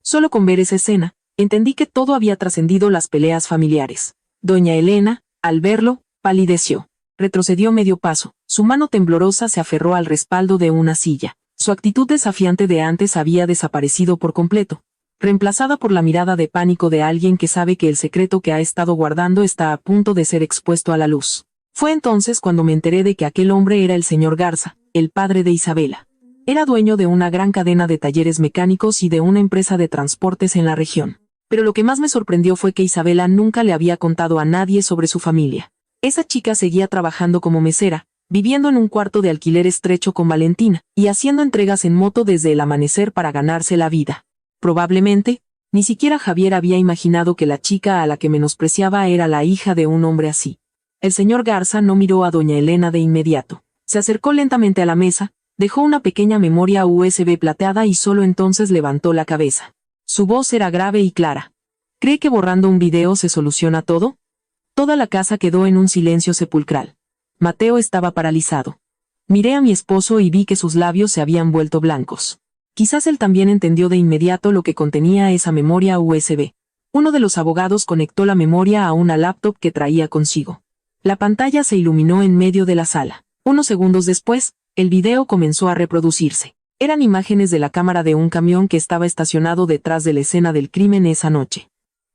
Solo con ver esa escena, entendí que todo había trascendido las peleas familiares. Doña Elena, al verlo, palideció. Retrocedió medio paso, su mano temblorosa se aferró al respaldo de una silla. Su actitud desafiante de antes había desaparecido por completo, reemplazada por la mirada de pánico de alguien que sabe que el secreto que ha estado guardando está a punto de ser expuesto a la luz. Fue entonces cuando me enteré de que aquel hombre era el señor Garza, el padre de Isabela. Era dueño de una gran cadena de talleres mecánicos y de una empresa de transportes en la región. Pero lo que más me sorprendió fue que Isabela nunca le había contado a nadie sobre su familia. Esa chica seguía trabajando como mesera, viviendo en un cuarto de alquiler estrecho con Valentina, y haciendo entregas en moto desde el amanecer para ganarse la vida. Probablemente, ni siquiera Javier había imaginado que la chica a la que menospreciaba era la hija de un hombre así. El señor Garza no miró a doña Elena de inmediato. Se acercó lentamente a la mesa, dejó una pequeña memoria USB plateada y solo entonces levantó la cabeza. Su voz era grave y clara. ¿Cree que borrando un video se soluciona todo? Toda la casa quedó en un silencio sepulcral. Mateo estaba paralizado. Miré a mi esposo y vi que sus labios se habían vuelto blancos. Quizás él también entendió de inmediato lo que contenía esa memoria USB. Uno de los abogados conectó la memoria a una laptop que traía consigo. La pantalla se iluminó en medio de la sala. Unos segundos después, El video comenzó a reproducirse. Eran imágenes de la cámara de un camión que estaba estacionado detrás de la escena del crimen esa noche.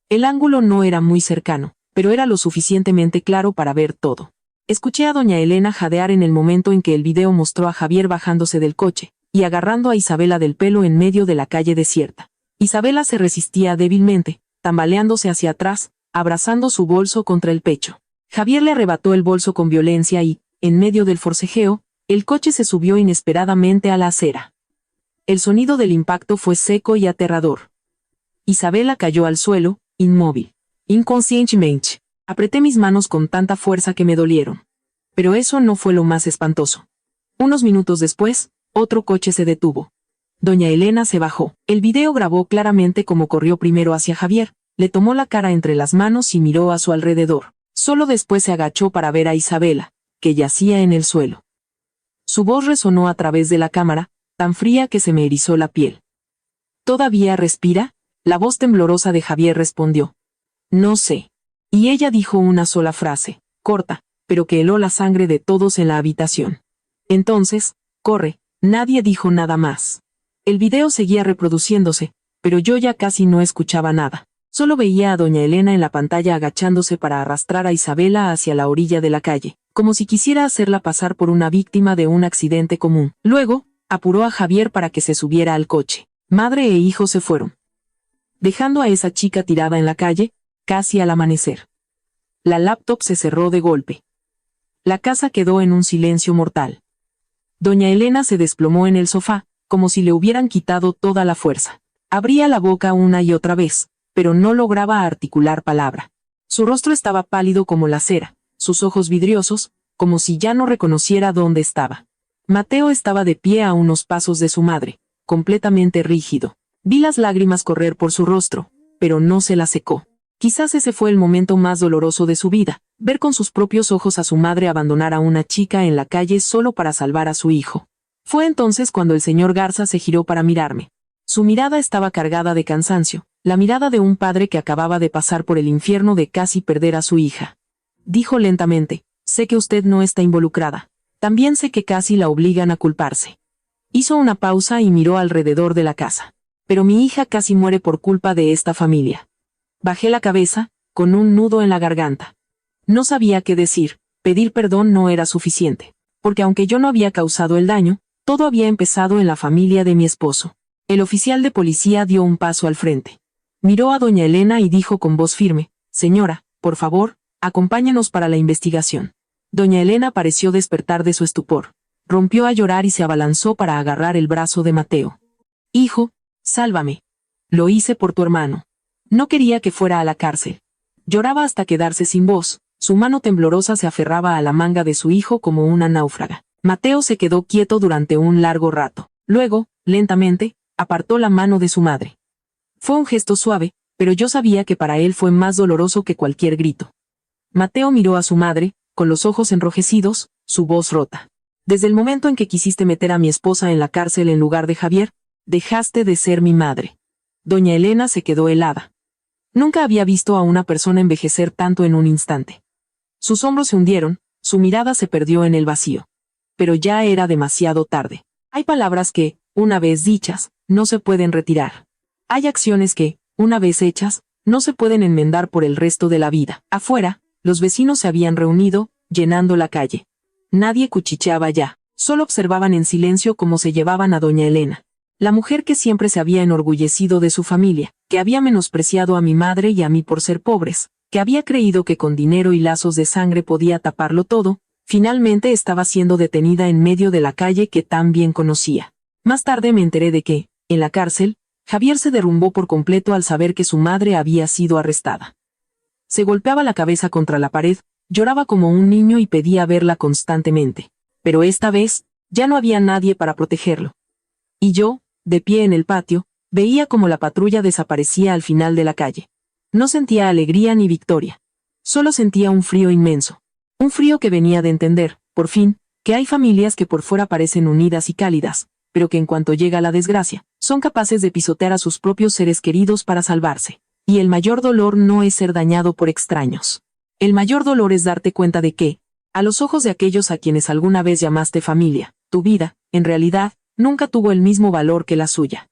El ángulo no era muy cercano, pero era lo suficientemente claro para ver todo. Escuché a doña Elena jadear en el momento en que el video mostró a Javier bajándose del coche y agarrando a Isabela del pelo en medio de la calle desierta. Isabela se resistía débilmente, tambaleándose hacia atrás, abrazando su bolso contra el pecho. Javier le arrebató el bolso con violencia y, en medio del forcejeo, el coche se subió inesperadamente a la acera. El sonido del impacto fue seco y aterrador. Isabela cayó al suelo, inmóvil. Inconscientemente. Apreté mis manos con tanta fuerza que me dolieron. Pero eso no fue lo más espantoso. Unos minutos después, otro coche se detuvo. Doña Elena se bajó. El video grabó claramente cómo corrió primero hacia Javier, le tomó la cara entre las manos y miró a su alrededor. Solo después se agachó para ver a Isabela, que yacía en el suelo. Su voz resonó a través de la cámara, tan fría que se me erizó la piel. ¿Todavía respira? La voz temblorosa de Javier respondió. No sé. Y ella dijo una sola frase, corta, pero que heló la sangre de todos en la habitación. Entonces, corre, nadie dijo nada más. El video seguía reproduciéndose, pero yo ya casi no escuchaba nada. Solo veía a doña Elena en la pantalla agachándose para arrastrar a Isabela hacia la orilla de la calle, como si quisiera hacerla pasar por una víctima de un accidente común. Luego, apuró a Javier para que se subiera al coche. Madre e hijo se fueron, dejando a esa chica tirada en la calle, casi al amanecer. La laptop se cerró de golpe. La casa quedó en un silencio mortal. Doña Elena se desplomó en el sofá, como si le hubieran quitado toda la fuerza. Abría la boca una y otra vez, pero no lograba articular palabra. Su rostro estaba pálido como la cera, sus ojos vidriosos, como si ya no reconociera dónde estaba. Mateo estaba de pie a unos pasos de su madre, completamente rígido. Vi las lágrimas correr por su rostro, pero no se las secó. Quizás ese fue el momento más doloroso de su vida, ver con sus propios ojos a su madre abandonar a una chica en la calle solo para salvar a su hijo. Fue entonces cuando el señor Garza se giró para mirarme. Su mirada estaba cargada de cansancio, la mirada de un padre que acababa de pasar por el infierno de casi perder a su hija. Dijo lentamente, sé que usted no está involucrada. También sé que casi la obligan a culparse. Hizo una pausa y miró alrededor de la casa. Pero mi hija casi muere por culpa de esta familia. Bajé la cabeza, con un nudo en la garganta. No sabía qué decir, pedir perdón no era suficiente, porque aunque yo no había causado el daño, todo había empezado en la familia de mi esposo. El oficial de policía dio un paso al frente. Miró a doña Elena y dijo con voz firme, señora, por favor, acompáñenos para la investigación. Doña Elena pareció despertar de su estupor. Rompió a llorar y se abalanzó para agarrar el brazo de Mateo. Hijo, sálvame. Lo hice por tu hermano. No quería que fuera a la cárcel. Lloraba hasta quedarse sin voz, su mano temblorosa se aferraba a la manga de su hijo como una náufraga. Mateo se quedó quieto durante un largo rato. Luego, lentamente, apartó la mano de su madre. Fue un gesto suave, pero yo sabía que para él fue más doloroso que cualquier grito. Mateo miró a su madre, con los ojos enrojecidos, su voz rota. Desde el momento en que quisiste meter a mi esposa en la cárcel en lugar de Javier, dejaste de ser mi madre. Doña Elena se quedó helada. Nunca había visto a una persona envejecer tanto en un instante. Sus hombros se hundieron, su mirada se perdió en el vacío. Pero ya era demasiado tarde. Hay palabras que, una vez dichas, no se pueden retirar. Hay acciones que, una vez hechas, no se pueden enmendar por el resto de la vida. Afuera, los vecinos se habían reunido, llenando la calle. Nadie cuchicheaba ya, solo observaban en silencio cómo se llevaban a doña Elena. La mujer que siempre se había enorgullecido de su familia, que había menospreciado a mi madre y a mí por ser pobres, que había creído que con dinero y lazos de sangre podía taparlo todo, finalmente estaba siendo detenida en medio de la calle que tan bien conocía. Más tarde me enteré de que, en la cárcel, Javier se derrumbó por completo al saber que su madre había sido arrestada. Se golpeaba la cabeza contra la pared, lloraba como un niño y pedía verla constantemente. Pero esta vez, ya no había nadie para protegerlo. Y yo, de pie en el patio, veía como la patrulla desaparecía al final de la calle. No sentía alegría ni victoria. Solo sentía un frío inmenso. Un frío que venía de entender, por fin, que hay familias que por fuera parecen unidas y cálidas, pero que en cuanto llega la desgracia, son capaces de pisotear a sus propios seres queridos para salvarse. Y el mayor dolor no es ser dañado por extraños. El mayor dolor es darte cuenta de que, a los ojos de aquellos a quienes alguna vez llamaste familia, Tu vida, en realidad, nunca tuvo el mismo valor que la suya.